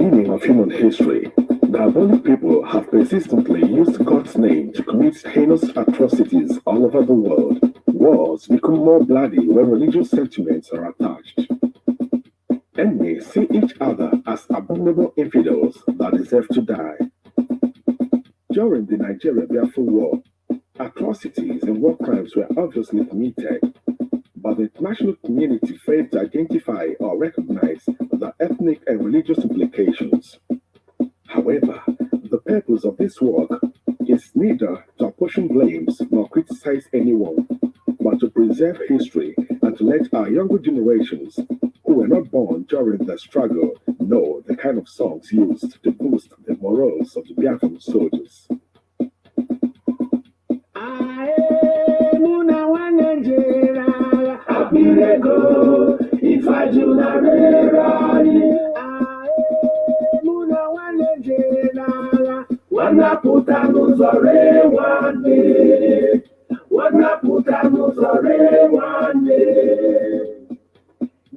beginning of human history, diabolic people have persistently used God's name to commit heinous atrocities all over the world. Wars become more bloody when religious sentiments are attached. Enemies see each other as abominable infidels that deserve to die. During the Nigeria-Biafra War, atrocities and war crimes were obviously committed, but the international community failed to identify or recognize the ethnic and religious implications. However, the purpose of this work is neither to apportion blames nor criticize anyone, but to preserve history and to let our younger generations who were not born during the struggle know the kind of songs used to boost the morals of the Biafran soldiers.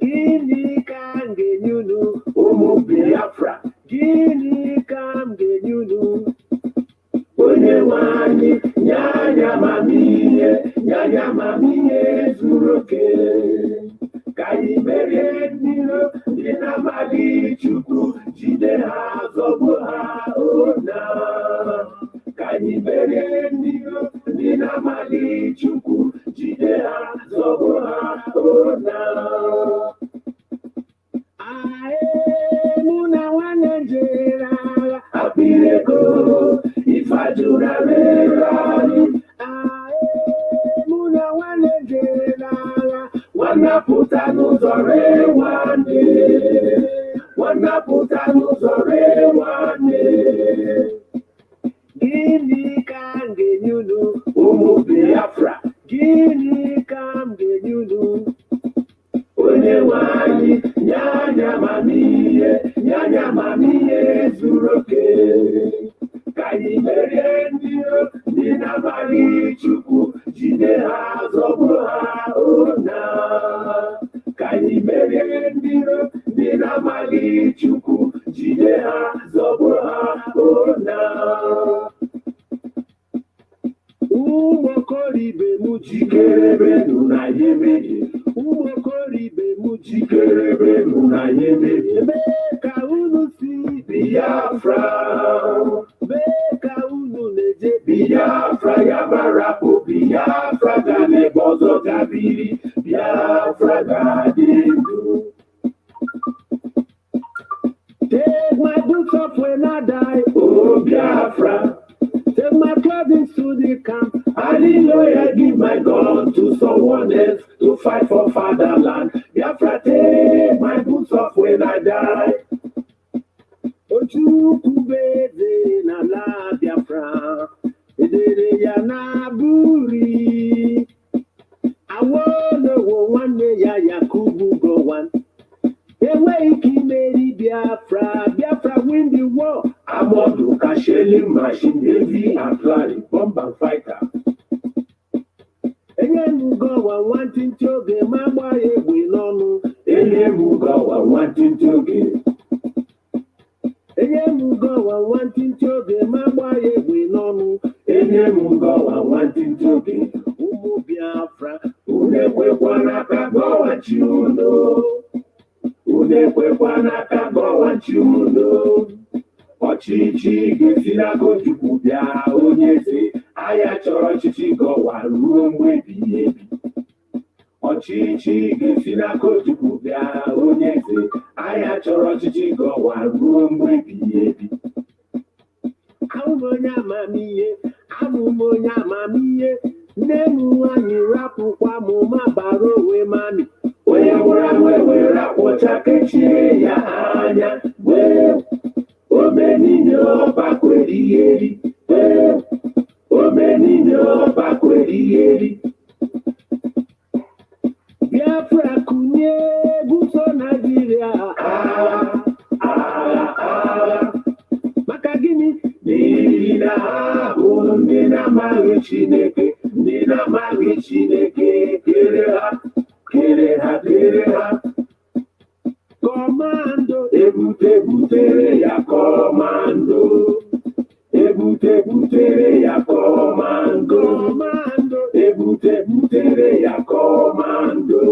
Gini kam genyunu, Umu Biafra. Gini kam genyunu. Onye wanyi, nyanya mamiye zuroke. Kayi merie nilo, dina mali chuku, jide ha zobu ha ona. Kayi merie nilo, dina mali chuku, jide ha zobu ha ona. Muna wanenjera, apireko, ifajura merani. Muna wanenjera, wanaputa nuzore wane. Gini kam genyunu, Umu Biafra. Gini kam genyunu. Onye wanyi, nyanya mamiye zuroke. Kayi merie ndiro, nina mali chuku, jide ha zobu ha ona. Kayi merie ndiro, nina mali chuku, jide ha zobu ha ona. Umokoribe mujikere nuna yemeye. Umokoribe mujikere nuna yemeye. Beka unu si Biafra. Beka unu neje Biafra yabarapo. Biafra gane bozo gabiri. Biafra gadindu. Take my boots off when I die. Oh Biafra. Take my clothing to the camp. Hallelujah, give my gun to someone else to fight for fatherland. Biafra, take my boots off when I die. Ojukubeze na la Biafra, edere ya na buri. Awolo wo wane ya Yakubu go one. Ewe ikimeri Biafra, Biafra win the war. Amodu Kasheli machine, heavy artillery, bomb and fighter. Enye mugawa wanting to ge mama ewe nonu. Enye mugawa wanting to ge. Enye mugawa wanting to ge mama ewe nonu. Enye mugawa wanting to ge. Umu Biafra, unekwe na kagowa chuno. Unekwe na kagowa chuno. Ọchịchị ga-esila Chukwu bịa onye eze, anya chọrọ ọchịchị gọwa ruo mgbe ebighị ebi. Ọchịchị ga-esila Chukwu bịa onye eze, anya chọrọ ọchịchị gọwa ruo mgbe ebighị ebi. Abụ m onye amamihe, nne m nwanyị rapụkwa m ma bara onwe mami. Onye nwụrụ anwụ ewere akwụcha kechie ya anya wee. Omenine ọba kweri, omenine ọba kweri. Biafra kunye buso Nigeria. Maka gịnị? N'ihi na ha bụ ndị na-amaghị Chineke, kere ha. Kọmando egwu butere ya komando. Butere ya komando. Butere ya komando.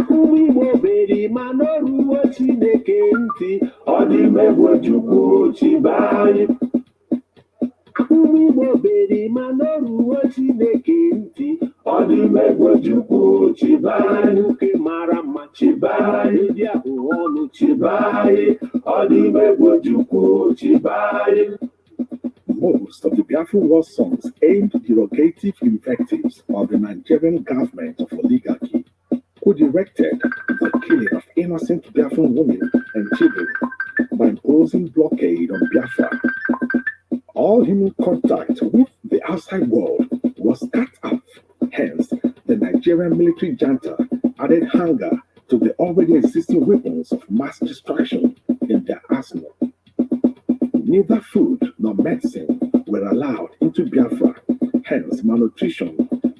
Ụmụ Igbo beri ma n'oruo Chineke ntị, ọ dị megbo Chukwu chibanye. Ụmụ Igbo beri ma n'oruo Chineke ntị, ọ dị megbo Chukwu chibanye. Nwoke mara mma chibanye, ndị ahụ ọnụ chibanye, ọ dị megbo Chukwu chibanye. Most of the Biafran war songs aimed derogative invectives of the Nigerian government of oligarchy, who directed the killing of innocent Biafran women and children by imposing blockade on Biafra. All human contact with the outside world was cut off. Hence, the Nigerian military junta added hunger to the already existing weapons of mass destruction in their arsenal. Neither food nor medicine were allowed into Biafra. Hence, malnutrition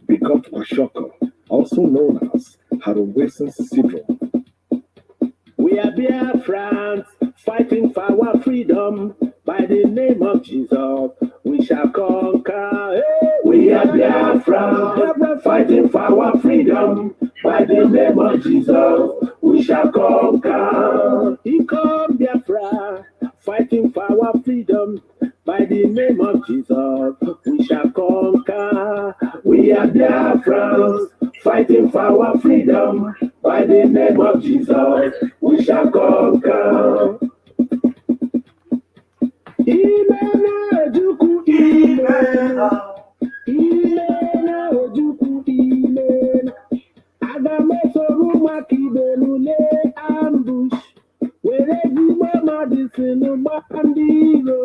begot kwashiorkor, also known as Harrow-Wilson syndrome. We are Biafrans fighting for our freedom. By the name of Jesus, we shall conquer. Hey! We are Biafrans fighting for our freedom. By the name of Jesus, we shall conquer. He come Biafra fighting for our freedom. By the name of Jesus, we shall conquer. We are Biafrans fighting for our freedom. By the name of Jesus, we shall conquer. Imena Ojukwu Imena, Imena Ojukwu Imena. Agamesoru makibelule ambush. Wherever mama disinu bandiro.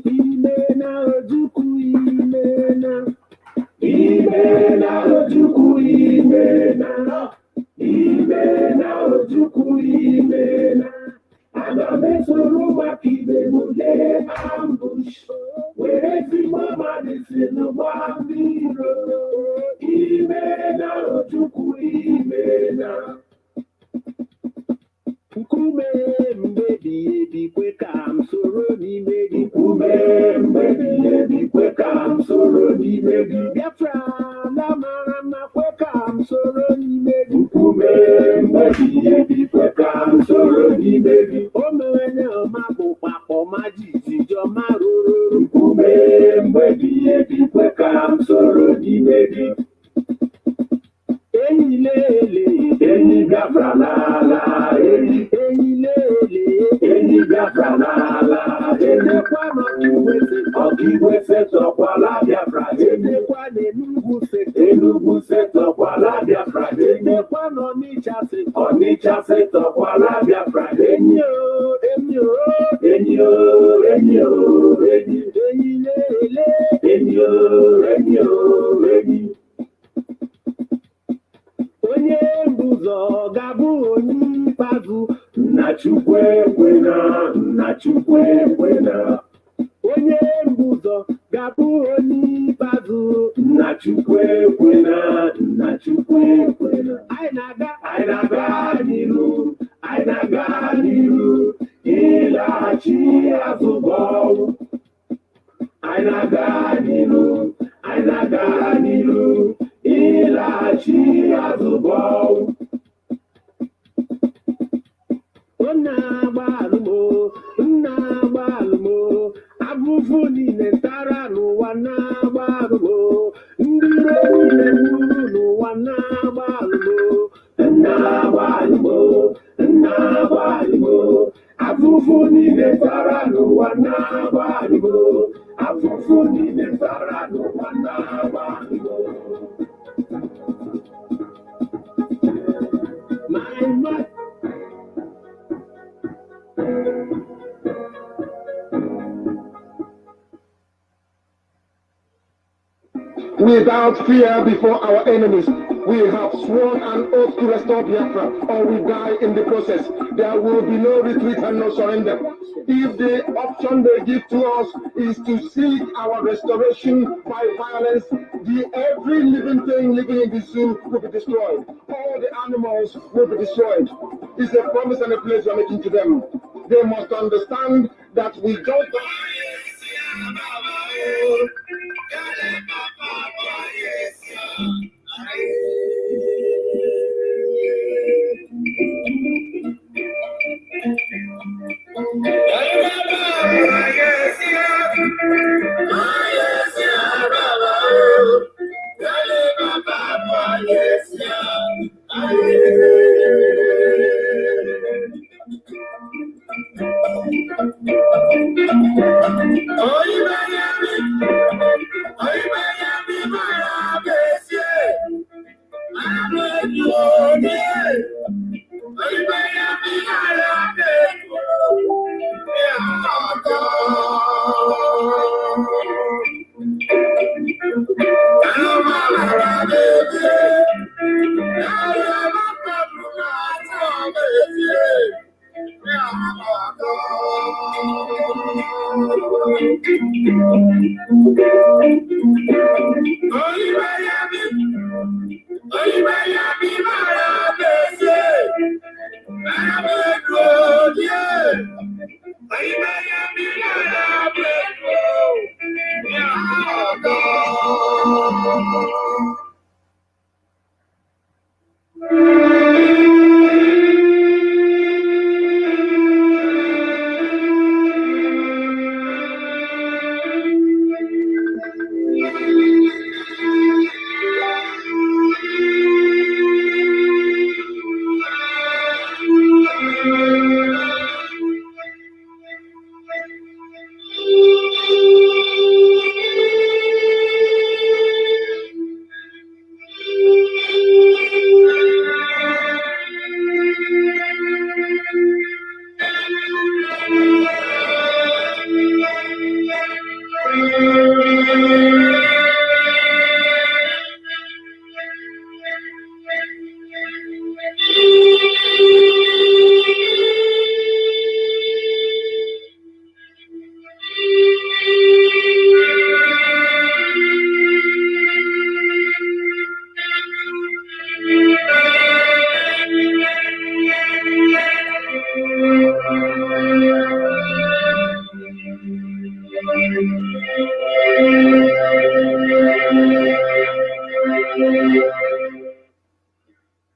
Imena Ojukwu Imena. Imena Ojukwu Imena. Imena Ojukwu Imena. Agamesoru makibelule ambush. Wherever mama disinu bandiro. Imena Ojukwu Imena. Nkume mbebi ebi kwe ka m soro n'ime gị. Nkume mbebi ebi kwe ka m soro n'ime gị. Biafra na mara mma kwe ka m soro n'ime gị. Nkume mbebi ebi kwe ka m soro n'ime gị. O mere ọma bụ kpakpọ ma jijiji ọma ruru. Nkume mbebi ebi kwe ka m soro n'ime gị. Enyi lele, enyi Biafra n'ala, enyi lele, enyi Biafra n'ala, enekwa n'Ọkigwe setọkwala Biafra, enekwa n'Enugu setọkwala Biafra, enekwa n'Ọnịcha setọkwala Biafra, enyi o, enyi o, enyi o, enyi o, enyi lele, enyi o, enyi o, enyi. Onye mbụzọ ga-abụ onye ikpeazụ. Nna Chukwu ekwena, Nna Chukwu ekwena. Onye mbụzọ ga-abụ onye ikpeazụ. Nna Chukwu ekwena, Nna Chukwu ekwena. Anyị na-aga n'iru, anyị na-aga n'iru, ịlaghachi azụ bọọlụ. Anyị na-aga n'iru, anyị na-aga n'iru, ịlaghachi azụ bọọlụ. Nna agbalụmo, abụfụ niile tara n'ụwa na-agbalụmo, ndị iro niile gburu n'ụwa na-agbalụmo. Nna agbalụmo, abụfụ niile tara n'ụwa na-agbalụmo, abụfụ niile tara n'ụwa na-agbalụmo. Without fear before our enemies, we have sworn an oath to restore Biafra, or we die in the process. There will be no retreat and no surrender. If the option they give to us is to seek our restoration by violence, Every living thing living in the zoo will be destroyed. All the animals will be destroyed. It's a promise and a pledge we're making to them. They must understand that we don't.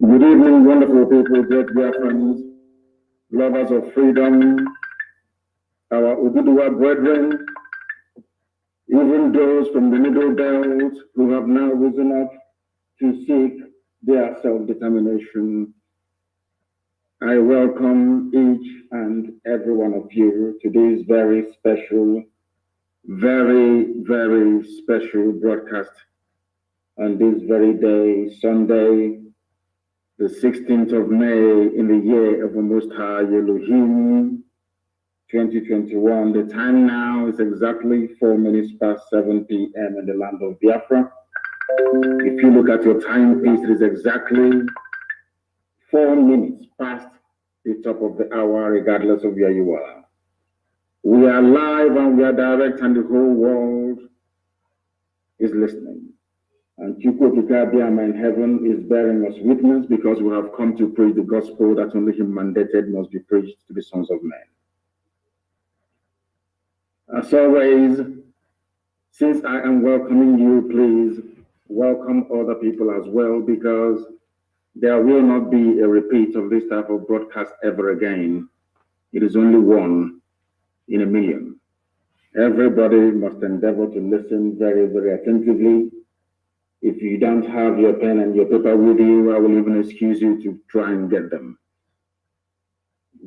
Good evening, wonderful people, great dear friends, lovers of freedom, our Ududuwa brethren, even those from the Middle Belt who have now risen up to seek their self-determination. I welcome each and every one of you to this very special, very, very special broadcast on this very day, Sunday, the 16th of May in the year of the Most High Elohim, 2021. The time now is exactly 4 minutes past 7 p.m. in the land of Biafra. If you look at your timepiece, it is exactly 4 minutes past the top of the hour, regardless of where you are. We are live and we are direct, and the whole world is listening. And Chukwuokike in heaven is bearing us witness, because we have come to preach the gospel that only Him mandated must be preached to the sons of men. As always, since I am welcoming you, please welcome other people as well, because there will not be a repeat of this type of broadcast ever again. It is only one in a million. Everybody must endeavor to listen very, very attentively. If you don't have your pen and your paper with you, I will even excuse you to try and get them.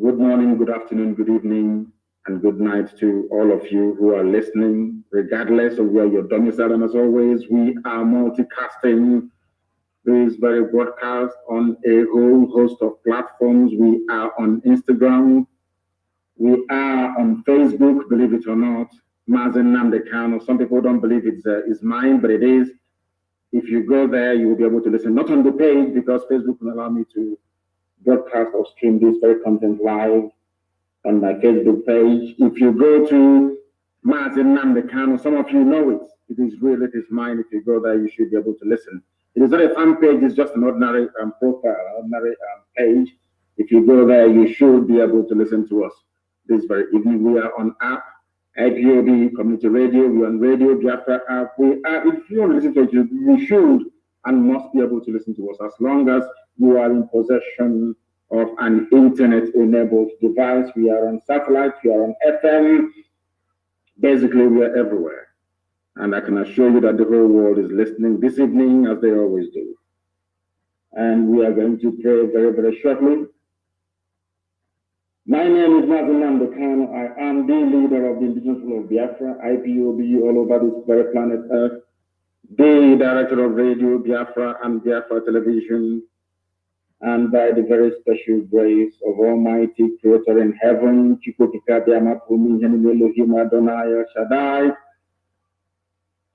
Good morning, good afternoon, good evening, and good night to all of you who are listening, regardless of where you're domiciled. And as always, we are multicasting this very broadcast on a whole host of platforms. We are on Instagram. We are on Facebook, believe it or not. Mazi Nnamdi Kanu. Some people don't believe it's mine, but it is. If you go there, you will be able to listen, not on the page, because Facebook will allow me to broadcast or stream this very content live on my Facebook page. If you go to Mazi Nnamdi Kanu. Some of you know it. It is real, it is mine. If you go there, you should be able to listen. It is not a fan page, it's just an ordinary profile, ordinary page. If you go there, you should be able to listen to us this very evening. We are on app, IPOB Community Radio. We are on Radio Biafra app. We are, if you want to listen to it, you should and must be able to listen to us as long as you are in possession of an internet-enabled device. We are on satellite, we are on FM. Basically, we are everywhere. And I can assure you that the whole world is listening this evening, as they always do. And we are going to pray very, very shortly. My name is Mazi Nnamdi Kanu. I am the leader of the Indigenous People of Biafra, IPOB, all over this very planet Earth, the director of Radio Biafra and Biafra Television, and by the very special grace of Almighty Creator in heaven, Chikotika Biamapumi, Elohim Adonai Shaddai,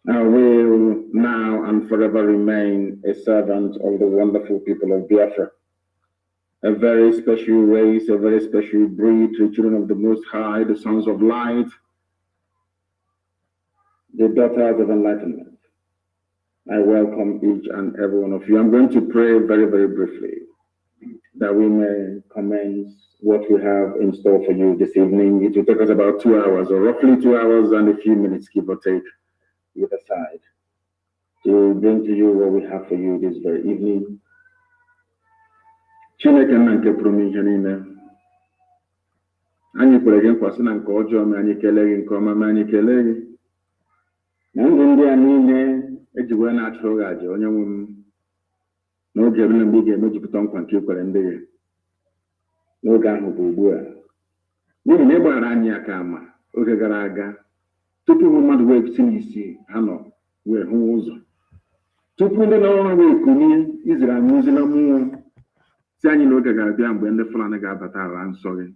I will now and forever remain a servant of the wonderful people of Biafra. A very special race, a very special breed, the children of the Most High, the sons of light, the daughters of enlightenment. I welcome each and every one of you. I'm going to pray very, very briefly that we may commence what we have in store for you this evening. It will take us about 2 hours, or roughly 2 hours and a few minutes, give or take, either side, to bring to you what we have for you this very evening. Chineke na nke pụrụ n'ihe niile. Anyị kwere gị nkwa sị na nke ọjọọ ma anyị kelee gị nke ọma ma anyị kelee gị. Na ndụ ndị a niile eji wee na-achụrụ gị aja onye nwe m n'oge ebule mgbe ị ga-emejupụta nkwa nke ikwere ndị gị. N'oge ahụ bụ ugbu a. N'ihi na ị gbara anyị aka ama oge gara aga tupu mmadụ wee si n'isi ha nọ wee hụ ụzọ. Tupu ndị nọrọ ọrụ wee kunie izere anyị ozi na mmụọ si anyị n'oge ga-abịa mgbe ndị Fulani ga-abata ala nsọ gị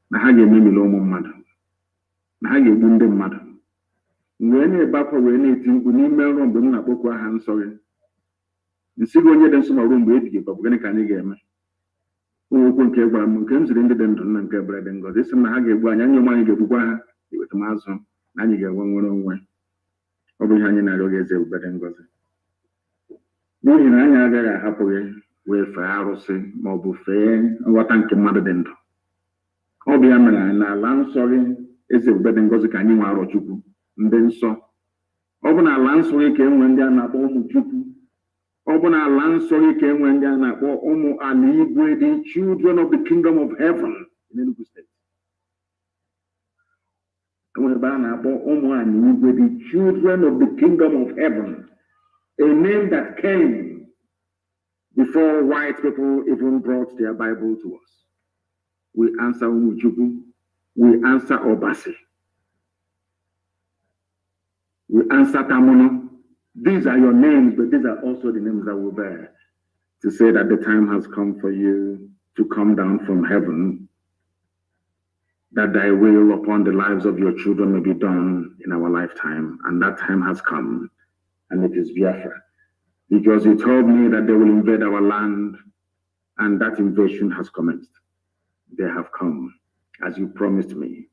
na ha ga-ememili ụmụ mmadụ na ha ga-egbu ndị mmadụ. Wee na-ebe akwa wee na-eti mkpu n'ime nrọ mgbe m na-akpọkwu aha nsọ gị. Nsị gị onye dị nsọ ma ruo mgbe ebighị bụ gịnị ka anyị ga-eme? Okwu nke gwara m nke m ziri ndị dị ndụ na nke ebere dị ngọzi sị m na ha ga-egbu anyị, anyị ụmụ anyị ga-egbukwa ha iweta m azụ na anyị ga-enwe nwere onwe. Ọ bụ ihe anyị na-arịọ gị eze ebube dị ngọzi. N'ihi na anyị agaghị ahapụ gị wee fee arụsị ma ọ bụ fee nghọta nke mmadụ dị ndụ. Ọ bụ ya mere anyị n'ala nsọ gị eze ebube dị ngọzi ka anyị nwe arọ Chukwu ndị nsọ. Ọ bụ na ala nsọ gị ka enwe ndị a na-akpọ ụmụ Chukwu. Ọ bụ na ala nsọ gị ka enwe ndị a na-akpọ ụmụ ala igwe, the children of the kingdom of heaven in Enugu State. Enwe ebe a na-akpọ ụmụ ala igwe, the children of the kingdom of heaven, a name that came before white people even brought their Bible to us. We answer Umuchukwu, we answer Obasi, we answer Tamuno. These are your names, but these are also the names that we bear to say that the time has come for you to come down from heaven, that thy will upon the lives of your children may be done in our lifetime. And that time has come, and it is Biafra. Because you told me that they will invade our land, and that invasion has commenced. They have come, as you promised me.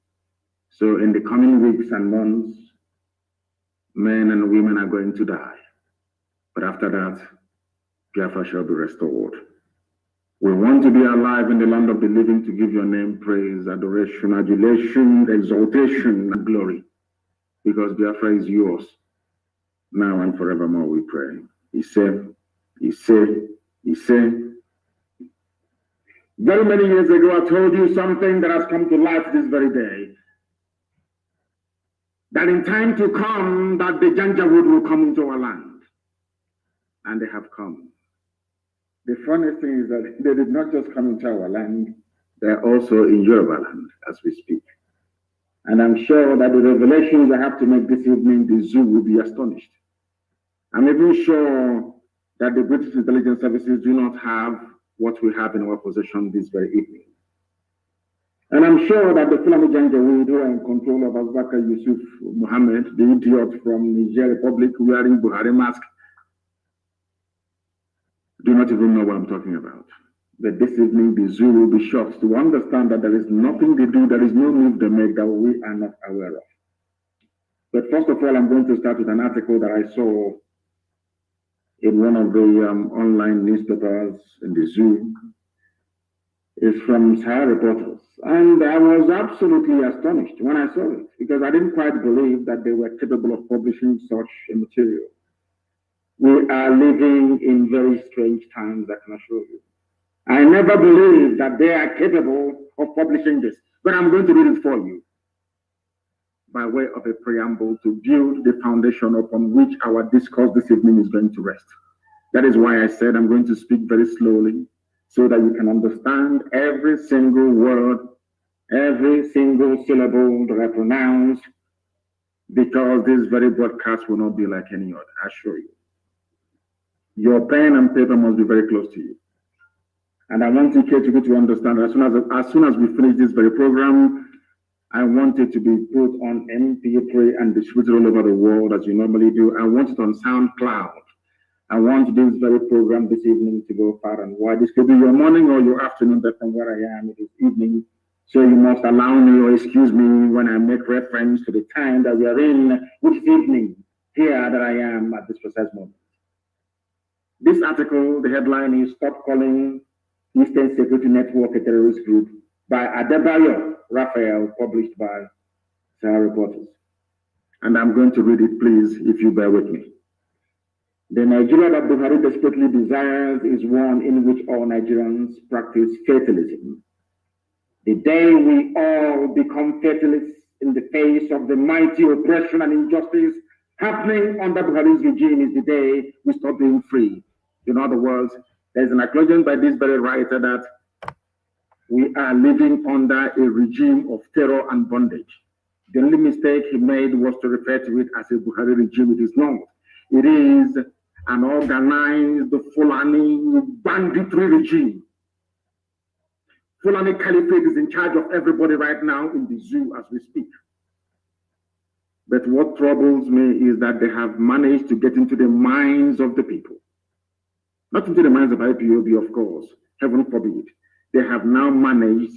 So in the coming weeks and months, men and women are going to die. But after that, Biafra shall be restored. We want to be alive in the land of the living to give your name praise, adoration, adulation, exaltation, and glory. Because Biafra is yours. Now and forevermore we pray. He said, very many years ago, I told you something that has come to life this very day. That in time to come, that the Janjaweed will come into our land. And they have come. The funny thing is that they did not just come into our land, they're also in Yoruba land as we speak. And I'm sure that the revelations I have to make this evening, the zoo will be astonished. I'm even sure that the British intelligence services do not have what we have in our possession this very evening. And I'm sure that the Fulani Janjaweed who are in control of Abubakar Yusuf Muhammad, the idiot from Niger Republic wearing Buhari mask, do not even know what I'm talking about. But this evening, the zoo will be shocked to understand that there is nothing they do, there is no move they make that we are not aware of. But first of all, I'm going to start with an article that I saw in one of the online newspapers in the zoo. It's from Sahara Reporters. And I was absolutely astonished when I saw it because I didn't quite believe that they were capable of publishing such a material. We are living in very strange times, I can assure you. I never believed that they are capable of publishing this, but I'm going to read it for you by way of a preamble to build the foundation upon which our discourse this evening is going to rest. That is why I said I'm going to speak very slowly so that you can understand every single word, every single syllable that I pronounce, because this very broadcast will not be like any other, I assure you. Your pen and paper must be very close to you. And I want you to understand as soon as we finish this very program, I want it to be put on MP3 and distributed all over the world as you normally do. I want it on SoundCloud. I want this very program this evening to go far and wide. This could be your morning or your afternoon, but from where I am, it is evening. So you must allow me or excuse me when I make reference to the time that we are in, which is evening, here that I am at this precise moment. This article, the headline is Stop Calling Eastern Security Network a Terrorist Group by Adebayo Raphael, published by Sahara Reporters. And I'm going to read it, please, if you bear with me. The Nigeria that Buhari desperately desires is one in which all Nigerians practice fatalism. The day we all become fatalists in the face of the mighty oppression and injustice happening under Buhari's regime is the day we stop being free. In other words, there's an acknowledgement by this very writer that we are living under a regime of terror and bondage. The only mistake he made was to refer to it as a Buhari regime. It is not. It is an organized Fulani banditry regime. Fulani Caliphate is in charge of everybody right now in the zoo as we speak. But what troubles me is that they have managed to get into the minds of the people. Not into the minds of IPOB, of course, heaven forbid. They have now managed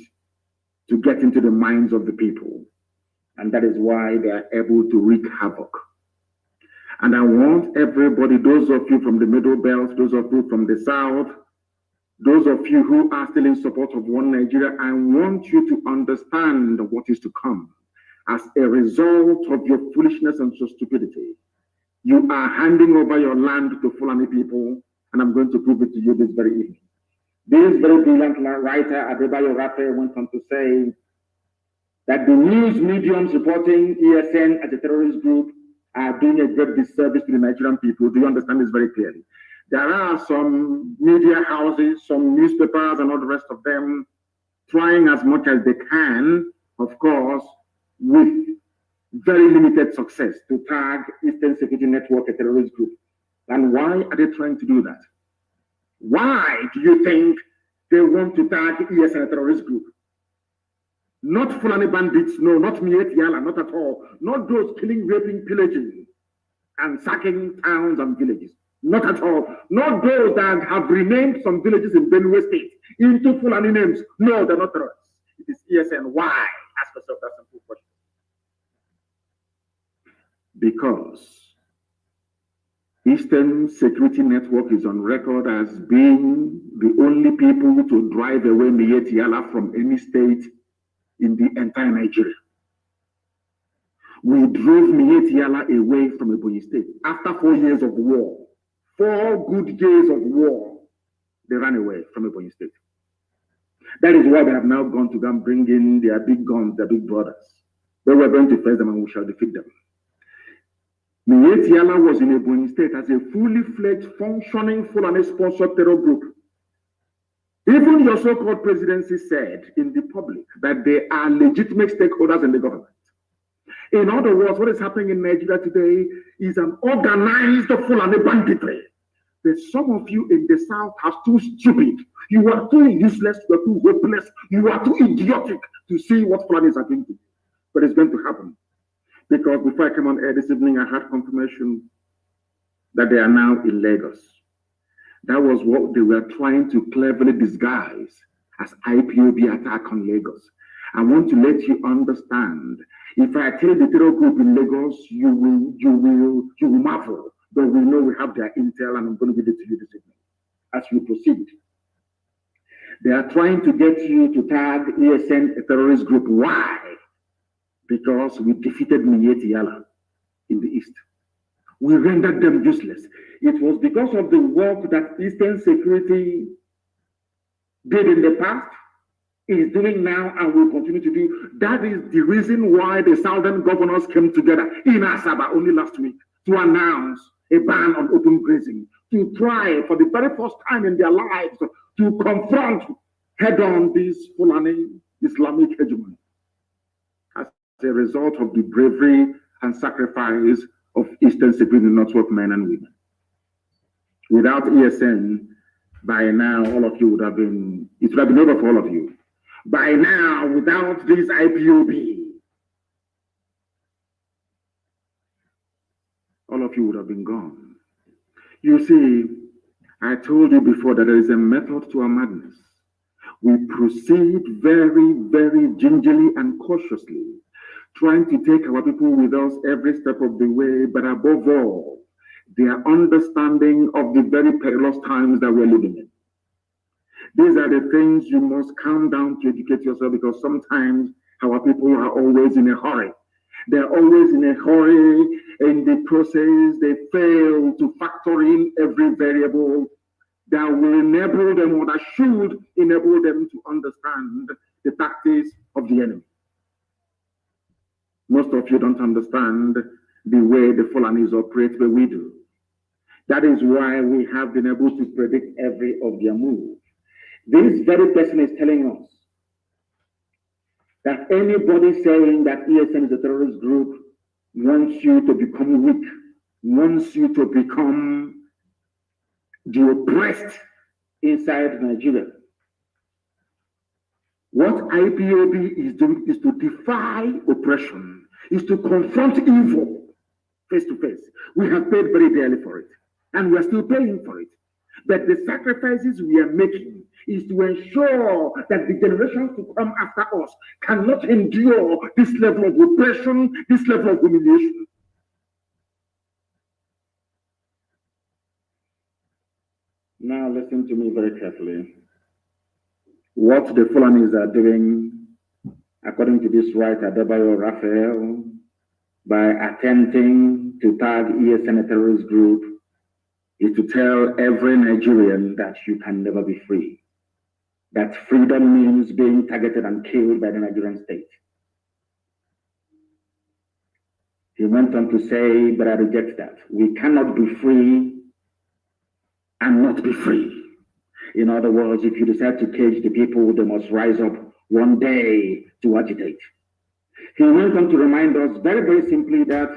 to get into the minds of the people. And that is why they are able to wreak havoc. And I want everybody, those of you from the Middle Belt, those of you from the South, those of you who are still in support of one Nigeria, I want you to understand what is to come. As a result of your foolishness and your stupidity, you are handing over your land to Fulani people, and I'm going to prove it to you this very evening. This very brilliant writer, Adebayo Raphael, went on to say that the news mediums reporting ESN as a terrorist group are doing a great disservice to the Nigerian people. Do you understand this very clearly? There are some media houses, some newspapers, and all the rest of them trying as much as they can, of course, with very limited success to tag Eastern Security Network a terrorist group. And why are they trying to do that? Why do you think they want to tag ESN a terrorist group? Not Fulani bandits, no, not Miet Yala, not at all. Not those killing, raping, pillaging, and sacking towns and villages. Not at all. Not those that have renamed some villages in Benue State into Fulani names. No, they're not terrorists. It is ESN. Why? Ask yourself that simple question. Because Eastern Security Network is on record as being the only people to drive away Miet Yala from any state in the entire Nigeria. We drove Miet Yala away from Ebonyi State after 4 years of war. 4 good days of war, they ran away from Ebonyi State. That is why they have now gone to them, bring in their big guns, their big brothers. They were going to face them and we shall defeat them. Miet Yala was in Ebonyi State as a fully fledged, functioning, Fulani-sponsored terror group. Even your so-called presidency said in the public that they are legitimate stakeholders in the government. In other words, what is happening in Nigeria today is an organized Fulani banditry. But some of you in the South are too stupid. You are too useless, you are too hopeless, you are too idiotic to see what Fulanis are doing to you. But it's going to happen. Because before I came on air this evening, I had confirmation that they are now in Lagos. That was what they were trying to cleverly disguise as IPOB attack on Lagos. I want to let you understand. If I tell the terror group in Lagos, you will marvel. But we know we have their intel, and I'm going to give it to you this evening as we proceed. They are trying to get you to tag ESN a terrorist group. Why? Because we defeated Miyetti Yala in the East. We rendered them useless. It was because of the work that Eastern Security did in the past, is doing now, and will continue to do. That is the reason why the Southern governors came together in Asaba only last week to announce a ban on open grazing, to try for the very first time in their lives to confront head-on this Fulani Islamic hegemony as a result of the bravery and sacrifice of Eastern Security Network men and women. Without ESN, by now, all of you would have been, it would have been over for all of you. By now, without this IPOB, all of you would have been gone. You see, I told you before that there is a method to our madness. We proceed very, very gingerly and cautiously, trying to take our people with us every step of the way, but above all, their understanding of the very perilous times that we're living in. These are the things you must calm down to educate yourself, because sometimes our people are always in a hurry. They're always in a hurry. In the process, they fail to factor in every variable that will enable them, or that should enable them to understand the tactics of the enemy. Most of you don't understand the way the Fulanis operate, but we do. That is why we have been able to predict every of their moves. This very person is telling us that anybody saying that ESN is a terrorist group wants you to become weak, wants you to become the oppressed inside Nigeria. What IPOB is doing is to defy oppression, is to confront evil face to face. We have paid very dearly for it, and we are still paying for it. But the sacrifices we are making is to ensure that the generations to come after us cannot endure this level of oppression, this level of humiliation. Now listen to me very carefully. What the Fulanis are doing, according to this writer, Debayo Raphael, by attempting to tag ESN a terrorist group, is to tell every Nigerian that you can never be free. That freedom means being targeted and killed by the Nigerian state. He went on to say, but I reject that. We cannot be free and not be free. In other words, if you decide to cage the people, they must rise up one day to agitate. He went on to remind us very, very simply that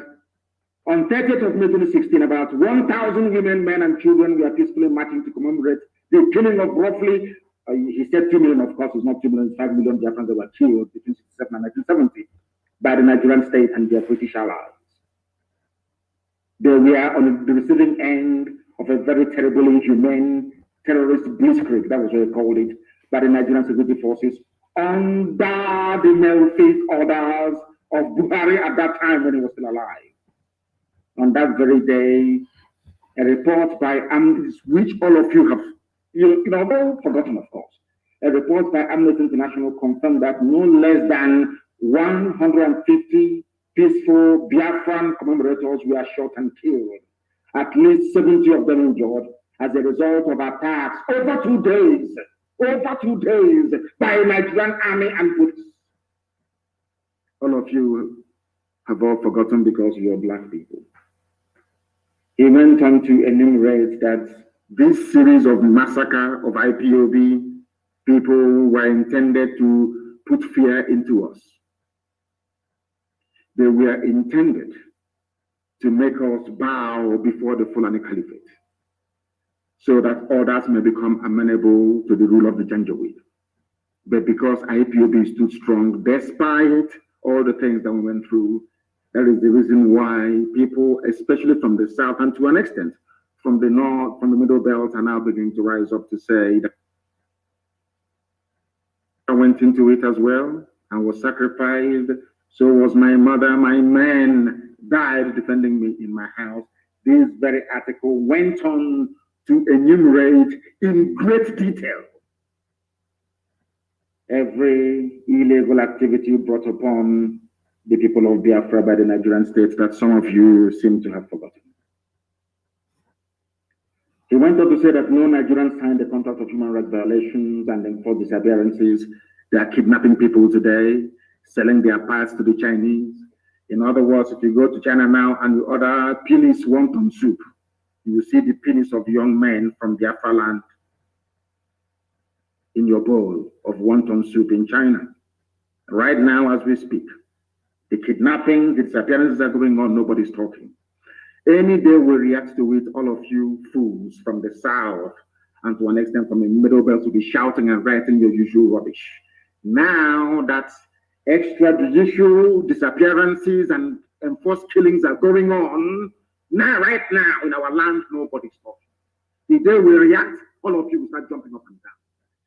on 30th of May 2016, about 1,000 women, men, and children were peacefully marching to commemorate the killing of roughly, he said 2 million, of course, it's not 2 million, 5 million Biafrans that were killed between 1967 and 1970 by the Nigerian state and their British allies. They were on the receiving end of a very terribly inhumane terrorist blitzkrieg, that was what they called it, by the Nigerian security forces under the mail-faced orders of Buhari at that time when he was still alive. On that very day, a report by Amnesty, which all of you have, forgotten, of course. A report by Amnesty International confirmed that no less than 150 peaceful Biafran commemorators were shot and killed. At least 70 of them injured as a result of attacks over 2 days by Nigerian army and police. All of you have all forgotten because you are black people. He went on to enumerate that this series of massacre of IPOB people were intended to put fear into us. They were intended to make us bow before the Fulani Caliphate, so that others may become amenable to the rule of the Janjaweed. But because IPOB stood strong despite all the things that we went through, that is the reason why people, especially from the south and to an extent from the north, from the middle belt, are now beginning to rise up to say that I went into it as well and was sacrificed. So was my mother. My men died defending me in my house. This very article went on to enumerate in great detail every illegal activity brought upon the people of Biafra by the Nigerian state that some of you seem to have forgotten. He went on to say that no Nigerians signed the contract of human rights violations and enforced disappearances. They are kidnapping people today, selling their parts to the Chinese. In other words, if you go to China now and you order penis wonton soup, you will see the penis of young men from Biafra land in your bowl of wonton soup in China. Right now, as we speak, the kidnapping, the disappearances are going on, nobody's talking. Any day we react to it, all of you fools from the south and to an extent from the middle belt will be shouting and writing your usual rubbish. Now that extrajudicial disappearances and enforced killings are going on, now, right now, in our land, nobody's talking. The day we react, all of you will start jumping up and down.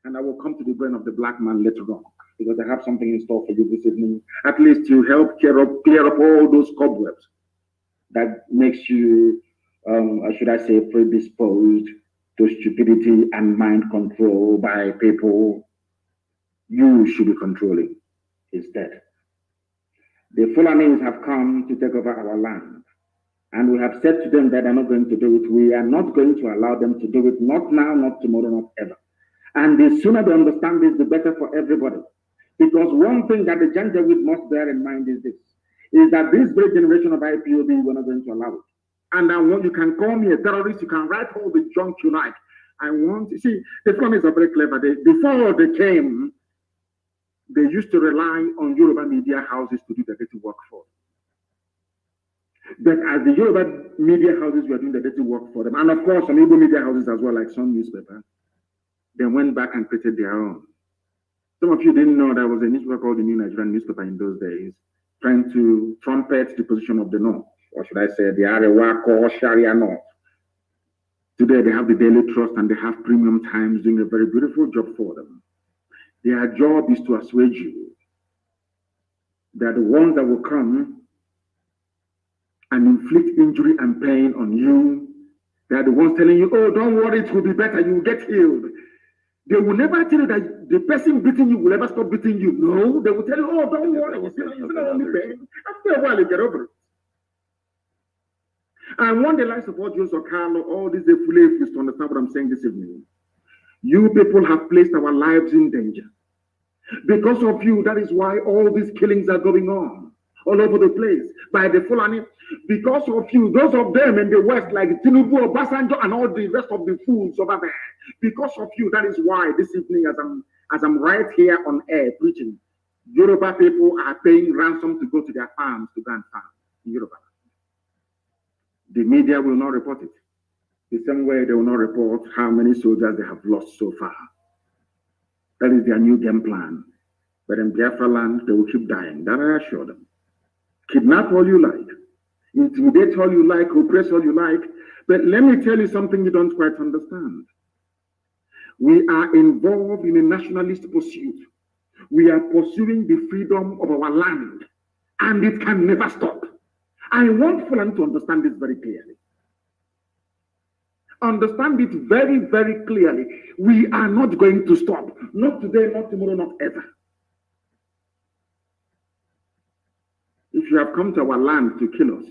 And I will come to the brain of the black man later on, because I have something in store for you this evening, at least to help clear up all those cobwebs that makes you, should I say, predisposed to stupidity and mind control by people you should be controlling instead. The Fulanis have come to take over our land, and we have said to them that they're not going to do it. We are not going to allow them to do it, not now, not tomorrow, not ever. And the sooner they understand this, the better for everybody. Because one thing that the Janjaweed must bear in mind is this, is that this great generation of IPOB, we're not going to allow it. And I want, you can call me a terrorist, you can write all the junk you like. I want, you see, the Fulanis are very clever. Before they came, they used to rely on Yoruba media houses to do the dirty work for them. But as the Yoruba media houses were doing the dirty work for them, and of course some Igbo media houses as well, like some newspaper, they went back and created their own. Some of you didn't know there was a newspaper called the New Nigerian Newspaper in those days, trying to trumpet the position of the North, or should I say the Arewa or Sharia North. Today they have the Daily Trust and they have Premium Times doing a very beautiful job for them. Their job is to assuage you. They are the ones that will come and inflict injury and pain on you. They are the ones telling you, oh, don't worry, it will be better, you will get healed. They will never tell you that the person beating you will ever stop beating you. No, they will tell you, oh, don't worry, it's not only pain. After a while, you get over it. And one day, like support Joseph Carlo, all these fully to understand what I'm saying this evening. You people have placed our lives in danger. Because of you, that is why all these killings are going on all over the place by the Fulani. Because of you, those of them in the West, like Tinubu, Obasanjo, and all the rest of the fools over there. Because of you, that is why this evening, as I'm right here on air preaching, Yoruba people are paying ransom to go to their farms to go and farm in Yoruba. The media will not report it. The same way they will not report how many soldiers they have lost so far. That is their new game plan. But in Biafra land, they will keep dying. That I assure them. Kidnap all you like. Intimidate all you like. Oppress all you like. But let me tell you something you don't quite understand. We are involved in a nationalist pursuit. We are pursuing the freedom of our land. And it can never stop. I want Fulani to understand this very clearly. Understand it very, very clearly. We are not going to stop. Not today, not tomorrow, not ever. If you have come to our land to kill us,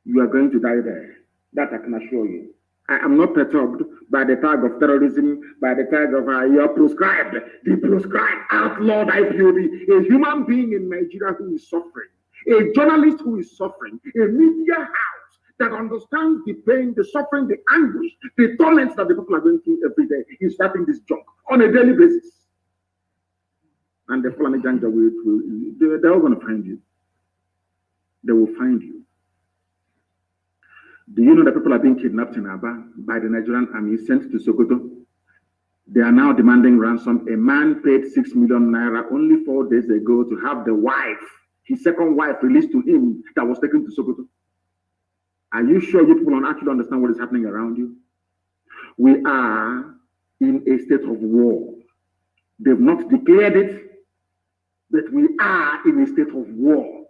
you are going to die there. That I can assure you. I am not perturbed by the tag of terrorism, by the tag of you're proscribed, the proscribed, outlawed IPOB, a human being in Nigeria who is suffering, a journalist who is suffering, a media house that understands the pain, the suffering, the anguish, the torments that the people are going through every day is starting this junk on a daily basis. And the Fulani Janjaweed, they're all going to find you. They will find you. Do you know that people are being kidnapped in Aba by the Nigerian army sent to Sokoto? They are now demanding ransom. A man paid 6 million naira only 4 days ago to have the wife, his second wife, released to him that was taken to Sokoto. Are you sure you people don't actually understand what is happening around you? We are in a state of war. They've not declared it, but we are in a state of war.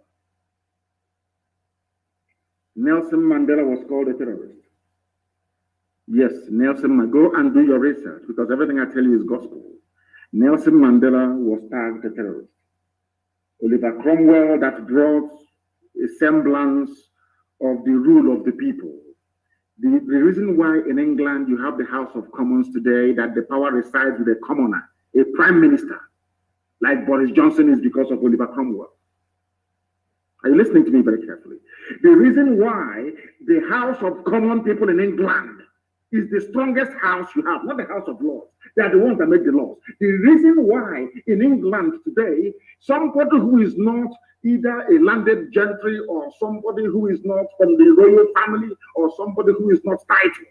Nelson Mandela was called a terrorist. Yes, Nelson, go and do your research because everything I tell you is gospel. Nelson Mandela was tagged a terrorist. Oliver Cromwell, that draws a semblance of the rule of the people. The reason why in England you have the House of Commons today, that the power resides with a commoner, a prime minister, like Boris Johnson, is because of Oliver Cromwell. Are you listening to me very carefully? The reason why the House of Common People in England is the strongest house you have, not the House of Lords. They are the ones that make the laws. The reason why in England today, somebody who is not either a landed gentry or somebody who is not from the royal family or somebody who is not titled,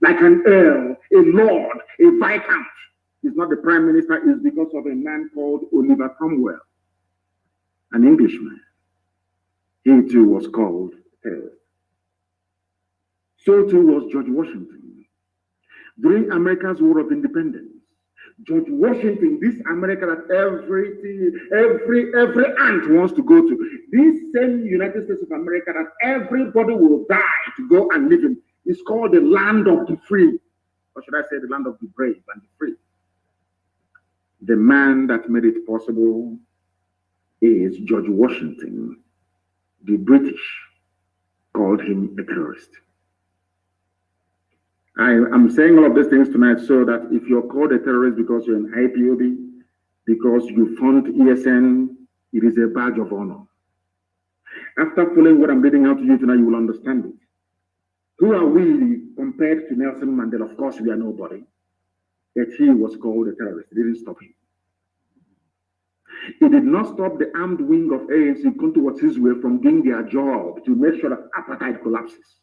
like an earl, a lord, a viscount, is not the prime minister, is because of a man called Oliver Cromwell, an Englishman. He too was called terrorist. So too was George Washington. During America's War of Independence, George Washington, this America that every ant wants to go to, this same United States of America that everybody will die to go and live in, is called the land of the free. Or should I say the land of the brave and the free? The man that made it possible is George Washington. The British called him a terrorist. I'm saying all of these things tonight so that if you're called a terrorist because you're an IPOB, because you fund ESN, it is a badge of honor. After following what I'm reading out to you tonight, you will understand it. Who are we compared to Nelson Mandela? Of course, we are nobody. Yet he was called a terrorist. It didn't stop him. It did not stop the armed wing of ANC Kuntu from doing their job to make sure that apartheid collapses.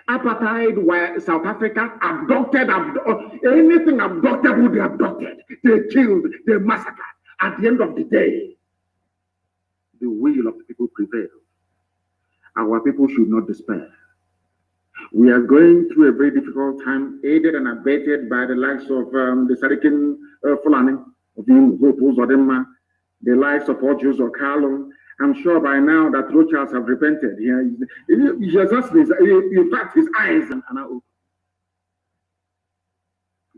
Apartheid, where South Africa abducted, anything abductable, they abducted, they killed, they massacred. At the end of the day, the will of the people prevailed. Our people should not despair. We are going through a very difficult time, aided and abetted by the likes of the Sarikin Fulani, of the likes of Ojus or Carlo. I'm sure by now that Rochas have repented. He just in fact, his eyes and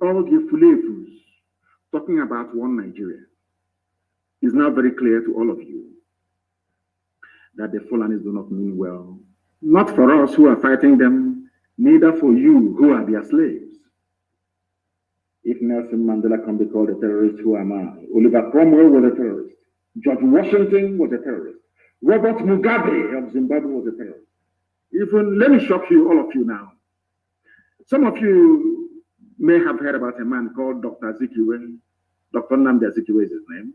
all the fulefus talking about one Nigeria is now very clear to all of you that the Fulanis do not mean well. Not for us who are fighting them, neither for you who are their slaves. If Nelson Mandela can be called a terrorist, who am I? Oliver Cromwell was a terrorist. George Washington was a terrorist. Robert Mugabe of Zimbabwe was a terrorist. Even, let me shock you, all of you now. Some of you may have heard about a man called Dr. Zikiwe. Dr. Nnamdi Zikiwe is his name.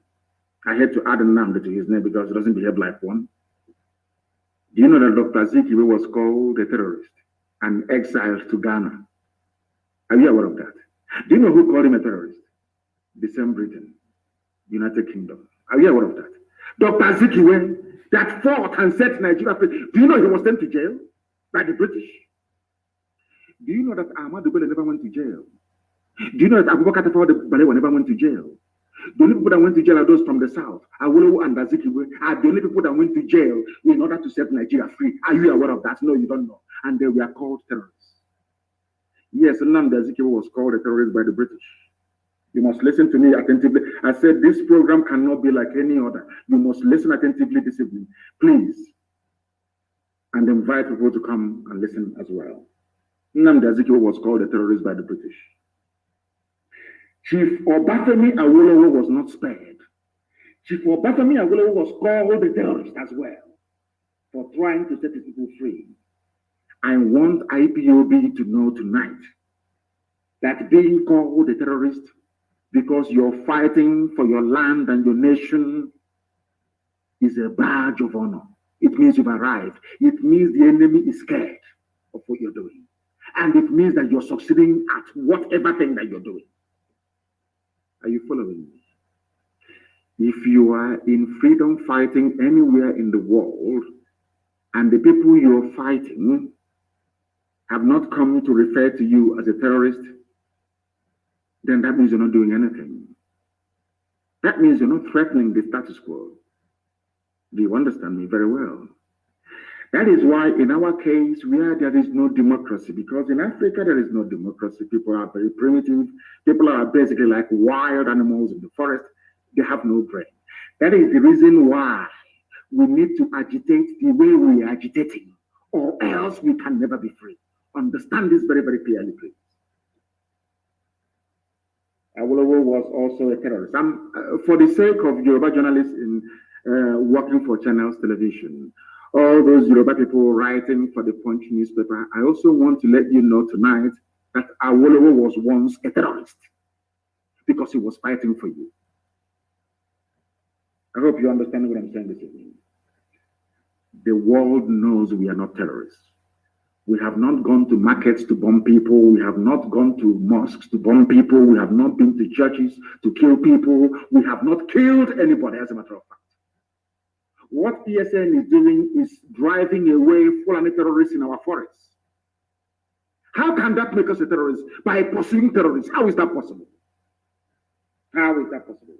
I had to add a Nnamdi to his name because he doesn't behave like one. Do you know that Dr. Zikiwe was called a terrorist and exiled to Ghana? Are you aware of that? Do you know who called him a terrorist? The same Britain, United Kingdom. Are you aware of that? Dr. Zikiwe, that fought and set Nigeria free. Do you know he was sent to jail by the British? Do you know that Ahmadu Bello never went to jail? Do you know that Abubakar Tafawa Balewa never went to jail? The only people that went to jail are those from the south. Awolowo and Azikiwe are the only people that went to jail in order to set Nigeria free. Are you aware of that? No, you don't know. And they were called terrorists. Yes, Nnamdi Azikiwe was called a terrorist by the British. You must listen to me attentively. I said this program cannot be like any other. You must listen attentively this evening, please. And invite people to come and listen as well. Nnamdi Azikiwe was called a terrorist by the British. Chief Obafemi Awolowo was not spared. Chief Obafemi Awolowo was called a terrorist as well for trying to set his people free. I want IPOB to know tonight that being called a terrorist because you're fighting for your land and your nation is a badge of honor. It means you've arrived. It means the enemy is scared of what you're doing. And it means that you're succeeding at whatever thing that you're doing. Are you following me? If you are in freedom fighting anywhere in the world and the people you're fighting have not come to refer to you as a terrorist, then that means you're not doing anything. That means you're not threatening the status quo. Do you understand me very well? That is why in our case, where there is no democracy, because in Africa there is no democracy, people are very primitive, people are basically like wild animals in the forest, they have no brain. That is the reason why we need to agitate the way we are agitating, or else we can never be free. Understand this very, very clearly, please. Awolowo was also a terrorist. For the sake of Yoruba journalists in working for Channels Television, all those Yoruba people writing for the Punch newspaper, I also want to let you know tonight that Awolowo was once a terrorist because he was fighting for you. I hope you understand what I'm saying this evening. The world knows we are not terrorists. We have not gone to markets to bomb people. We have not gone to mosques to bomb people. We have not been to churches to kill people. We have not killed anybody, as a matter of fact. What PSN is doing is driving away Fulani terrorists in our forests. How can that make us a terrorist? By pursuing terrorists. How is that possible? How is that possible?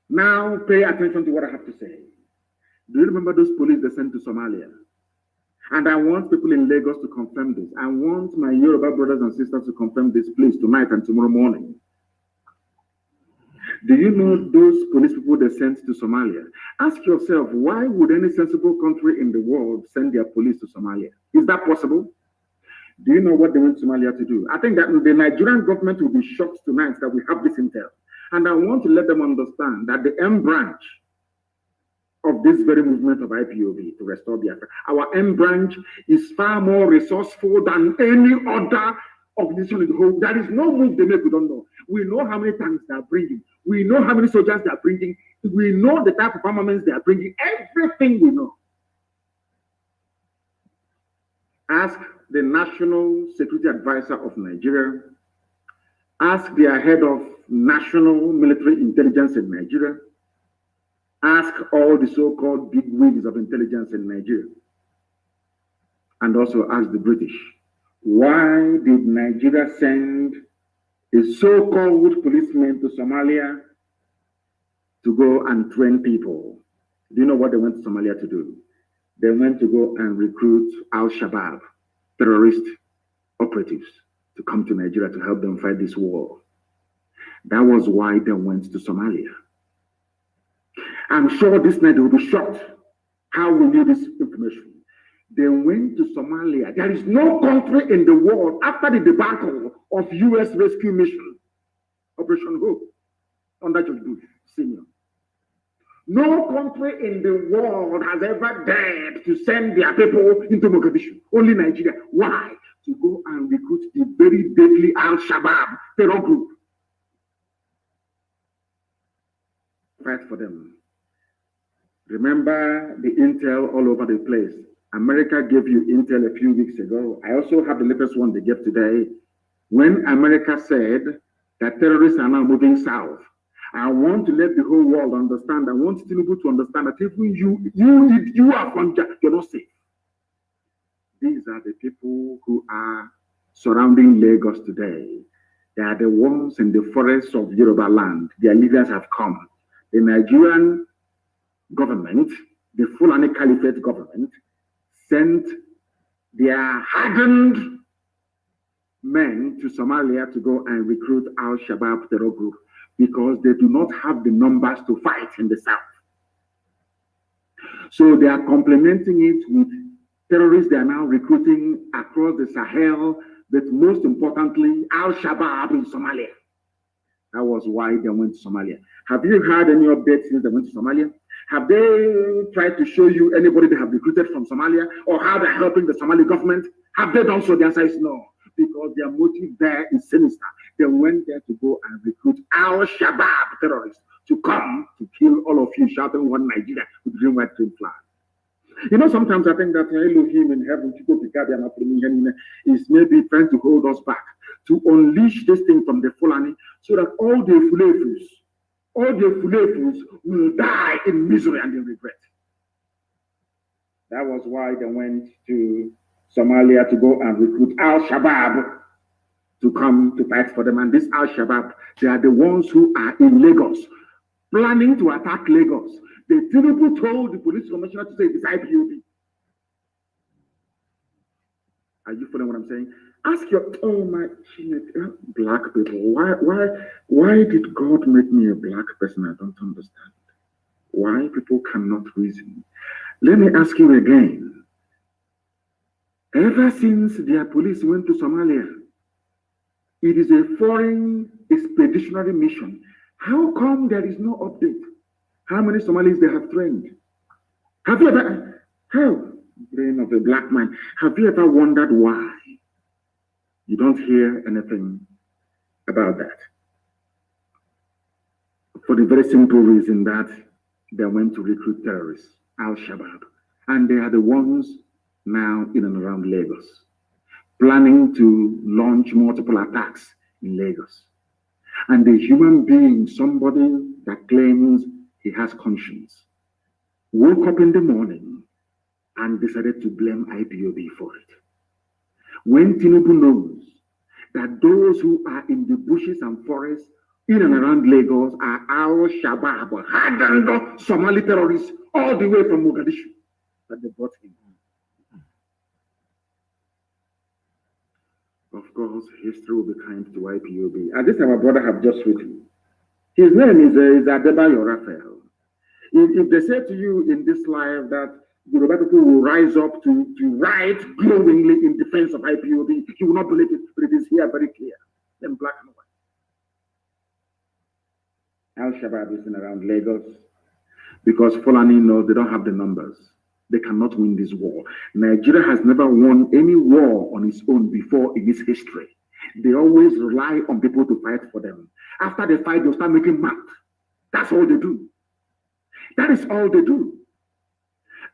Now pay attention to what I have to say. Do you remember those police they sent to Somalia? And I want people in Lagos to confirm this. I want my Yoruba brothers and sisters to confirm this, please, tonight and tomorrow morning. Do you know those police people they sent to Somalia? Ask yourself, why would any sensible country in the world send their police to Somalia? Is that possible? Do you know what they went to Somalia to do? I think that the Nigerian government will be shocked tonight that we have this intel. And I want to let them understand that the M branch of this very movement of IPOB to restore Biafra, our M branch is far more resourceful than any other organization in the whole. There is no move they make we don't know. We know how many tanks they are bringing. We know how many soldiers they are bringing. We know the type of armaments they are bringing. Everything we know. Ask the National Security Advisor of Nigeria. Ask their head of National Military Intelligence in Nigeria. Ask all the so-called big wigs of intelligence in Nigeria. And also ask the British. Why did Nigeria send a so-called policeman to Somalia to go and train people? Do you know what they went to Somalia to do? They went to go and recruit Al-Shabaab, terrorist operatives, to come to Nigeria to help them fight this war. That was why they went to Somalia. I'm sure this night they will be shocked how we knew this information. They went to Somalia. There is no country in the world after the debacle of U.S. rescue mission, Operation Hope, under George Bush Sr. No country in the world has ever dared to send their people into Mogadishu. Only Nigeria. Why? To go and recruit the very deadly Al-Shabaab terror group. Fight for them. Remember the intel all over the place. America gave you intel a few weeks ago. I also have the latest one they gave today. When America said that terrorists are now moving south, I want to let the whole world understand. I want Tinubu to understand that even you are from, you're not safe. These are the people who are surrounding Lagos today. They are the ones in the forests of Yoruba land. Their leaders have come. The Nigerian government, the Fulani Caliphate government, sent their hardened men to Somalia to go and recruit Al-Shabaab terror group because they do not have the numbers to fight in the south. So they are complementing it with terrorists they are now recruiting across the Sahel, but most importantly, Al-Shabaab in Somalia. That was why they went to Somalia. Have you heard any updates since they went to Somalia? Have they tried to show you anybody they have recruited from Somalia or how they're helping the Somali government? Have they done so? The answer is no, because their motive there is sinister. They went there to go and recruit Al-Shabaab terrorists to come to kill all of you, shouting one Nigeria with green, white, green flag. You know, sometimes I think that Elohim in heaven is maybe trying to hold us back, to unleash this thing from the Fulani, so that all the Fulefus will die in misery and in regret. That was why they went to Somalia to go and recruit Al-Shabaab to come to fight for them. And this Al-Shabaab, they are the ones who are in Lagos, planning to attack Lagos. The Tinubu told the police commissioner to say it is IPOB. Are you following what I'm saying? Ask your, oh my, black people, why did God make me a black person? I don't understand. Why people cannot reason. Let me ask you again. Ever since their police went to Somalia, it is a foreign expeditionary mission. How come there is no update? How many Somalis they have trained? Have you ever, how, brain of a black man, have you ever wondered why? You don't hear anything about that. For the very simple reason that they went to recruit terrorists, Al-Shabaab. And they are the ones now in and around Lagos, planning to launch multiple attacks in Lagos. And the human being, somebody that claims he has conscience, woke up in the morning and decided to blame IPOB for it. When Tinubu knows that those who are in the bushes and forests in and around Lagos are Al-Shabaab, hardened Somali terrorists all the way from Mogadishu, that they brought him. Of course, history will be kind to IPOB. And this our brother have just written. His name is Adebayo Raphael. If they say to you in this life that Yoruba people will rise up to write glowingly in defense of IPOB, you will not believe it, but it is here very clear, in black and white. Al-Shabaab is in around Lagos because Fulani knows they don't have the numbers. They cannot win this war. Nigeria has never won any war on its own before in its history. They always rely on people to fight for them. After they fight, they'll start making map. That's all they do. That is all they do.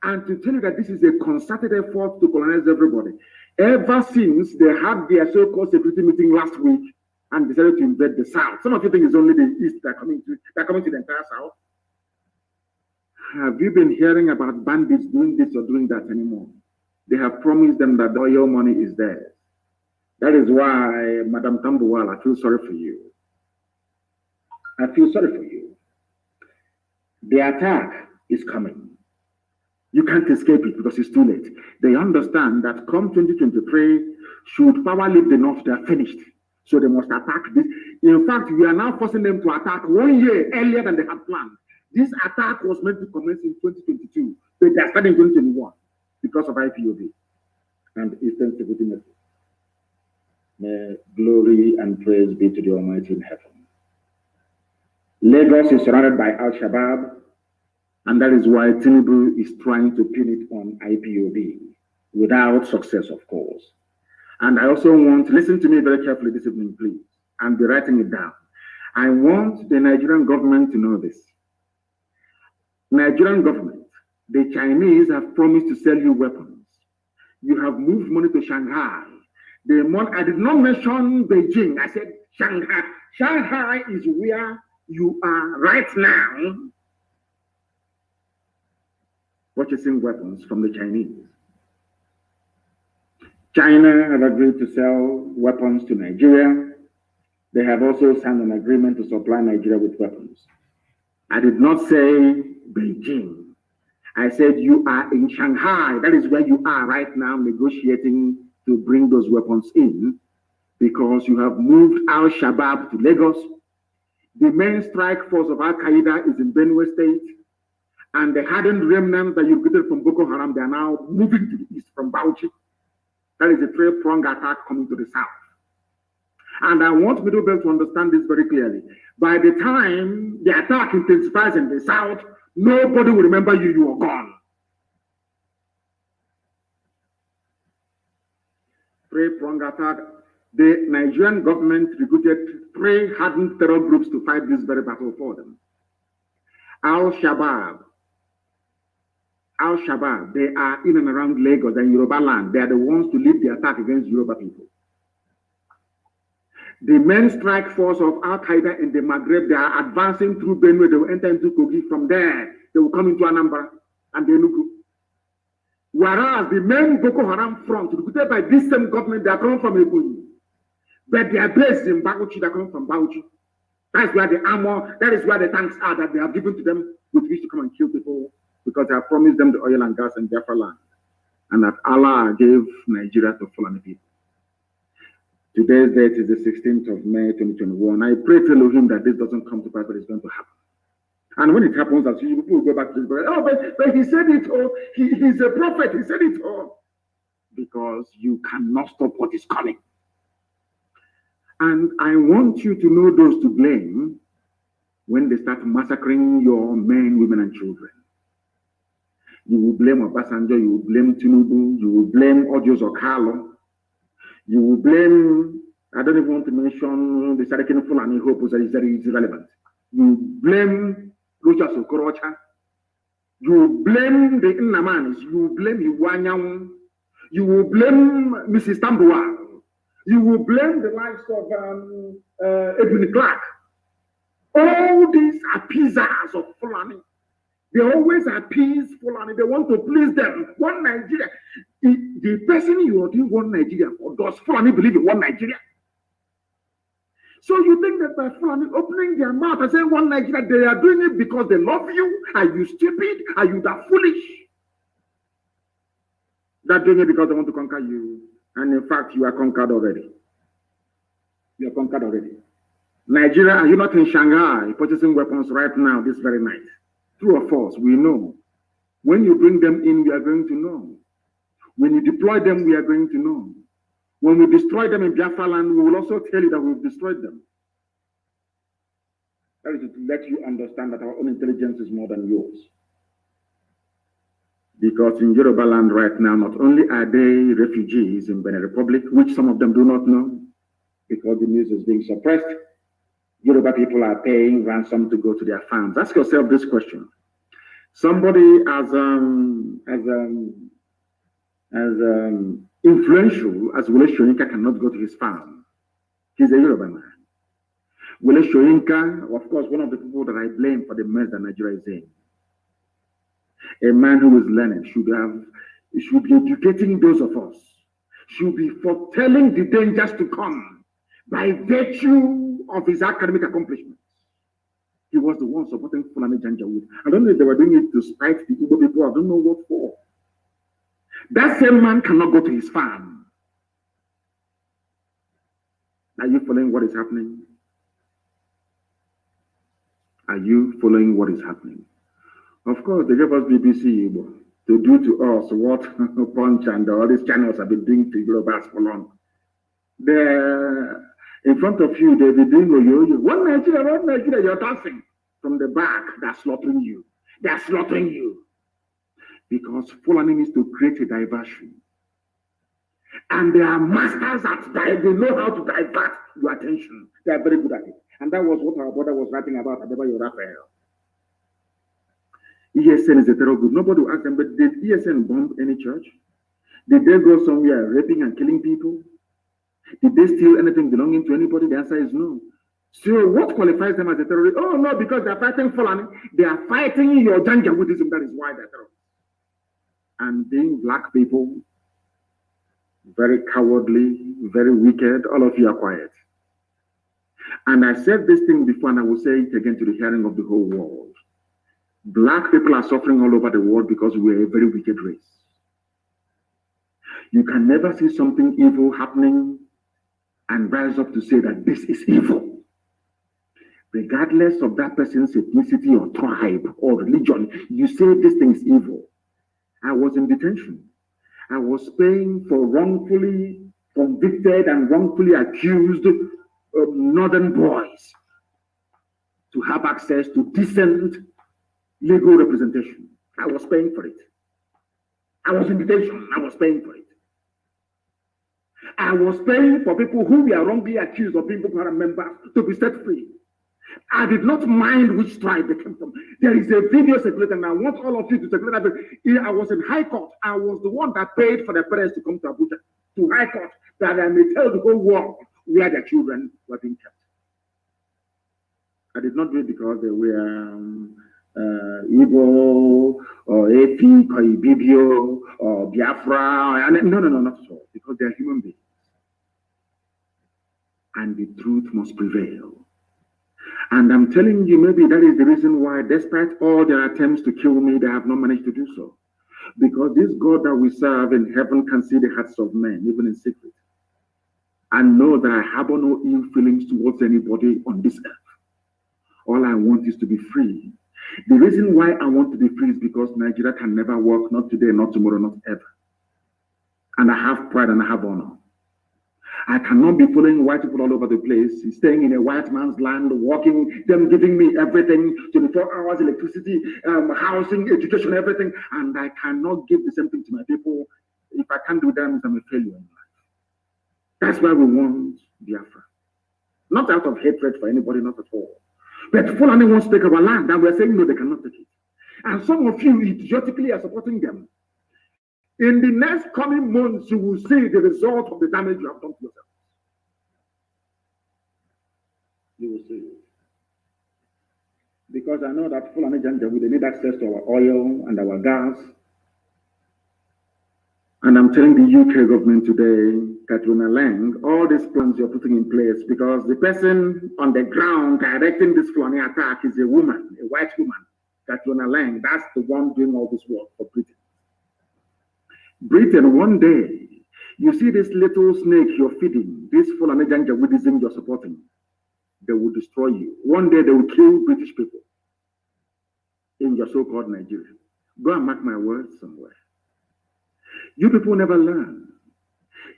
And to tell you that this is a concerted effort to colonize everybody. Ever since they had their so-called security meeting last week and decided to invade the South. Some of you think it's only the East that are coming to the entire South. Have you been hearing about bandits doing this or doing that anymore? They have promised them that the oil money is theirs. That is why, Madam Tambuwal, I feel sorry for you. I feel sorry for you. The attack is coming. You can't escape it because it's too late. They understand that come 2023, should power leave the north, they are finished. So they must attack this. In fact, we are now forcing them to attack 1 year earlier than they had planned. This attack was meant to commence in 2022, but they are starting in 2021 because of IPOB and Eastern Security Network. May glory and praise be to the Almighty in heaven. Lagos is surrounded by Al-Shabaab, and that is why Tinubu is trying to pin it on IPOB, without success, of course. And I also want, listen to me very carefully this evening, please, and be writing it down. I want the Nigerian government to know this. Nigerian government, the Chinese have promised to sell you weapons. You have moved money to Shanghai. I did not mention Beijing, I said Shanghai. Shanghai is where you are right now purchasing weapons from the Chinese. China have agreed to sell weapons to Nigeria. They have also signed an agreement to supply Nigeria with weapons. I did not say Beijing. I said you are in Shanghai. That is where you are right now negotiating to bring those weapons in because you have moved Al-Shabaab to Lagos. The main strike force of Al-Qaeda is in Benue State. And the hardened remnants that you recruited from Boko Haram, they are now moving to the east from Bauchi. That is a three-pronged attack coming to the south. And I want Middle Belt to understand this very clearly. By the time the attack intensifies in the south, nobody will remember you, you are gone. Three-pronged attack. The Nigerian government recruited 3 hardened terror groups to fight this very battle for them. Al-Shabaab, they are in and around Lagos and Yoruba land. They are the ones to lead the attack against Yoruba people. The main strike force of Al-Qaeda in the Maghreb, they are advancing through Benue. They will enter into Kogi. From there, they will come into Anambra and Enugu. Whereas the main Boko Haram front, recruited by this same government, they are coming from Ebonyi. But they are based in Bauchi, they are coming from Bauchi. That's where the armor, that is where the tanks are that they have given to them with which to come and kill people because they have promised them the oil and gas and Biafra land. And that Allah gave Nigeria to Fulani people. Today's date is the 16th of May 2021. I pray to Elohim that this doesn't come to pass, but it's going to happen. And when it happens, as usual, people will go back to this. Oh, but he said it all. He's a prophet. He said it all. Because you cannot stop what is coming. And I want you to know those to blame when they start massacring your men, women, and children. You will blame Obasanjo, you will blame Tinubu, you will blame Odios Okalo, you will blame, I don't even want to mention the Sarakin Fulani Hope that is very irrelevant. You blame Lucha Sokorocha, you blame the Innamanis, you blame Iwanyang, you will blame Mrs. Tambua, you will blame the likes of Ebony Clark. All these appeasers of Fulani. They always appease Fulani. They want to please them. One Nigeria. The person you are doing one Nigeria for, does Fulani believe in one Nigeria? So you think that by Fulani opening their mouth and saying one Nigeria, they are doing it because they love you? Are you stupid? Are you that foolish? They're doing it because they want to conquer you. And in fact, you are conquered already. You are conquered already. Nigeria, are you not in Shanghai purchasing weapons right now, this very night? True or false, we know. When you bring them in, we are going to know. When you deploy them, we are going to know. When we destroy them in Biafra land, we will also tell you that we've destroyed them. That is to let you understand that our own intelligence is more than yours. Because in Yoruba land right now, not only are they refugees in Benin Republic, which some of them do not know, because the news is being suppressed, Yoruba people are paying ransom to go to their farms. Ask yourself this question. Somebody as influential as Wole Soyinka cannot go to his farm. He's a Yoruba man. Wole Soyinka, of course, one of the people that I blame for the mess that Nigeria is in. A man who is learning should be educating those of us, should be foretelling the dangers to come by virtue of his academic accomplishments. He was the one supporting Fulani Janjaweed. I don't know if they were doing it to spite the Igbo people. I don't know what for. That same man cannot go to his farm. Are you following what is happening? Are you following what is happening? Of course, they gave us BBC Igbo to do to us what Punch and all these channels have been doing to Yorubas for long. They're in front of you, they'll be doing yo-yo. One Nigeria, you're dancing. From the back, they're slaughtering you. They're slaughtering you. Because Fulani needs to create a diversion. And they are masters at that. They know how to divert your attention. They are very good at it. And that was what our brother was writing about Adebayo Raphael. ESN is a terror group. Nobody will ask them, but did ESN bomb any church? Did they go somewhere raping and killing people? Did they steal anything belonging to anybody? The answer is no. So what qualifies them as a terrorist? Oh, no, because they're fighting Fulani. They are fighting your Janjaweedism. That is why they're terrorists. And being black people, very cowardly, very wicked, all of you are quiet. And I said this thing before, and I will say it again to the hearing of the whole world. Black people are suffering all over the world because we're a very wicked race. You can never see something evil happening and rise up to say that this is evil. Regardless of that person's ethnicity or tribe or religion, you say this thing is evil. I was in detention. I was paying for wrongfully convicted and wrongfully accused northern boys to have access to decent legal representation. I was paying for it. I was in detention. I was paying for it. I was paying for people who were wrongly accused of being Boko Haram members to be set free. I did not mind which tribe they came from. There is a video circulating, and I want all of you to circulate that. I was in High Court. I was the one that paid for the parents to come to Abuja, to High Court, that I may tell the whole world where their children were being kept. I did not do it because they were Igbo or Efik or Ibibio or Biafra. No, not at all, because they are human beings. And the truth must prevail. And I'm telling you, maybe that is the reason why, despite all their attempts to kill me, they have not managed to do so. Because this God that we serve in heaven can see the hearts of men, even in secret. And know that I harbor no ill feelings towards anybody on this earth. All I want is to be free. The reason why I want to be free is because Nigeria can never work, not today, not tomorrow, not ever. And I have pride and I have honor. I cannot be following white people all over the place, staying in a white man's land, working, them giving me everything, 24 hours, electricity, housing, education, everything, and I cannot give the same thing to my people. If I can't do that, means I'm a failure in life. That's why we want Biafra. Not out of hatred for anybody, not at all. But Fulani wants to take our land, and we're saying no, they cannot take it. And some of you idiotically are supporting them. In the next coming months, you will see the result of the damage you have done to yourself. You will see it. Because I know that Fulani Janjaweed, they need access to our oil and our gas. And I'm telling the UK government today, Katrina Lang, all these plans you're putting in place, because the person on the ground directing this Fulani attack is a woman, a white woman, Katrina Lang. That's the one doing all this work for Britain. Britain, one day, you see this little snake you're feeding, this Fulani Janjaweedism you're supporting, they will destroy you. One day they will kill British people in your so-called Nigeria. Go and mark my words somewhere. You people never learn.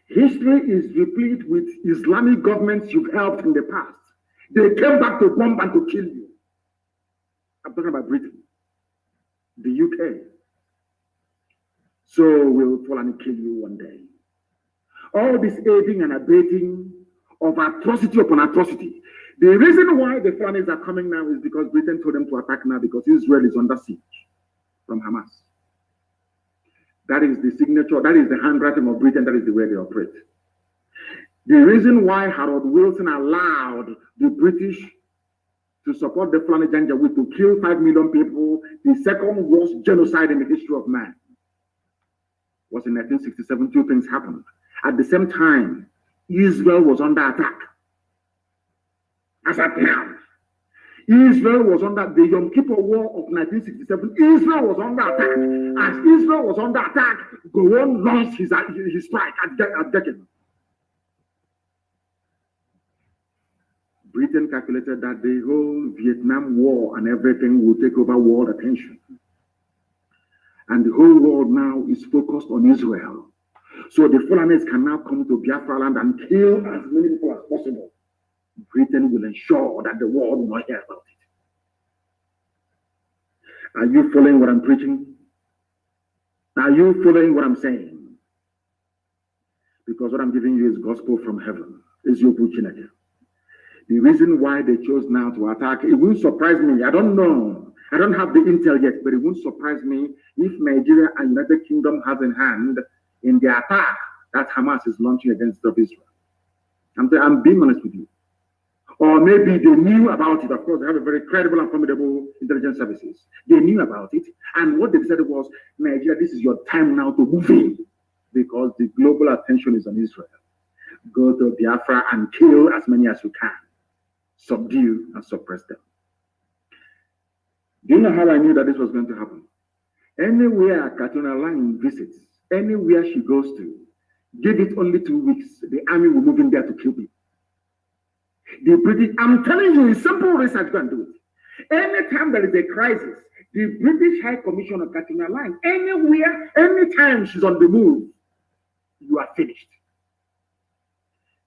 History is replete with Islamic governments you've helped in the past. They came back to bomb and to kill you. I'm talking about Britain, the UK. So will Fulani kill you one day. All this aiding and abetting of atrocity upon atrocity. The reason why the Fulanis are coming now is because Britain told them to attack now, because Israel is under siege from Hamas. That is the signature, that is the handwriting of Britain, that is the way they operate. The reason why Harold Wilson allowed the British to support the Fulani Janjaweed to kill 5 million people, the second worst genocide in the history of man, was in 1967. Two things happened. At the same time, Israel was under attack. As at now, Israel was under the Yom Kippur War of 1967. Israel was under attack. As Israel was under attack, Gowon launched his strike at Deccan. Britain calculated that the whole Vietnam War and everything will take over world attention. And the whole world now is focused on Israel. So the Fulanis can now come to Biafra land and kill as many people as possible. Britain will ensure that the world will not hear about it. Are you following what I'm preaching? Are you following what I'm saying? Because what I'm giving you is gospel from heaven. Is your Chineke. The reason why they chose now to attack, it won't surprise me. I don't know. I don't have the intel yet, but it won't surprise me if Nigeria and United Kingdom have in hand in the attack that Hamas is launching against Israel. I'm being honest with you. Or maybe they knew about it. Of course, they have a very credible and formidable intelligence services. They knew about it. And what they said was, Nigeria, this is your time now to move in, because the global attention is on Israel. Go to Biafra and kill as many as you can. Subdue and suppress them. Do you know how I knew that this was going to happen? Anywhere Katrina Lang visits, anywhere she goes to, give it only 2 weeks, the army will move in there to kill people. The British, I'm telling you, it's simple research, go and do it. Anytime there is a crisis, the British High Commissioner Katrina Lang, anywhere, anytime she's on the move, you are finished.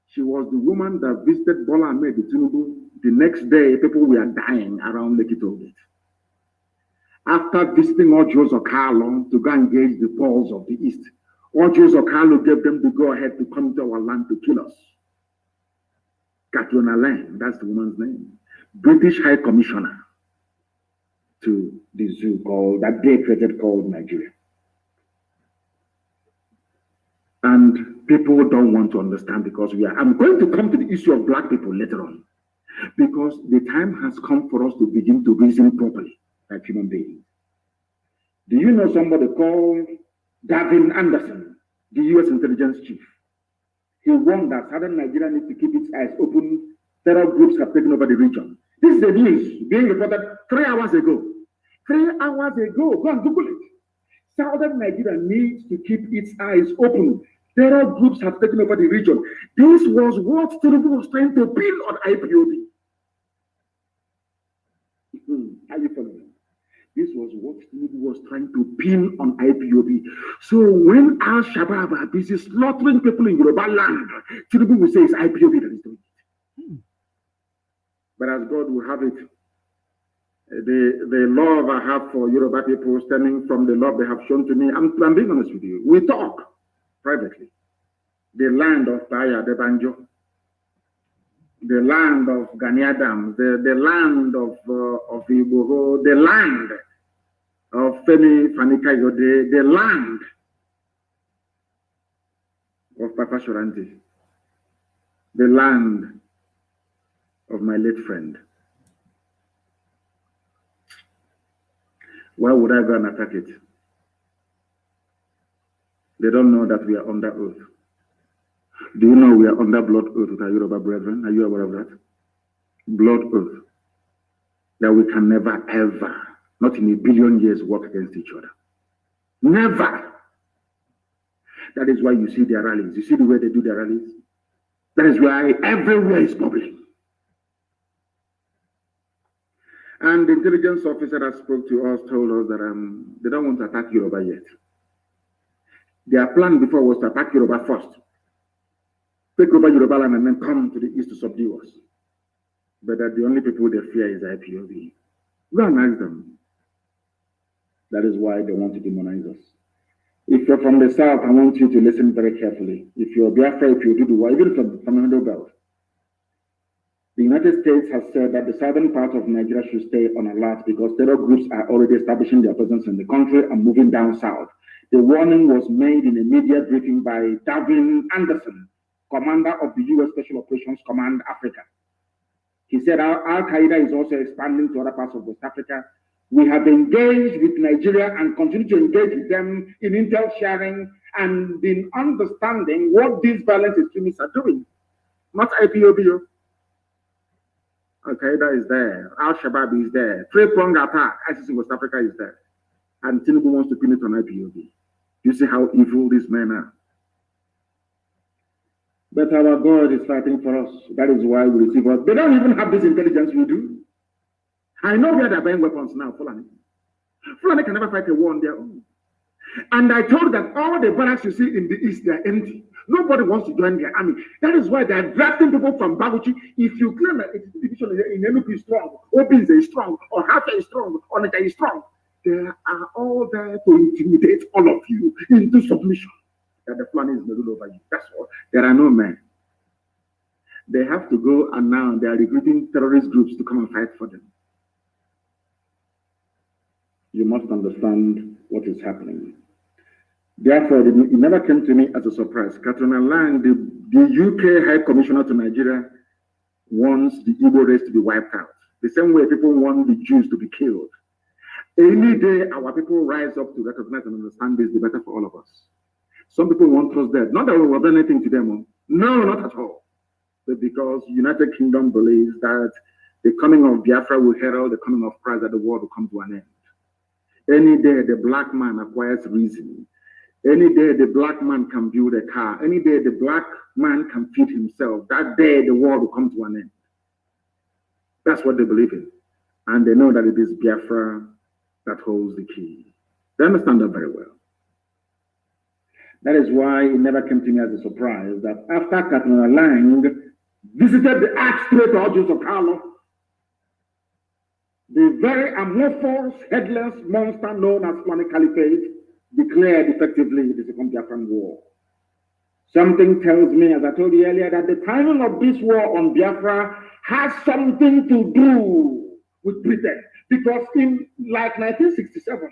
She was the woman that visited Bola Ahmed Tinubu. The next day, people were dying around Lekki Toll Gate. After visiting Ojos Okalo to go engage the Poles of the East, Ojos Okalo gave them the go-ahead to come to our land to kill us. Katrina Lang, that's the woman's name. British High Commissioner to the zoo called, that they created, called Nigeria. And people don't want to understand, because I'm going to come to the issue of black people later on, because the time has come for us to begin to reason properly. like human beings. Do you know somebody called Gavin Anderson, the US intelligence chief? He warned that southern Nigeria needs to keep its eyes open. Terror groups have taken over the region. This is the news being reported 3 hours ago. 3 hours ago, go and Google it. Southern Nigeria needs to keep its eyes open. Terror groups have taken over the region. This was what Tinubu was trying to pin on IPOB. Are you following? This was what Tinubu was trying to pin on IPOB. So when Al-Shabaab are busy slaughtering people in Yoruba land, Tinubu will say it's IPOB that is doing it. But as God will have it, the love I have for Yoruba people stemming from the love they have shown to me, I'm being honest with you. We talk privately. The land of Baya de Banjo, the land of Gani Adams, the land of Igboho, the land of Femi Fanikayode, the land of Papa Shoranti, the land of my late friend. Why would I go and attack it? They don't know that we are under oath. Do you know we are under blood oath with our Yoruba brethren? Are you aware of that? Blood oath. That we can never, ever, not in a billion years, work against each other. Never. That is why you see their rallies. You see the way they do their rallies? That is why everywhere is public. And the intelligence officer that spoke to us told us that they don't want to attack Yoruba yet. Their plan before was to attack Yoruba first. Take over Yoruba land and then come to the east to subdue us. But that the only people they fear is IPOB. Go and ask them. That is why they want to demonize us. If you're from the south, I want you to listen very carefully. If you're Biafra, if you do the war, even from the Middle Belt, the United States has said that the southern part of Nigeria should stay on alert because terror groups are already establishing their presence in the country and moving down south. The warning was made in a media briefing by Gavin Anderson, commander of the U.S. Special Operations Command Africa. He said Al-Qaeda is also expanding to other parts of West Africa. We have engaged with Nigeria and continue to engage with them in intel sharing and in understanding what these violent extremists are doing. Not IPOB. Al-Qaeda is there. Al-Shabaab is there. Three-pronged attack. ISIS in West Africa is there. And Tinubu wants to pin it on IPOB. You see how evil these men are. But our God is fighting for us. That is why we receive us. They don't even have this intelligence we do. I know where they're buying weapons now, Fulani. Fulani can never fight a war on their own. And I told that all the barracks you see in the east, they're empty. Nobody wants to join their army. That is why they're drafting people from Baguchi. If you claim that it's division in Enugu is strong, Obinze is strong, or Hafa is strong, or Onitsha is strong, they are all there to intimidate all of you into submission. That the plan is rule over you. That's all. There are no men. They have to go and now they are recruiting terrorist groups to come and fight for them. You must understand what is happening. Therefore, it never came to me as a surprise. Katrina Lang, the UK High Commissioner to Nigeria, wants the Igbo race to be wiped out. The same way people want the Jews to be killed. Any day our people rise up to recognize and understand this, the better for all of us. Some people want us dead. Not that we will do anything to them. No, not at all. But because United Kingdom believes that the coming of Biafra will herald the coming of Christ, that the world will come to an end. Any day the black man acquires reason. Any day the black man can build a car. Any day the black man can feed himself. That day the world will come to an end. That's what they believe in. And they know that it is Biafra that holds the key. They understand that very well. That is why it never came to me as a surprise that after Katrina Lang visited the arch-traitor of Carlo, the very amorphous, headless monster known as Fulani Caliphate declared effectively the Second Biafran War. Something tells me, as I told you earlier, that the timing of this war on Biafra has something to do with Britain. Because in like 1967,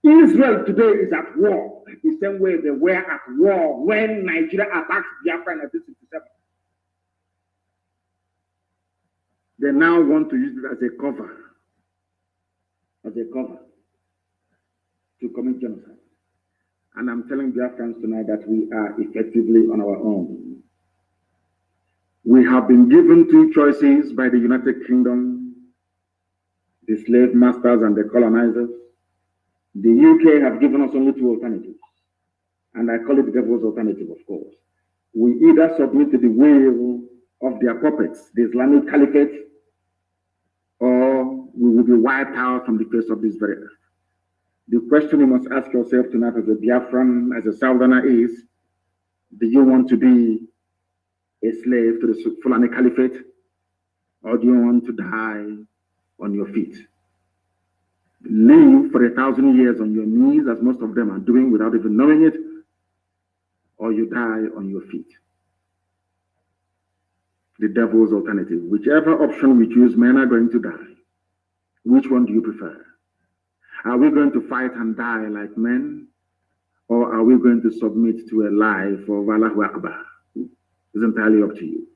Israel today is at war, the same way they were at war when Nigeria attacked Biafra in 1967. They now want to use it as a cover as a cover to commit genocide. And I'm telling Biafrans tonight that we are effectively on our own. We have been given two choices by the United Kingdom, the slave masters and the colonizers. The UK have given us only two alternatives, and I call it the devil's alternative, of course. We either submit to the will of their puppets, the Islamic Caliphate, or we will be wiped out from the face of this very earth. The question you must ask yourself tonight as a Biafran, as a Southerner is, do you want to be a slave to the Fulani Caliphate, or do you want to die on your feet? Live for 1,000 years on your knees, as most of them are doing without even knowing it, or you die on your feet. The devil's alternative. Whichever option we choose, men are going to die. Which one do you prefer? Are we going to fight and die like men, or are we going to submit to a life of Allahu Akbar? It's entirely up to you.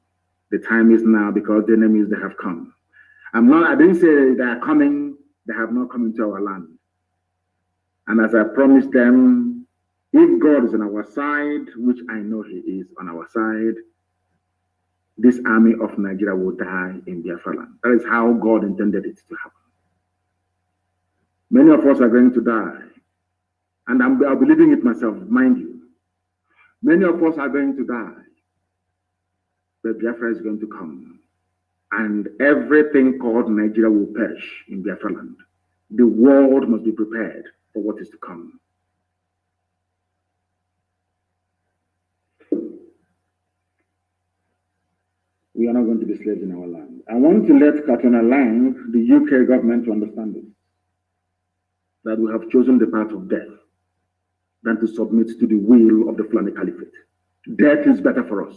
The time is now, because the enemies, they have come. I didn't say they are coming, they have not come into our land. And as I promised them, if God is on our side, which I know He is on our side, this army of Nigeria will die in Biafra land. That is how God intended it to happen. Many of us are going to die. And I'll be leading it myself, mind you. Many of us are going to die. But Biafra is going to come. And everything called Nigeria will perish in Biafra land. The world must be prepared for what is to come. We are not going to be slaves in our land. I want to let Katona Lang, the UK government, to understand this. That we have chosen the path of death than to submit to the will of the Fulani Caliphate. Death is better for us.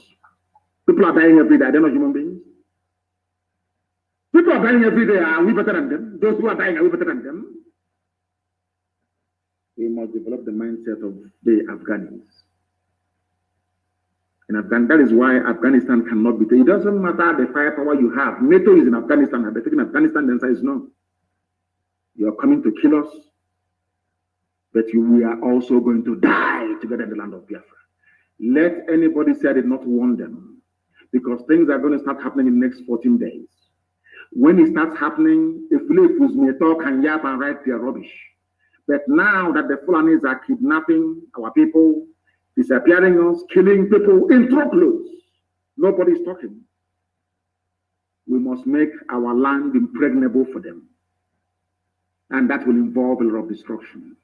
People are dying every day. They're not human beings. People are dying every day. Are we better than them? Those who are dying, are we better than them? We must develop the mindset of the Afghans. That is why Afghanistan cannot be taken. It doesn't matter the firepower you have. NATO is in Afghanistan. Have they taken Afghanistan? The answer is no. You are coming to kill us, but we are also going to die together in the land of Biafra. Let anybody say I did not warn them, because things are going to start happening in the next 14 days. When it starts happening, if Philippines may talk and yap and write their rubbish. But now that the Fulanis are kidnapping our people, disappearing us, killing people in truckloads, nobody's talking. We must make our land impregnable for them. And that will involve a lot of destruction.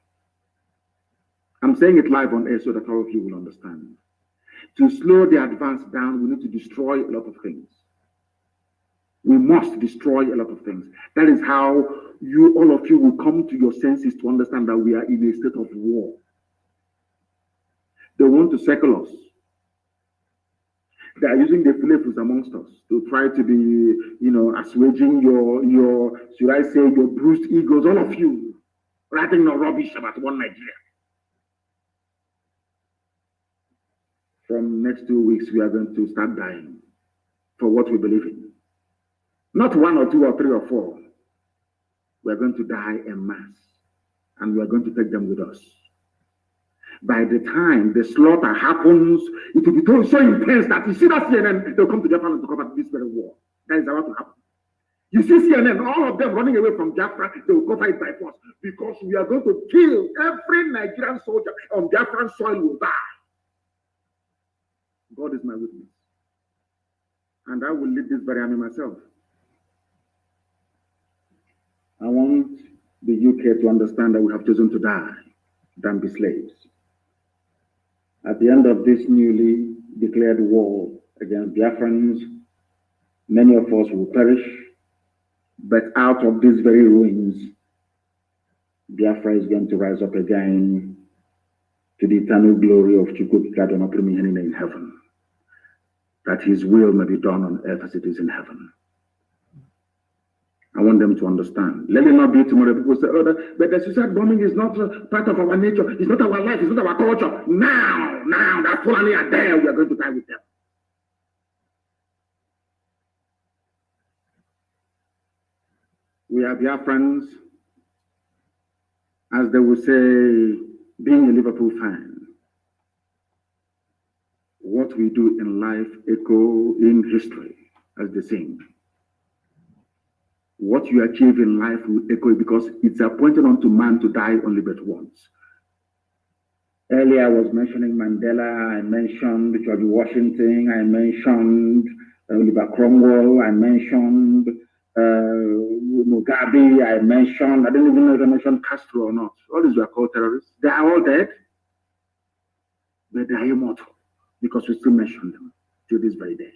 I'm saying it live on air so that all of you will understand. To slow the advance down, we need to destroy a lot of things. We must destroy a lot of things. That is how all of you will come to your senses to understand that we are in a state of war. They want to circle us. They are using the flavors amongst us to try to be, assuaging your, should I say, your bruised egos, all of you, writing no rubbish about one Nigeria. From next 2 weeks, we are going to start dying for what we believe in. Not 1 or 2 or 3 or 4. We are going to die en masse, and we are going to take them with us. By the time the slaughter happens, it will be so intense that you see that CNN, they'll come to Japan to cover this very war. That is about to happen. You see CNN, all of them running away from Biafra, they will cover it by force, because we are going to kill every Nigerian soldier on Biafran soil will die. God is my witness. And I will lead this very army myself. I want the UK to understand that we have chosen to die than be slaves. At the end of this newly declared war against Biafrans, many of us will perish, but out of these very ruins, Biafra is going to rise up again to the eternal glory of Chukwuka in heaven, that his will may be done on earth as it is in heaven. I want them to understand. Let it not be tomorrow. People say, but the suicide bombing is not part of our nature. It's not our life. It's not our culture. Now, that Fulani are there. We are going to die with them. We are Biafrans. as they would say, being a Liverpool fan, what we do in life echo in history, as they sing. What you achieve in life will echo because it's appointed unto man to die only but once. Earlier I was mentioning Mandela, I mentioned George Washington, I mentioned Oliver Cromwell, I mentioned Mugabe, I didn't even know if I mentioned Castro or not. All these were called terrorists. They are all dead, but they are immortal because we still mention them to this very day.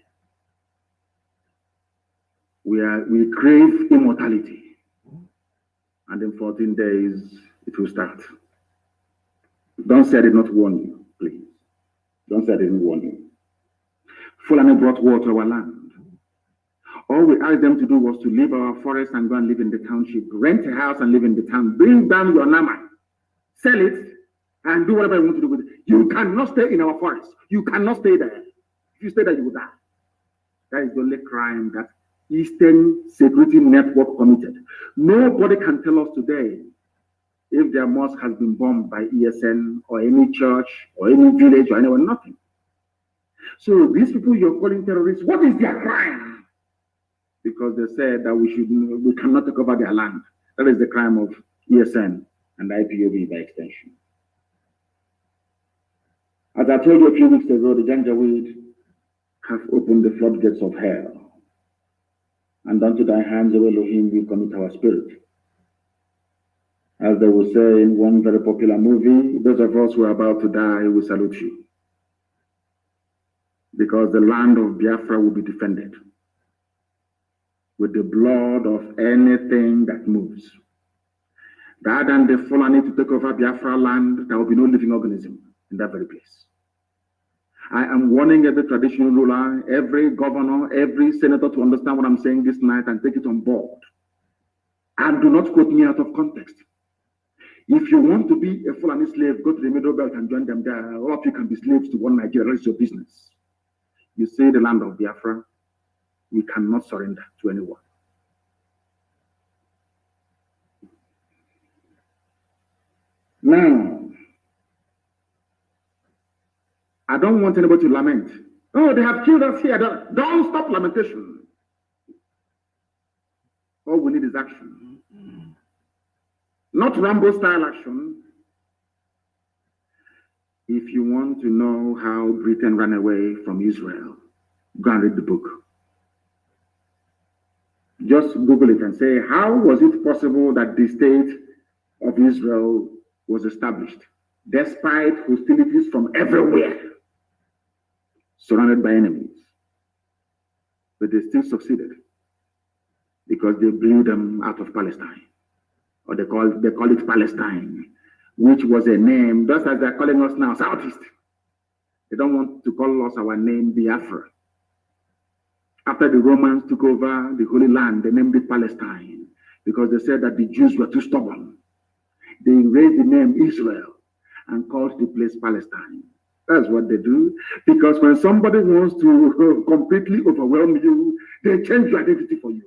We crave immortality, and in 14 days it will start. Don't say I did not warn you, please. Don't say I didn't warn you. Fulani brought war to our land. All we asked them to do was to leave our forest and go and live in the township, rent a house and live in the town, bring down your nama, sell it, and do whatever you want to do with it. You cannot stay in our forest. You cannot stay there. If you stay there, you will die. That is the only crime that Eastern Security Network committed. Nobody can tell us today if their mosque has been bombed by ESN or any church or any village or anyone, nothing. So these people you're calling terrorists, what is their crime? Because they said that we cannot take over their land. That is the crime of ESN and IPOB by extension. As I told you a few weeks ago, the Janjaweed have opened the floodgates of hell. And unto thy hands, O Elohim, we commit our spirit. As they will say in one very popular movie, those of us who are about to die, we salute you. Because the land of Biafra will be defended with the blood of anything that moves. Rather than the Fulani to take over Biafra land, there will be no living organism in that very place. I am warning every traditional ruler, every governor, every senator to understand what I'm saying this night and take it on board. And do not quote me out of context. If you want to be a Fulani slave, go to the Middle Belt and join them there. All of you can be slaves to one Nigeria. It's your business. You say the land of Biafra, we cannot surrender to anyone. Now, I don't want anybody to lament. Oh, they have killed us here. Don't stop lamentation. All we need is action. Not Rambo-style action. If you want to know how Britain ran away from Israel, go and read the book. Just Google it and say, how was it possible that the state of Israel was established, despite hostilities from everywhere, surrounded by enemies? But they still succeeded because they blew them out of Palestine. Or they call it Palestine, which was a name, just as they're calling us now, Southeast. They don't want to call us our name Biafra. After the Romans took over the Holy Land, they named it Palestine because they said that the Jews were too stubborn. They raised the name Israel and called the place Palestine. That's what they do. Because when somebody wants to completely overwhelm you, they change your identity for you.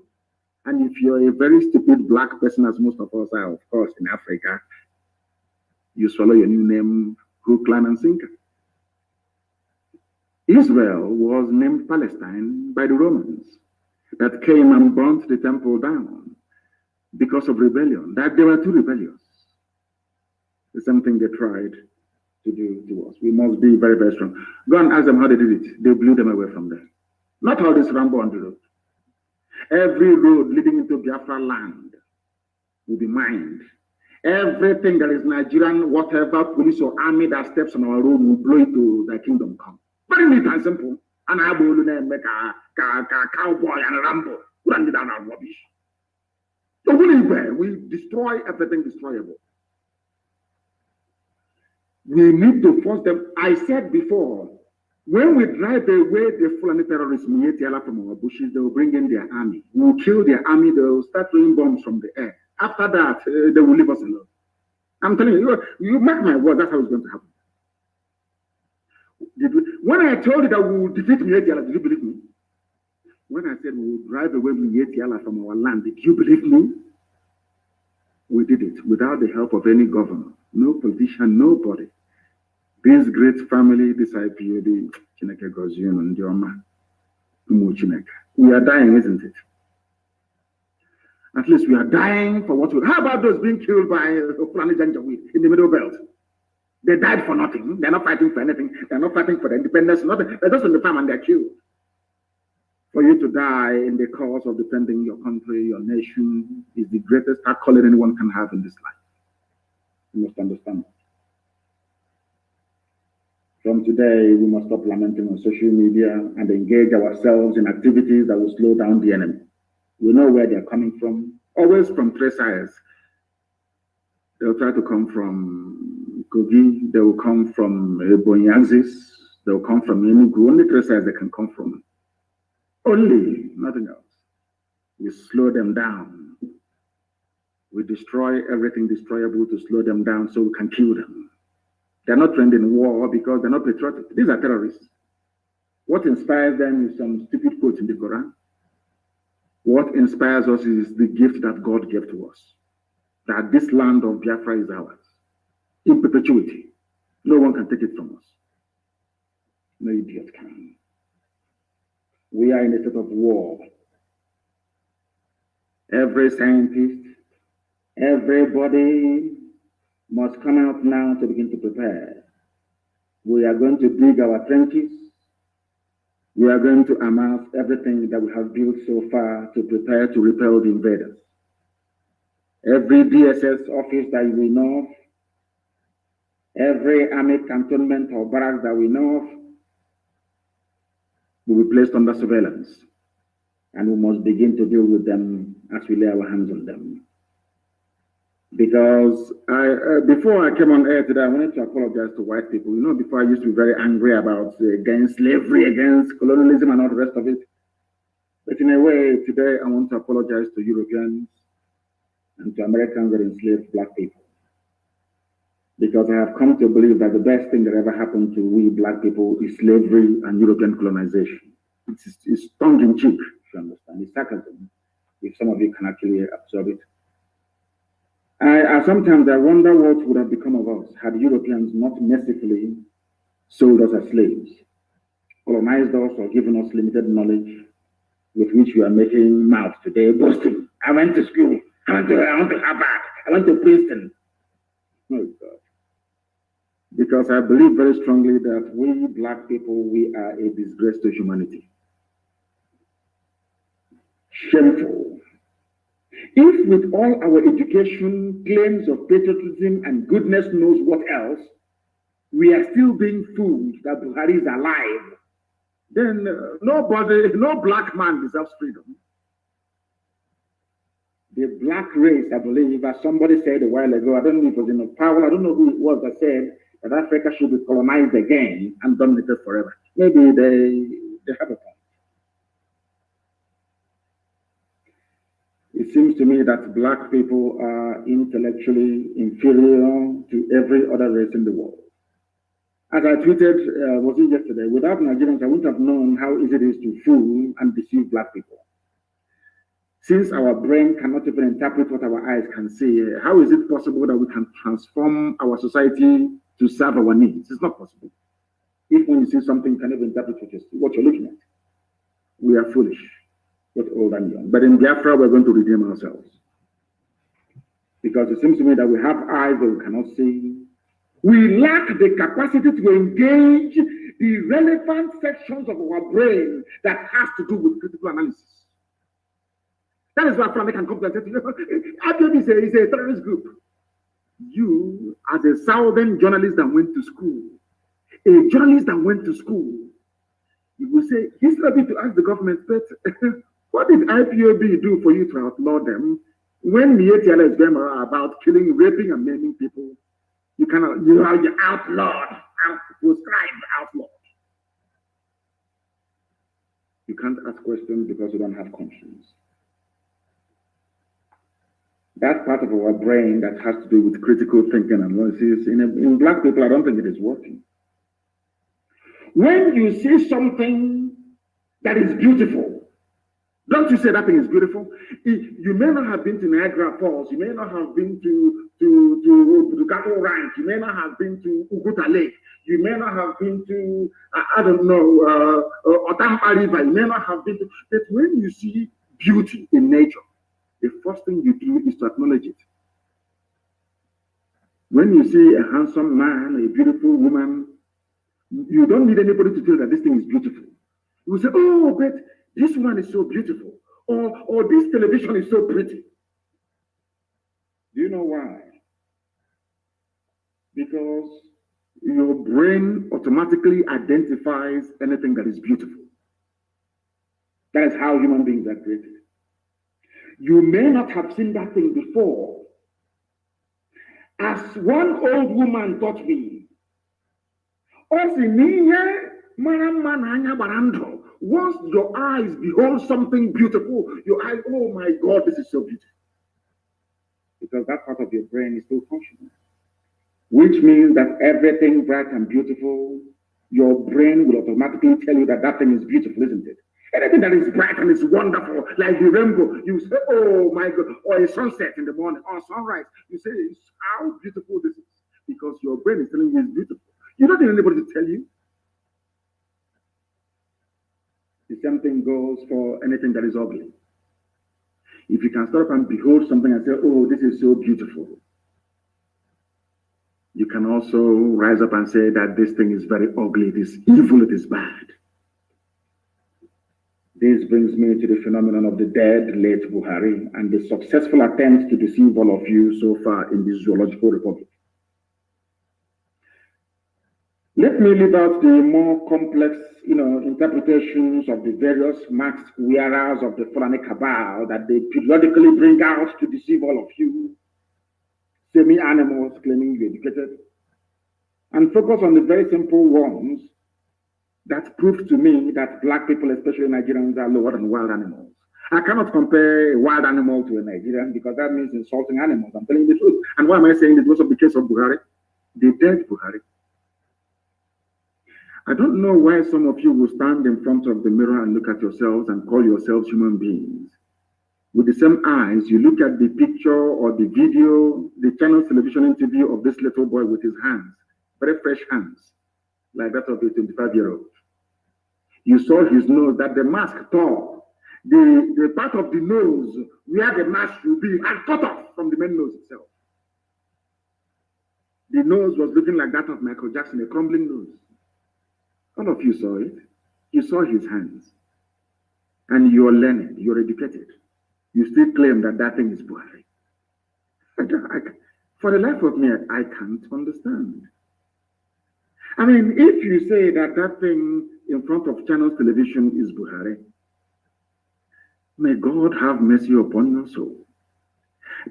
And if you're a very stupid black person, as most of us are, of course, in Africa, you swallow your new name, hook, line, and sinker. Israel was named Palestine by the Romans that came and burnt the temple down because of rebellion. That they were too rebellious. The same thing they tried to do to us. We must be very, very strong. Go and ask them how they did it. They blew them away from there. Not all this Rambo on the road. Every road leading into Biafra land will be mined. Everything that is Nigerian, whatever police or army that steps on our road will blow it to the kingdom come. Very neat and simple. And I will make a cowboy and Rambo. We don't need that rubbish. So we destroy everything destroyable. We need to force them. I said before, when we drive away the Fulani terrorists from our bushes, they will bring in their army. We will kill their army. They will start throwing bombs from the air. After that, they will leave us alone. I'm telling you, you mark my word, that's how it's going to happen. When I told you that we will defeat Mietiala, did you believe me? When I said we will drive away Mietiala from our land, did you believe me? We did it without the help of any governor, no politician, nobody. This great family, this IPOB, Chineke Gozion and Dioma, we are dying, isn't it? At least we are dying for what we... How about those being killed by Fulani Janjaweed in the Middle Belt? They died for nothing. They're not fighting for anything. They're not fighting for the independence. Nothing. They're just on the farm and they're killed. For you to die in the cause of defending your country, your nation, is the greatest accolade anyone can have in this life. You must understand that. From today, we must stop lamenting on social media and engage ourselves in activities that will slow down the enemy. We know where they're coming from, always from three sides. They'll try to come from Kogi, they will come from Ebonyi, they will come from Enugu. Only three sides they can come from. Only, nothing else. We slow them down. We destroy everything destroyable to slow them down so we can kill them. They're not trained in war because they're not patriotic. These are terrorists. What inspires them is some stupid quote in the Quran. What inspires us is the gift that God gave to us. That this land of Biafra is ours. In perpetuity. No one can take it from us. No idiot can. We are in a state of war. Every scientist, everybody must come out now to begin to prepare. We are going to dig our trenches. We are going to amass everything that we have built so far to prepare to repel the invaders. Every DSS office that we know of, every army cantonment or barracks that we know of, will be placed under surveillance. And we must begin to deal with them as we lay our hands on them. Because before I came on air today, I wanted to apologize to white people. You know, before I used to be very angry about against slavery, against colonialism and all the rest of it. But in a way, today I want to apologize to Europeans and to Americans that enslaved black people. Because I have come to believe that the best thing that ever happened to we black people is slavery and European colonization. It's tongue-in-cheek, if you understand. It's sarcasm, if some of you can actually absorb it. Sometimes I wonder what would have become of us had Europeans not mercifully sold us as slaves, colonized us, or given us limited knowledge with which we are making mouths today, boasting. I went to school. I went to Harvard. I went to Princeton. Oh, God. Because I believe very strongly that we black people, we are a disgrace to humanity. Shameful. If with all our education, claims of patriotism, and goodness knows what else, we are still being fooled that Buhari is alive, then no black man deserves freedom. The black race, I believe, as somebody said a while ago, I don't know if it was in Powell, I don't know who it was that said that Africa should be colonized again and dominated forever. Maybe they have a point. It seems to me that black people are intellectually inferior to every other race in the world. As I tweeted, was it yesterday, without Nigerians, I wouldn't have known how easy it is to fool and deceive black people. Since our brain cannot even interpret what our eyes can see, how is it possible that we can transform our society to serve our needs? It's not possible. If when you see something, you can even interpret what you're looking at. We are foolish, both old and young. But in Biafra, we're going to redeem ourselves. Because it seems to me that we have eyes that we cannot see. We lack the capacity to engage the relevant sections of our brain that has to do with critical analysis. That is why Fulani can come to and say, IPOB is a terrorist group. You, as a southern journalist that went to school, a journalist that went to school, you will say, instead of to ask the government, but what did IPOB do for you to outlaw them? When Mietiala is going about killing, raping, and maiming people, you are outlawed, proscribed, outlawed. You can't ask questions because you don't have conscience. That part of our brain that has to do with critical thinking and analysis, in black people, I don't think it is working. When you see something that is beautiful, Don't you say that thing is beautiful? You may not have been to Niagara Falls. You may not have been to Cattle Ranch. You may not have been to Uguta Lake. You may not have been to, I don't know, Otampa River. You may not have been to. But when you see beauty in nature, the first thing you do is to acknowledge it. When you see a handsome man, a beautiful woman, you don't need anybody to tell you that this thing is beautiful. You will say, oh, but this one is so beautiful, or this television is so pretty. Do you know why? Because your brain automatically identifies anything that is beautiful. That is how human beings are created. You may not have seen that thing before. As one old woman taught me, once your eyes behold something beautiful, your eyes, oh my God, this is so beautiful. Because that part of your brain is still functional. Which means that everything bright and beautiful, your brain will automatically tell you that that thing is beautiful, isn't it? Anything that is bright and is wonderful, like the rainbow, you say, oh my God, or a sunset in the morning, or sunrise, you say, how beautiful this is. Because your brain is telling you it's beautiful. You don't need anybody to tell you. The same thing goes for anything that is ugly. If you can stop and behold something and say, oh, this is so beautiful, you can also rise up and say that this thing is very ugly, it is evil, it is bad. This brings me to the phenomenon of the dead late Buhari and the successful attempt to deceive all of you so far in this zoological republic. Let me leave out the more complex, interpretations of the various masked wearers of the Fulani cabal that they periodically bring out to deceive all of you, semi-animals claiming you're educated, and focus on the very simple ones that prove to me that black people, especially Nigerians, are lower than wild animals. I cannot compare a wild animal to a Nigerian because that means insulting animals. I'm telling you the truth. And why am I saying this? Because of the case of Buhari, the dead Buhari. I don't know why some of you will stand in front of the mirror and look at yourselves and call yourselves human beings. With the same eyes, you look at the picture or the video, the channel television interview of this little boy with his hands, very fresh hands, like that of a 25-year-old. You saw his nose, that the mask tore. The part of the nose where the mask should be and cut off from the main nose itself. The nose was looking like that of Michael Jackson, a crumbling nose. All of you saw it. You saw his hands. And you're learning, you're educated. You still claim that that thing is Buhari. For the life of me, I can't understand. I mean, if you say that that thing in front of channels television is Buhari, may God have mercy upon your soul.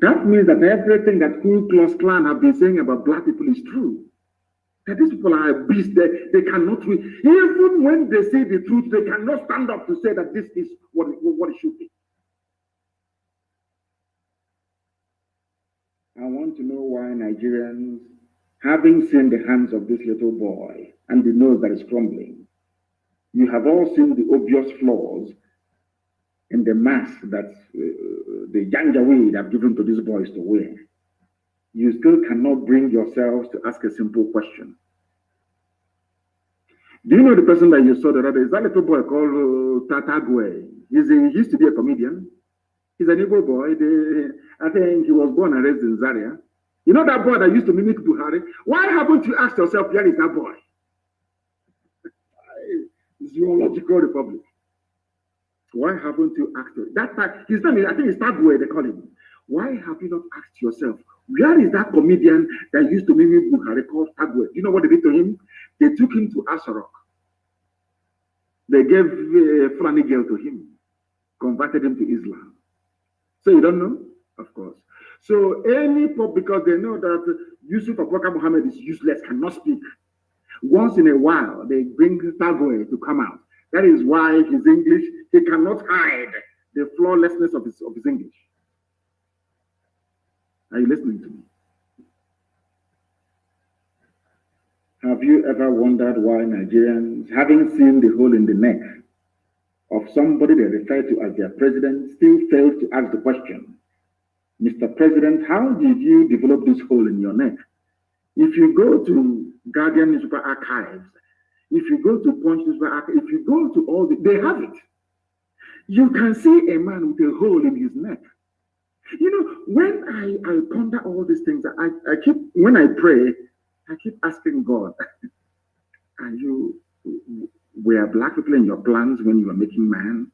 That means that everything that Ku Klux Klan have been saying about black people is true. That these people are beasts, they cannot win. Even when they say the truth, they cannot stand up to say that this is what it should be. I want to know why Nigerians, having seen the hands of this little boy and the nose that is crumbling, you have all seen the obvious flaws in the mask that the Janjaweed have given to these boys to wear. You still cannot bring yourselves to ask a simple question. Do you know the person that you saw the other day? Is that little boy called Tatagwe? He used to be a comedian. He's an Igbo boy. I think he was born and raised in Zaria. You know that boy that used to mimic Buhari? Why haven't you asked yourself, where is that boy? Zoological Republic. Why haven't you asked him? That time, his name is, I think it's Tagwe, they call him. Why have you not asked yourself, where is that comedian that used to mimic Buhari called Tagwe? You know what they did to him? They took him to Asarok. They gave a Fulani girl to him, converted him to Islam. So you don't know? Of course. So because they know that Yusuf Abubakar Muhammad is useless, cannot speak. Once in a while, they bring Tagwe to come out. That is why his English, he cannot hide the flawlessness of his English. Are you listening to me? Have you ever wondered why Nigerians, having seen the hole in the neck of somebody they refer to as their president still failed to ask the question, Mr. President, how did you develop this hole in your neck? If you go to Guardian newspaper archives, if you go to Punch newspaper archives, if you go to all they have it. You can see a man with a hole in his neck. You know, when I ponder all these things, I keep, when I pray, I keep asking God, were black people in your plans when you were making man?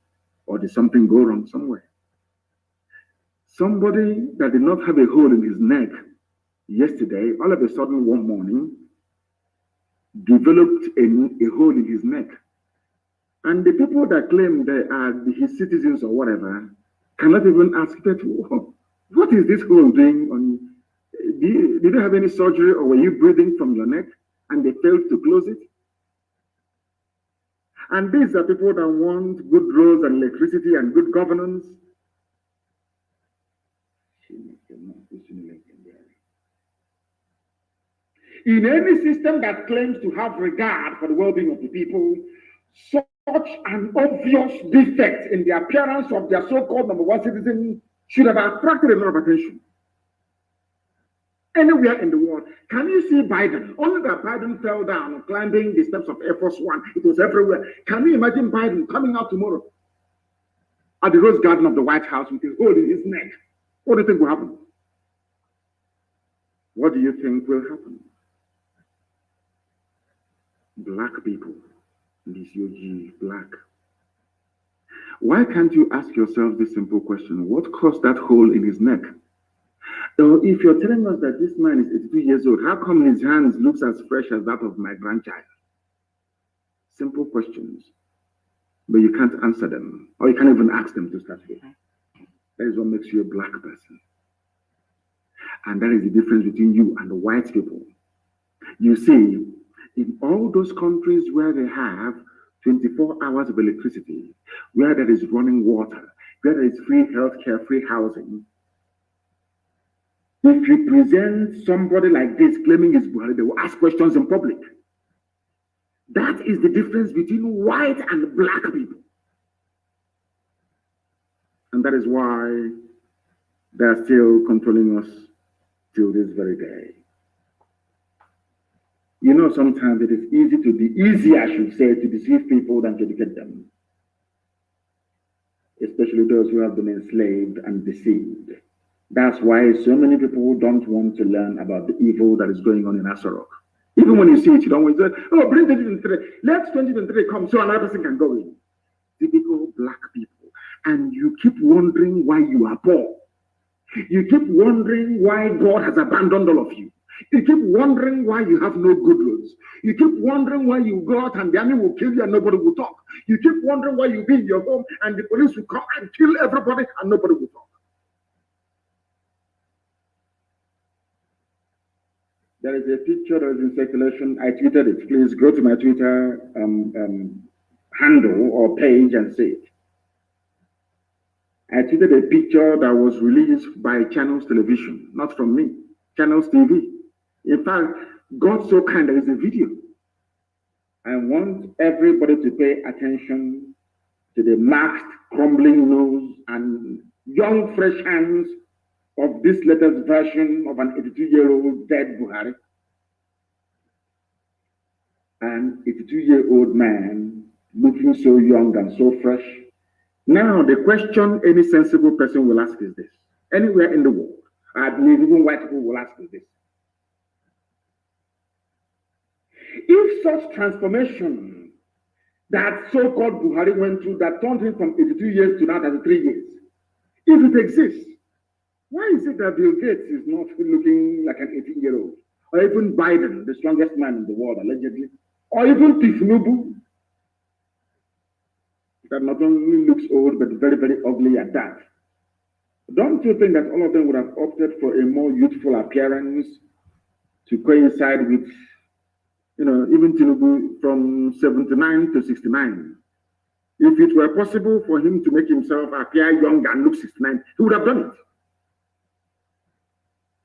Or did something go wrong somewhere? Somebody that did not have a hole in his neck yesterday, all of a sudden one morning, developed a hole in his neck. And the people that claim they are his citizens or whatever cannot even ask that, what is this hole doing on you? Did you have any surgery or were you breathing from your neck and they failed to close it? And these are people that want good roads and electricity and good governance. In any system that claims to have regard for the well-being of the people, such an obvious defect in the appearance of their so-called number one citizen should have attracted a lot of attention. Anywhere in the world, can you see Biden? Only that Biden fell down climbing the steps of Air Force One. It was everywhere. Can you imagine Biden coming out tomorrow at the Rose Garden of the White House with a hole in his neck? What do you think will happen? What do you think will happen? Black people, this UG black. Why can't you ask yourself this simple question? What caused that hole in his neck? So if you're telling us that this man is 82 years old, how come his hands looks as fresh as that of my grandchild? Simple questions, but you can't answer them, or you can't even ask them to start with. That is what makes you a black person. And that is the difference between you and the white people. You see, in all those countries where they have 24 hours of electricity, where there is running water, where there is free healthcare, free housing, if you present somebody like this claiming he's Buhari, they will ask questions in public. That is the difference between white and black people. And that is why they are still controlling us till this very day. You know, sometimes it is easy, I should say, to deceive people than to educate them. Especially those who have been enslaved and deceived. That's why so many people don't want to learn about the evil that is going on in Asarok. Even when you see it, you don't want to say, oh, bring 2023. Let 2023 come so another person can go in. Typical black people. And you keep wondering why you are poor. You keep wondering why God has abandoned all of you. You keep wondering why you have no good roads. You keep wondering why you go out and the army will kill you and nobody will talk. You keep wondering why you be in your home and the police will come and kill everybody and nobody will talk. There is a picture that is in circulation. I tweeted it. Please go to my Twitter handle or page and see it. I tweeted a picture that was released by Channels Television, not from me, Channels TV. In fact, God so kind, there is a video. I want everybody to pay attention to the masked, crumbling nose and young, fresh hands of this latest version of an 82-year-old dead Buhari. An 82-year-old man looking so young and so fresh. Now, the question any sensible person will ask is this. Anywhere in the world, I believe even white people will ask is this. If such transformation that so-called Buhari went through that turned him from 82 years to now 33 years, if it exists, why is it that Bill Gates is not looking like an 18-year-old? Or even Biden, the strongest man in the world, allegedly? Or even Tinubu, that not only looks old, but very, very ugly at that? Don't you think that all of them would have opted for a more youthful appearance to coincide with, you know, even Tinubu from 79 to 69? If it were possible for him to make himself appear young and look 69, he would have done it.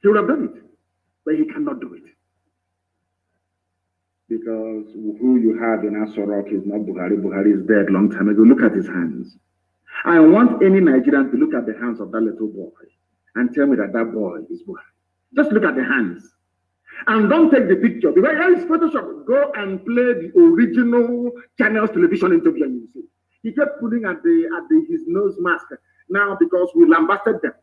He would have done it, but he cannot do it. because who you have in Asorok is not Buhari. Buhari is dead long time ago. Look at his hands. I want any Nigerian to look at the hands of that little boy and tell me that that boy is Buhari. Just look at the hands. And don't take the picture. Because it's Photoshop. Go and play the original Channels television interview and you see. He kept pulling at his nose mask. Now, because we lambasted them,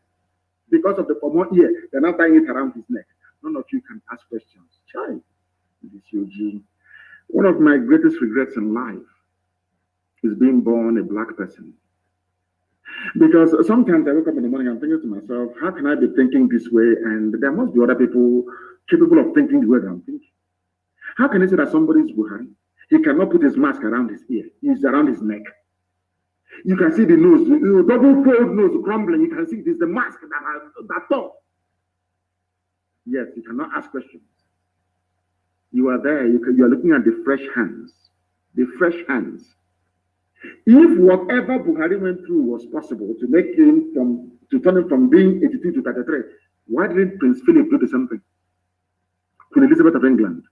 because of the former ear, they're not tying it around his neck. None of you can ask questions. Child, this Eugene. One of my greatest regrets in life is being born a black person. Because sometimes I wake up in the morning and I'm thinking to myself, how can I be thinking this way? And there must be other people capable of thinking the way that I'm thinking. How can I say that somebody is Buhari? He cannot put his mask around his ear. It's around his neck. You can see the nose, the double fold nose crumbling. You can see it is the mask that top. Yes, you cannot ask questions. You are there. You are looking at the fresh hands. The fresh hands. If whatever Buhari went through was possible to make him turn him from being 82 to 33, why didn't Prince Philip do the same thing? Queen Elizabeth of England.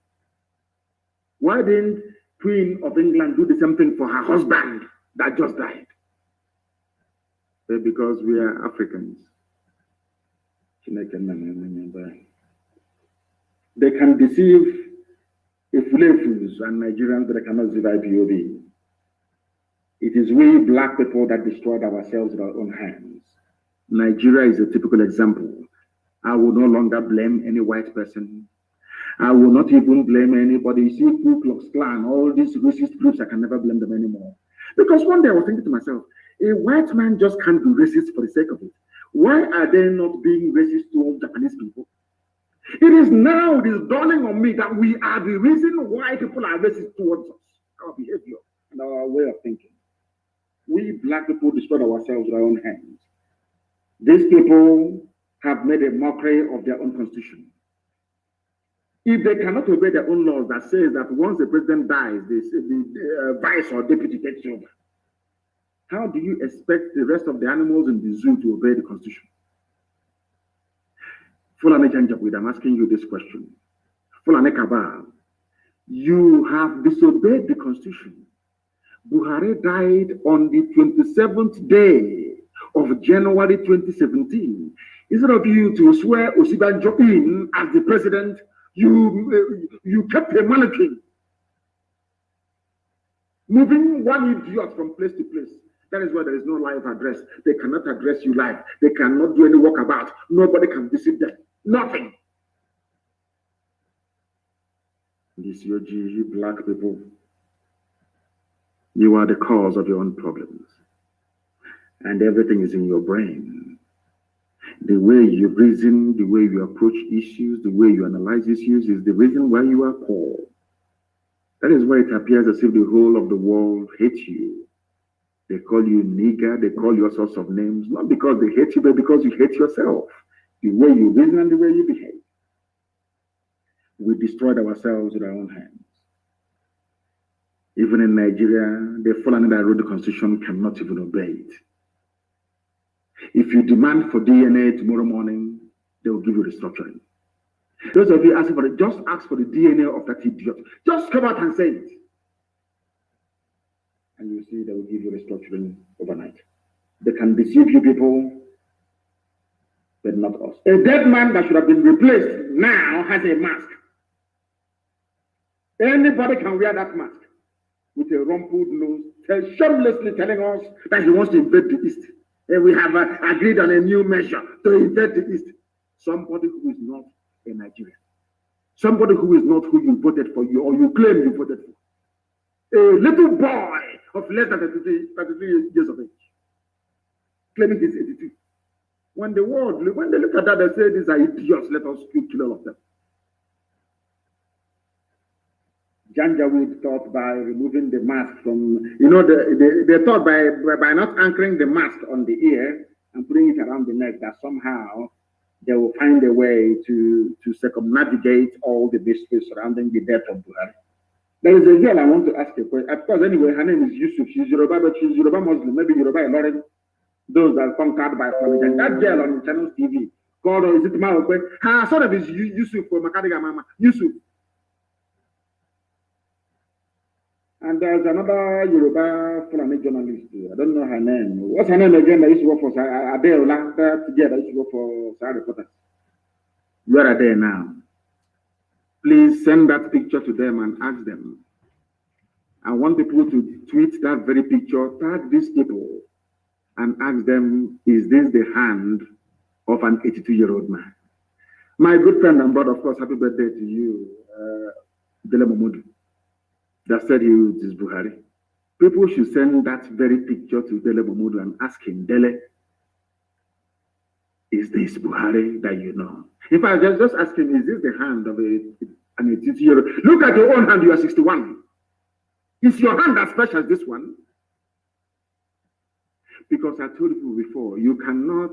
Why didn't Queen of England do the same thing for her husband that just died? Because we are Africans. They can deceive Ifulefus and Nigerians, but they cannot deceive IPOB. It is we black people that destroyed ourselves with our own hands. Nigeria is a typical example. I will no longer blame any white person. I will not even blame anybody. You see, Ku Klux Klan, all these racist groups, I can never blame them anymore. Because one day I was thinking to myself, a white man just can't be racist for the sake of it. Why are they not being racist towards Japanese people? It is dawning on me that we are the reason why people are racist towards us. Our behavior and our way of thinking. We black people destroyed ourselves with our own hands. These people have made a mockery of their own constitution. If they cannot obey their own laws that says that once the president dies, the vice or deputy takes over, how do you expect the rest of the animals in the zoo to obey the constitution? Fulani Janjabwid, I'm asking you this question. Fulani Kabal, you have disobeyed the constitution. Buhari died on the 27th day of January 2017. Instead of you to swear Osibanjo in as the president, you kept a mannequin, moving one idiot from place to place. That is why there is no live address. They cannot address you live. They cannot do any walkabout. Nobody can visit them. Nothing. This you black people, you are the cause of your own problems. And everything is in your brain. The way you reason, the way you approach issues, the way you analyze issues is the reason why you are poor. That is why it appears as if the whole of the world hates you. They call you nigger, they call you all sorts of names, not because they hate you, but because you hate yourself. The way you reason and the way you behave. We destroyed ourselves with our own hands. Even in Nigeria, the Fulani that wrote the constitution cannot even obey it. If you demand for DNA tomorrow morning, they will give you restructuring. Those of you asking for it, just ask for the DNA of that idiot. Just come out and say it. And you see they will give you restructuring overnight. They can deceive you people, but not us. A dead man that should have been replaced now has a mask. Anybody can wear that mask with a rumpled nose, shamelessly telling us that he wants to invade the East. And we have agreed on a new measure to invade the East. Somebody who is not a Nigerian. Somebody who is not who you voted for, you or you claim you voted for. A little boy of less than 33 years of age, claiming he's 82. When they look at that, they say these are idiots, let us kill all of them. Janjaweed thought by removing the mask from, they thought by not anchoring the mask on the ear and putting it around the neck that somehow they will find a way to circumnavigate all the mysteries surrounding the death of Buhari. There is a girl I want to ask a question. Of course, anyway, her name is Yusuf. She's Yoruba, but she's Yoruba Muslim, maybe Yoruba Ilorin. Those that are conquered by Florida. And that girl on Channels TV, called, is it Maokwe? Her son of is Yusuf for Makadiga Mama. Yusuf. And there's another Yoruba Fulani journalist. I don't know her name. What's her name again? That used to work for Adeola. That used to work for Sahara Reporters. Where are they now? Please send that picture to them and ask them. I want people to tweet that very picture, tag these people, and ask them, is this the hand of an 82-year-old man? My good friend and brother, of course, happy birthday to you, Dele Momodu, that said he is Buhari. People should send that very picture to Dele Momodu and ask him, Dele, is this Buhari that you know? In fact, just ask him, is this the hand of an 82-year-old? Look at your own hand, you are 61. Is your hand as fresh as this one? Because I told you before, you cannot,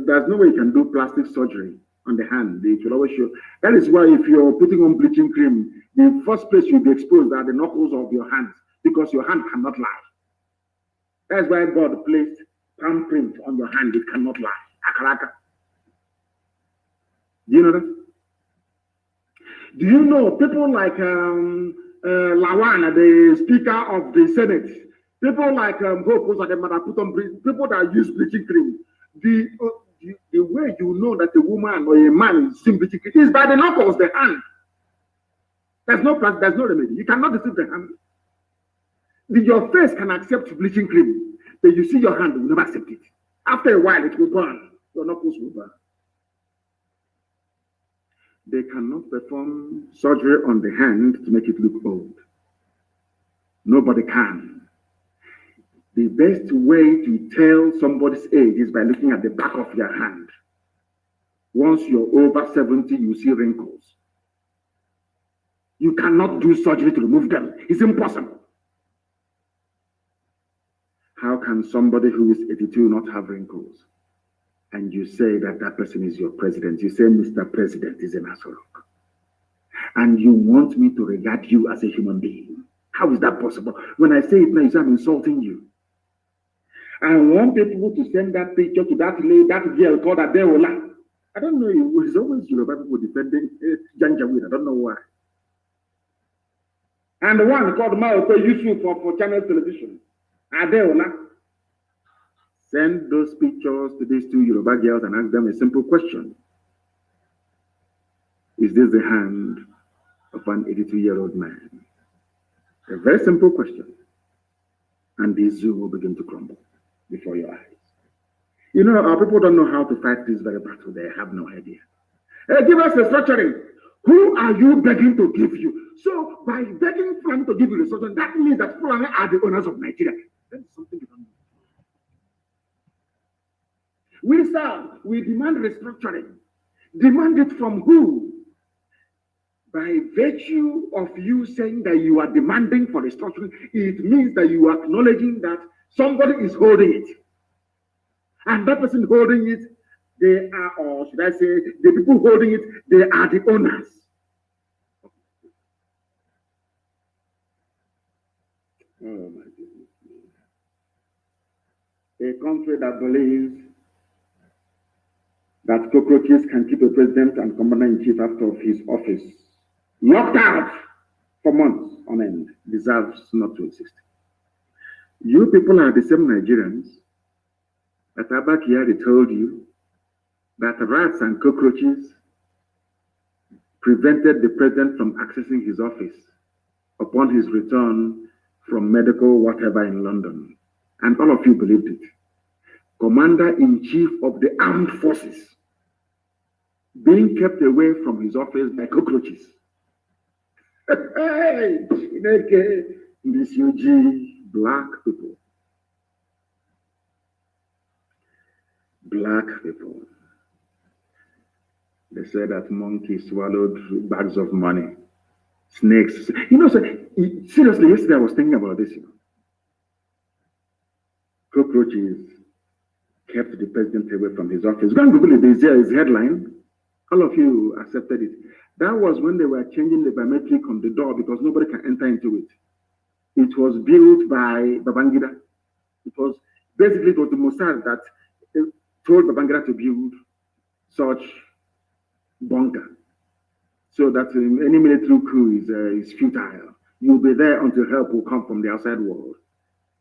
there's no way you can do plastic surgery on the hand. It will always show. That is why if you're putting on bleaching cream, the first place you'll be exposed are the knuckles of your hands, because your hand cannot lie. That's why God placed palm print on your hand. It cannot lie. Akaraka. Do you know that? Do you know people like Lawan, the Speaker of the Senate, people like people that use bleaching cream, the way you know that a woman or a man is using bleaching cream is by the knuckles, the hand. There's no remedy. You cannot deceive the hand. Your face can accept bleaching cream, but you see your hand will never accept it. After a while, it will burn. Your knuckles will burn. They cannot perform surgery on the hand to make it look old. Nobody can. The best way to tell somebody's age is by looking at the back of your hand. Once you're over 70, you see wrinkles. You cannot do surgery to remove them. It's impossible. How can somebody who is 82 not have wrinkles? And you say that that person is your president. You say Mr. President is an asshole. And you want me to regard you as a human being. How is that possible? When I say it now, you say I'm insulting you. I want people to send that picture to that lady, that girl called Adeola. I don't know, it's always Yoruba people defending Janjaweed. I don't know why. And the one called Maope Yusuf for channel television. Adeola. Send those pictures to these two Yoruba girls and ask them a simple question. Is this the hand of an 82-year-old man? A very simple question. And the zoo will begin to crumble before your eyes. You know, our people don't know how to fight this very battle. They have no idea. Give us the structuring. Who are you begging to give you? So by begging Fulani to give you the structuring, that means that Fulani are the owners of Nigeria. That is something you don't know. We demand restructuring. Demand it from who? By virtue of you saying that you are demanding for restructuring, it means that you are acknowledging that somebody is holding it. And that person holding it, they are, or should I say, the people holding it, they are the owners. Oh my goodness. A country that believes that cockroaches can keep a president and commander-in-chief out of his office, locked out for months on end, deserves not to exist. You people are the same Nigerians that Abba Kyari told you that rats and cockroaches prevented the president from accessing his office upon his return from medical whatever in London. And all of you believed it. Commander-in-chief of the armed forces being kept away from his office by cockroaches. Hey, this UG, black people. Black people. They say that monkeys swallowed bags of money. Snakes. You know, so, seriously, yesterday I was thinking about this. You know. Cockroaches kept the president away from his office. Go and Google it. There's his headline. All of you accepted it. That was when they were changing the biometric on the door because nobody can enter into it. It was built by Babangida. It was the Mossad that told Babangida to build such bunker so that any military coup is futile. You'll be there until help will come from the outside world.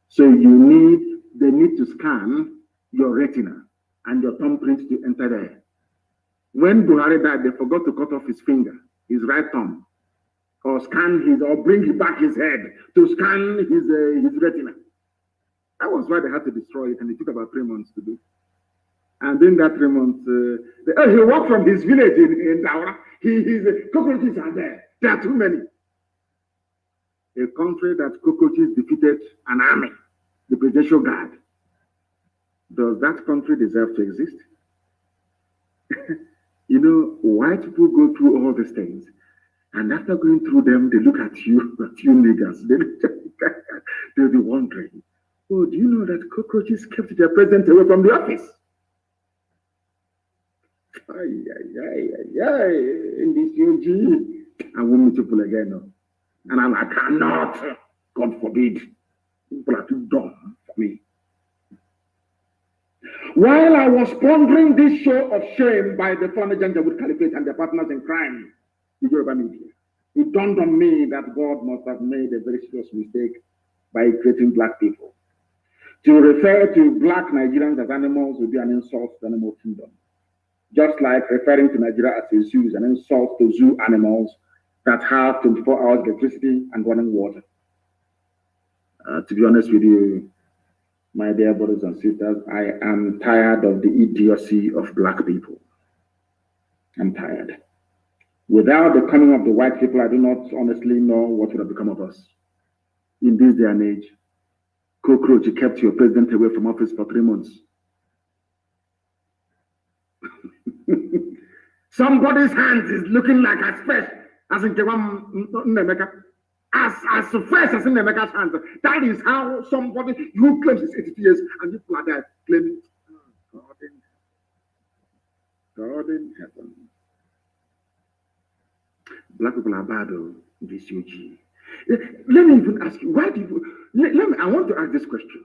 So they need to scan your retina and your thumbprint to enter there. When Buhari died, they forgot to cut off his finger, his right thumb, or bring back his head to scan his retina. That was why they had to destroy it, and it took about 3 months to do. And in that 3 months, he walked from his village in Daura. His cockroaches are there. There are too many. A country that cockroaches defeated an army, the Presidential Guard. Does that country deserve to exist? You know, white people go through all these things, and after going through them, they look at you niggers. They'll be wondering, oh, do you know that cockroaches kept their president away from the office? In this UG, I won't meet people again. No. And I cannot, God forbid, people are too dumb for me. While I was pondering this show of shame by the former Janjaweed Caliphate and their partners in crime, the Yoruba media, it dawned on me that God must have made a very serious mistake by creating black people. To refer to black Nigerians as animals would be an insult to the animal kingdom. Just like referring to Nigeria as a zoo is an insult to zoo animals that have 24 hours electricity and running water. To be honest with you, my dear brothers and sisters, I am tired of the idiocy of black people. I'm tired. Without the coming of the white people, I do not honestly know what would have become of us. In this day and age, cockroach, you kept your president away from office for 3 months. Somebody's hands is looking like as fresh as in Nemeka. As fresh as in Nemeka's hands. That is how somebody who claims he's 82 years and people are there claiming, oh, God in heaven. Black people are bad, this UG. Let me even ask you, I want to ask this question.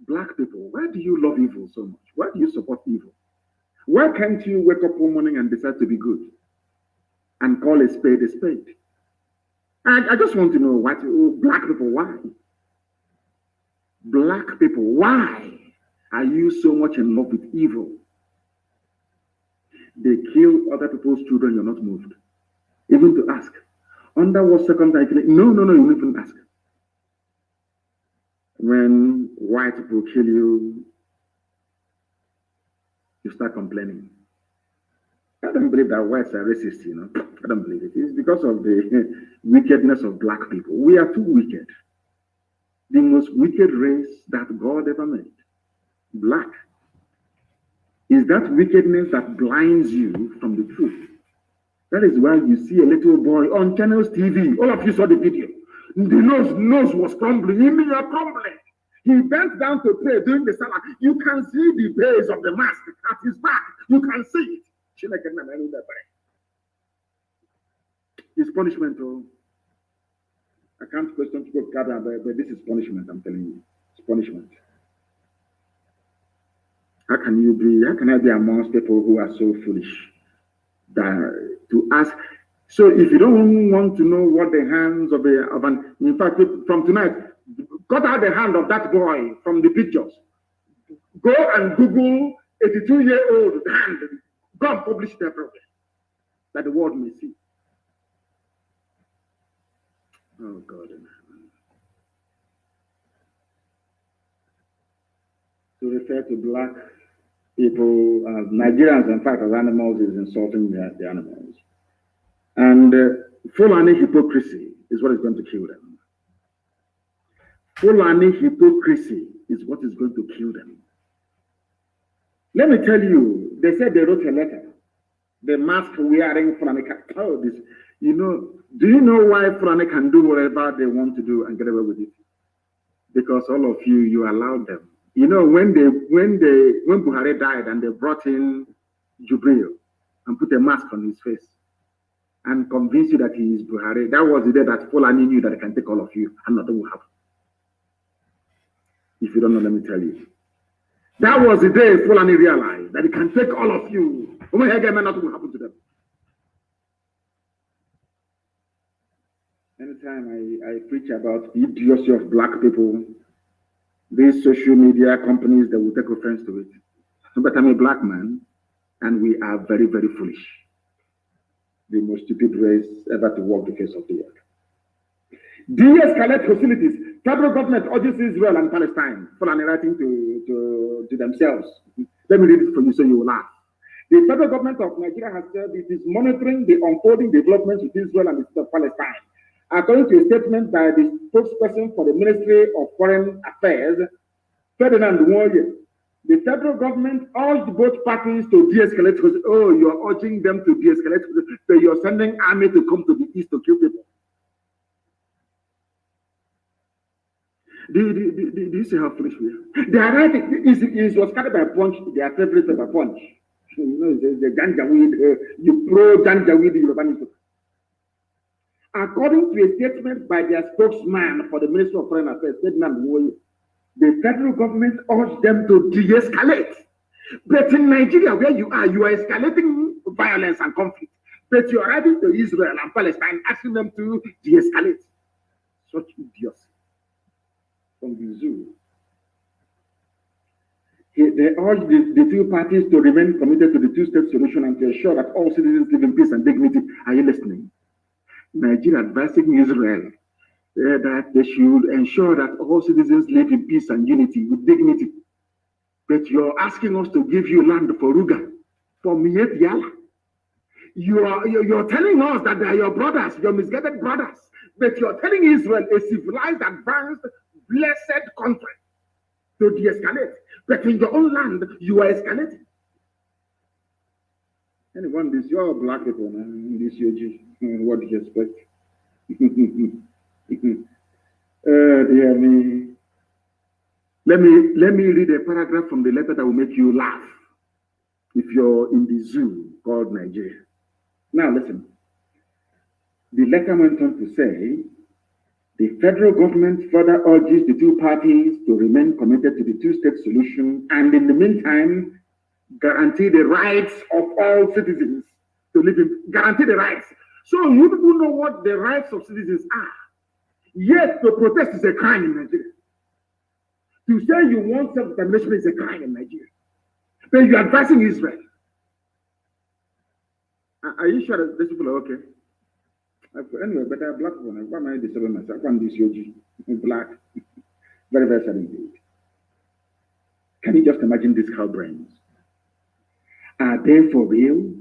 Black people, why do you love evil so much? Why do you support evil? Why can't you wake up one morning and decide to be good and call a spade a spade? I just want to know black people, why? Black people, why are you so much in love with evil? They kill other people's children, you're not moved. Even to ask, under what circumstances? No, you won't even ask. When white people kill you, you start complaining. I don't believe that whites are racist, you know. I don't believe it. It's because of the wickedness of black people. We are too wicked. The most wicked race that God ever made. Black. Is that wickedness that blinds you from the truth. That is why you see a little boy on Channels TV. All of you saw the video. The nose was crumbling. Even you're crumbling. He bent down to pray during the salah. You can see the base of the mask at his back. You can see it. It's punishment, oh. I can't question people, but this is punishment, I'm telling you. It's punishment. How can I be amongst people who are so foolish to ask? So if you don't want to know what the hands of in fact, from tonight, cut out the hand of that boy from the pictures. Go and Google 82-year-old hand. Go and publish it everywhere, that the world may see. Oh God in heaven. To refer to black people as Nigerians, in fact, as animals is insulting the animals. And Fulani hypocrisy is what is going to kill them. Fulani hypocrisy is what is going to kill them. Let me tell you, they said they wrote a letter. The mask wearing Fulani. Oh, this, you know, do you know why Fulani can do whatever they want to do and get away with it? Because all of you allowed them. You know, when Buhari died and they brought in Jubril and put a mask on his face and convinced you that he is Buhari, that was the day that Fulani knew that they can take all of you and nothing will happen. If you don't know, let me tell you. That was the day Fulani realized that he can take all of you. Nothing will happen to them. anytime I preach about the idiocy of black people, these social media companies, they will take offense to it. But I'm a black man, and we are very, very foolish. The most stupid race ever to walk the face of the earth. De-escalate hostilities. Federal government urges Israel and Palestine. Fulani writing to themselves. Let me read it for you so you will laugh. The federal government of Nigeria has said it is monitoring the unfolding developments with Israel and the state of Palestine. According to a statement by the spokesperson for the Ministry of Foreign Affairs, Ferdinand Nwoye, the federal government urged both parties to de-escalate. Oh, you're urging them to de-escalate, so you're sending army to come to the east to kill people. Do you see how foolish we are? They are right. It was started by Punch, their favorite paper, Punch. You know, the Janjaweed, you pro Janjaweed Yoruba newspaper. According to a statement by their spokesman for the Ministry of Foreign Affairs, Ferdinand Nwoye, the federal government urged them to de-escalate. But in Nigeria, where you are escalating violence and conflict. But you're writing to Israel and Palestine, asking them to de-escalate. Such idiocy. From the zoo. They urged the two parties to remain committed to the two-state solution and to ensure that all citizens live in peace and dignity. Are you listening? Nigeria advising Israel that they should ensure that all citizens live in peace and unity with dignity. But you're asking us to give you land for Ruga, for Miet Yala. You're telling us that they are your brothers, your misguided brothers. But you're telling Israel, a civilized, advanced, blessed country, to de-escalate. But in your own land, you are escalating. Anyone, this you're black people, man. This UG, what do you expect? Dear me. Let me read a paragraph from the letter that will make you laugh if you're in the zoo called Nigeria. Now listen. The letter went on to say, the federal government further urges the two parties to remain committed to the two-state solution and in the meantime, guarantee the rights of all citizens to live in, guarantee the rights. So you people know what the rights of citizens are. Yet to protest is a crime in Nigeria. To say you want self-determination is a crime in Nigeria. Then you're advising Israel. Are you sure that these people are okay? Anyway, but I'm black one. Why am I disturbing myself? I'm this yogi, black. Very, very sad indeed. Can you just imagine these cow brains? Are they for real?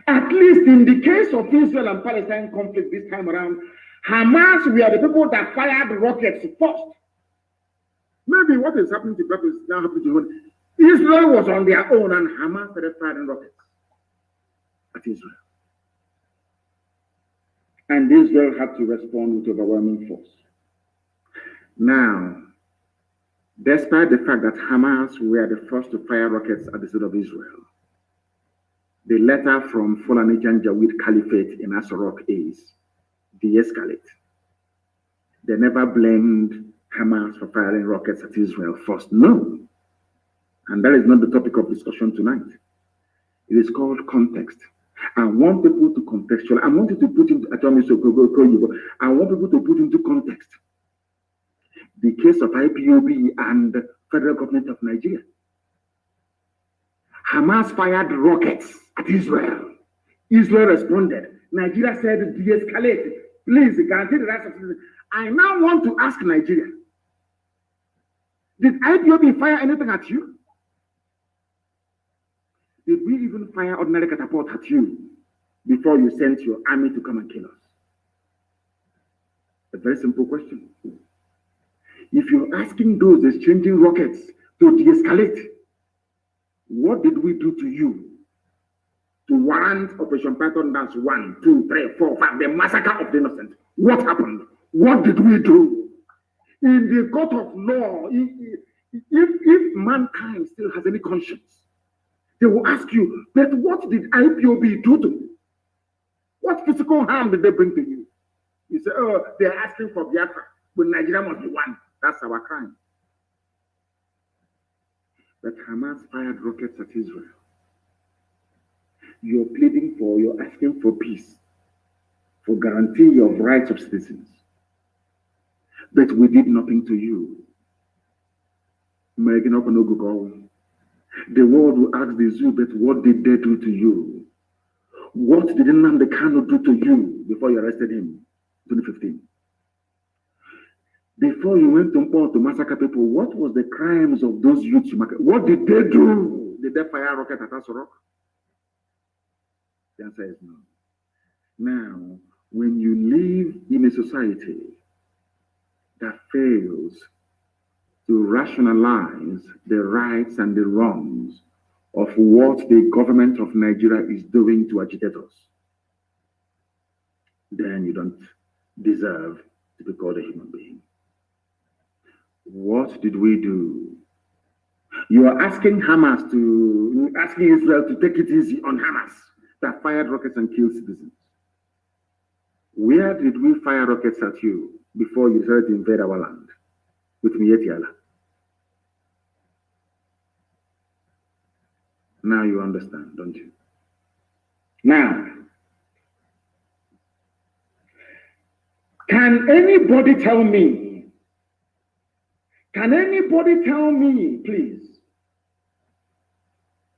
At least in the case of Israel and Palestine conflict this time around, Hamas were the people that fired rockets first. Maybe what is happening to people is now happening to them. Israel was on their own and Hamas started firing rockets at Israel. And Israel had to respond with overwhelming force. Now, despite the fact that Hamas were the first to fire rockets at the state of Israel, the letter from Fulani Janjaweed Caliphate in Asorok is de-escalate. They never blamed Hamas for firing rockets at Israel first. No. And that is not the topic of discussion tonight. It is called context. I want people to contextualize. I want you to put into I want people to put into context the case of IPOB and the federal government of Nigeria. Hamas fired rockets at Israel. Israel responded. Nigeria said, de-escalate. Please guarantee the rights of citizens. I now want to ask Nigeria, did IPOB fire anything at you? Did we even fire ordinary catapult at you before you sent your army to come and kill us? A very simple question. If you're asking those exchanging rockets to de-escalate, what did we do to you to warrant Operation Python Dance 1, 2, 3, 4, 5, the massacre of the innocent? What happened? What did we do? In the court of law, if mankind still has any conscience, they will ask you, but what did IPOB do to you? What physical harm did they bring to you? You say, oh, they're asking for Biafra, but Nigeria must be one. That's our crime. But Hamas fired rockets at Israel. You're asking for peace, for guarantee of rights of citizens. But we did nothing to you. The world will ask the zoo, but what did they do to you? What did Nnamdi Kanu do to you before you arrested him in 2015? Before you went to Mpong to massacre people, what was the crimes of those youths? What did they do? Did they fire a rocket at Aso? The answer is no. Now, when you live in a society that fails to rationalize the rights and the wrongs of what the government of Nigeria is doing to agitators, then you don't deserve to be called a human being. What did we do? You are asking Israel to take it easy on Hamas that fired rockets and killed citizens. Where did we fire rockets at you before you decided to invade our land with Mietiala? Now you understand, don't you? Now, can anybody tell me, please,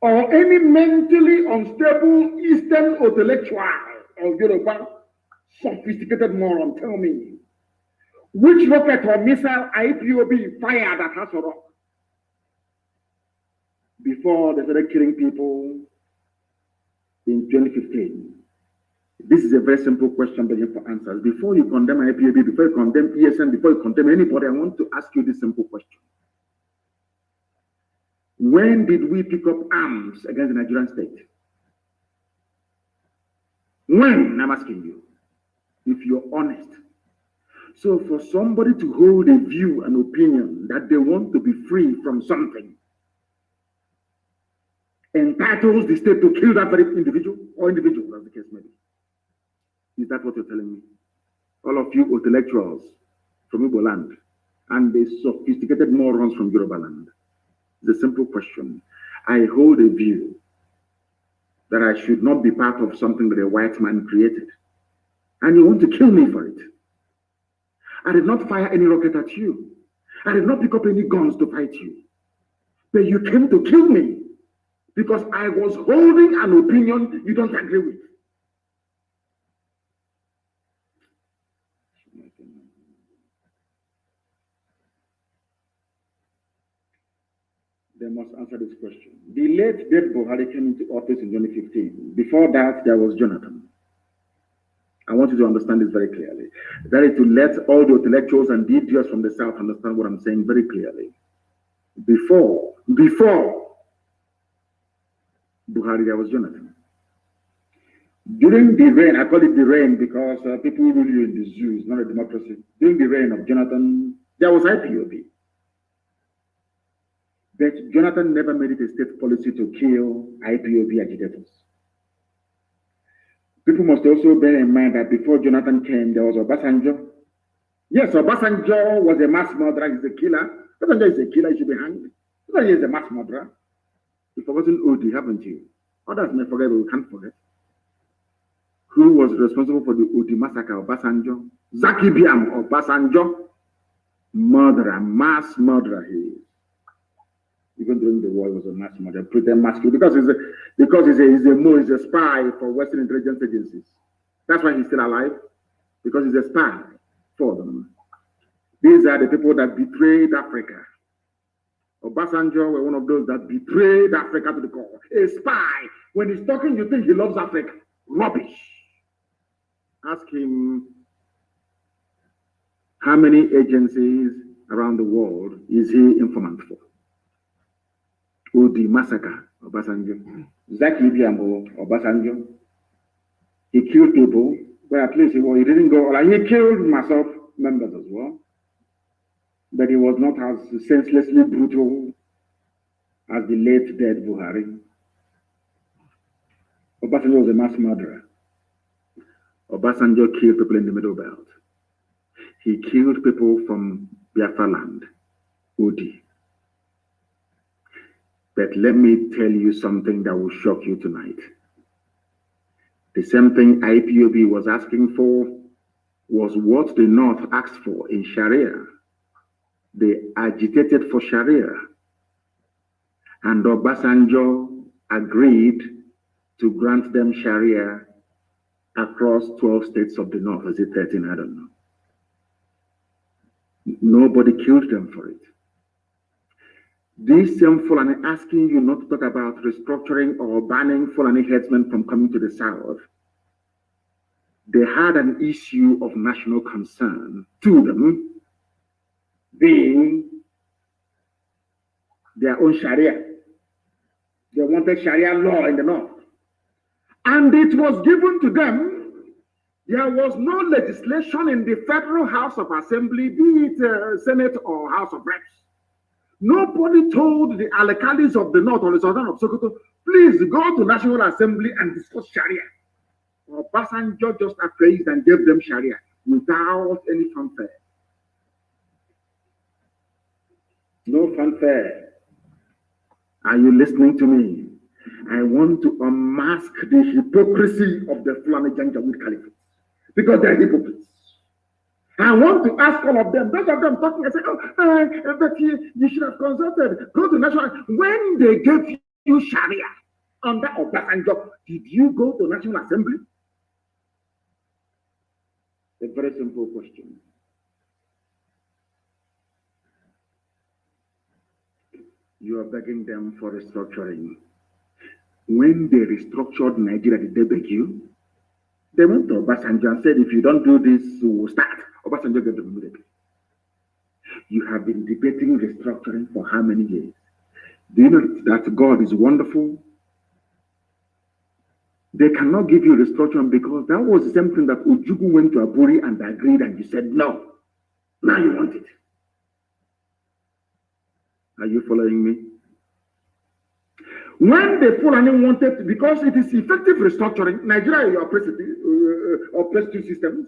or any mentally unstable Eastern intellectual of Yoruba, sophisticated moron, tell me, which rocket or missile IPOB fired at Aso Rock before they started killing people in 2015? This is a very simple question, but you have to answer. Before you condemn IPOB, before you condemn ESN, before you condemn anybody, I want to ask you this simple question. When did we pick up arms against the Nigerian state? When? I'm asking you, if you're honest. So for somebody to hold a view, an opinion that they want to be free from something, entitles the state to kill that very individual or individuals, as the case may be. Is that what you're telling me? All of you intellectuals from Igbo land and the sophisticated morons from Yoruba land. It's a simple question. I hold a view that I should not be part of something that a white man created. And you want to kill me for it. I did not fire any rocket at you. I did not pick up any guns to fight you. But you came to kill me because I was holding an opinion you don't agree with. They must answer this question. The late dead Buhari came into office in 2015. Before that, there was Jonathan. I want you to understand this very clearly. That is to let all the intellectuals and the idiots from the South understand what I'm saying very clearly. Before Buhari, there was Jonathan. During the reign, I call it the reign because people rule you in the zoo, it's not a democracy. During the reign of Jonathan, there was IPOB. But Jonathan never made it a state policy to kill IPOB agitators. People must also bear in mind that before Jonathan came, there was Obasanjo. Yes, Obasanjo was a mass murderer, he's a killer. Obasanjo is a killer, he should be hanged. Obasanjo is a mass murderer. You've forgotten Odi, haven't you? Others may forget, but we can't forget. Who was responsible for the Odi massacre? Obasanjo. Zaki Biam, Obasanjo. Murderer, mass murderer he is. Even during the war, he was a mass murderer, pretend mass killer, because he's a spy for Western intelligence agencies. That's why he's still alive, because he's a spy for them. These are the people that betrayed Africa. Obasanjo were one of those that betrayed Africa to the core. A spy. When he's talking, you think he loves Africa. Rubbish. Ask him how many agencies around the world is he informant for? Odi massacre, Obasanjo. Zaki Biambo, Obasanjo. He killed people, but at least he didn't go, like he killed myself members as well. But he was not as senselessly brutal as the late dead Buhari. Obasanjo was a mass murderer. Obasanjo killed people in the Middle Belt. He killed people from Biafra land, Odi. But let me tell you something that will shock you tonight. The same thing IPOB was asking for was what the North asked for in Sharia. They agitated for Sharia. And Obasanjo agreed to grant them Sharia across 12 states of the North. Is it 13? I don't know. Nobody killed them for it. This same Fulani asking you not to talk about restructuring or banning Fulani headsmen from coming to the South, they had an issue of national concern to them, being their own Sharia. They wanted Sharia law in the North. And it was given to them. There was no legislation in the Federal House of Assembly, be it Senate or House of Reps. Nobody told the alkalis of the North or the Southern of Sokoto, please go to National Assembly and discuss Sharia. Obasanjo just appraised and gave them Sharia without any fanfare. No fanfare. Are you listening to me? I want to unmask the hypocrisy of the Fulani Janjaweed Caliphate, because they're hypocrites. I want to ask all of them, those of them talking and say, oh, but you should have consulted, go to National. When they gave you Sharia under Obasanjo, did you go to National Assembly? A very simple question. You are begging them for restructuring. When they restructured Nigeria, did they beg you? They went to Obasanjo and said, if you don't do this, we'll start. Obasanjo gave them immediately. You have been debating restructuring for how many years? Do you know that God is wonderful? They cannot give you restructuring because that was the same thing that Ujugu went to Aburi and agreed, and you said no. Now you want it. Are you following me? When the Fulani wanted, because it is effective restructuring, Nigeria operates two systems,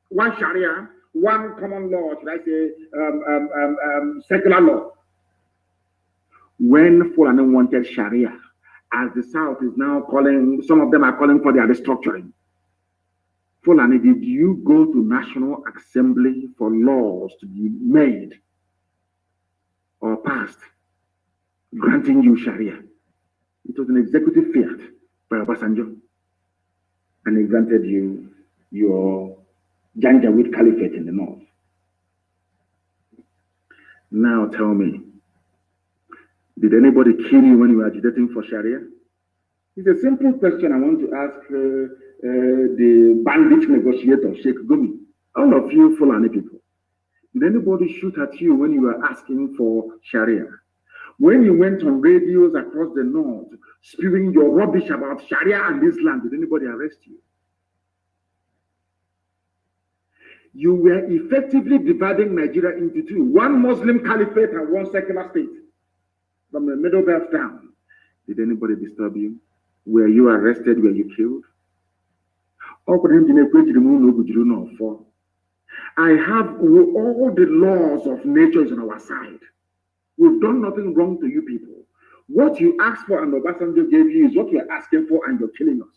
one Sharia, one common law, should I say, secular law. When Fulani wanted Sharia, as the South is now calling, some of them are calling for their restructuring. Fulani, did you go to National Assembly for laws to be made or passed granting you Sharia? It was an executive fiat by Obasanjo, and he granted you your Janjaweed Caliphate in the North. Now tell me, did anybody kill you when you were agitating for Sharia? It's a simple question I want to ask the bandit negotiator, Sheikh Gumi. All of you Fulani people, did anybody shoot at you when you were asking for Sharia? When you went on radios across the North, spewing your rubbish about Sharia and Islam, did anybody arrest you? You were effectively dividing Nigeria into two, one Muslim caliphate and one secular state, from the Middle Belt down. Did anybody disturb you? Were you arrested? Were you killed? I have all the laws of nature is on our side. We've done nothing wrong to you people. What you asked for and Obasanjo gave you is what you're asking for, and you're killing us.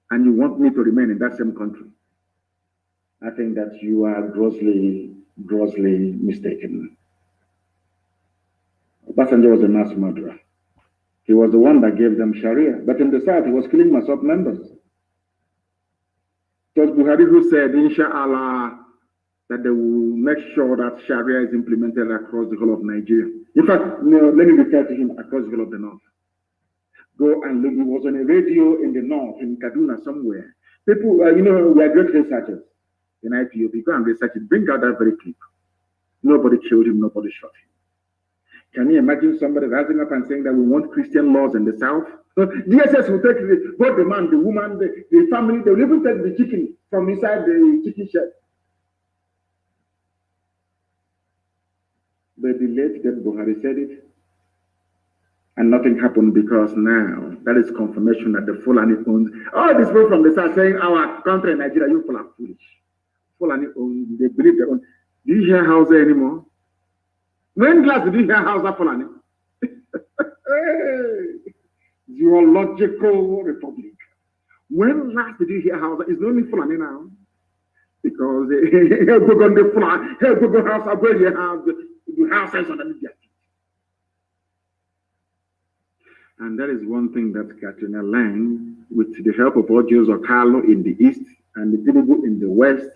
And you want me to remain in that same country. I think that you are grossly mistaken. Obasanjo was a mass murderer. He was the one that gave them Sharia. But in the South, he was killing Masop members. It was Buhari who said, Inshallah, that they will make sure that Sharia is implemented across the whole of Nigeria. In fact, let me refer to him across the whole of the North. Go and look. He was on a radio in the North, in Kaduna somewhere. People, we are great researchers in IPOB. Go and research it. Bring out that very clip. Nobody killed him. Nobody shot him. Can you imagine somebody rising up and saying that we want Christian laws in the South? DSS will take both the man, the woman, the family. They will even take the chicken from inside the chicken shed. But the late dead Buhari said it, and nothing happened, because now that is confirmation that the Fulani owns. All these people from the South saying our country, Nigeria, you people are foolish. Fulani own, they believe they own. Do you hear Hausa anymore? When last did you hear Hausa Fulani? Zoological Republic. When last did you hear Hausa? It's only Fulani now. Because we're going to fly, we're going to house, where you have the houses on the media. And that is one thing that Katrina Lang, with the help of Ojos Okalo in the east and the Tinubu in the west,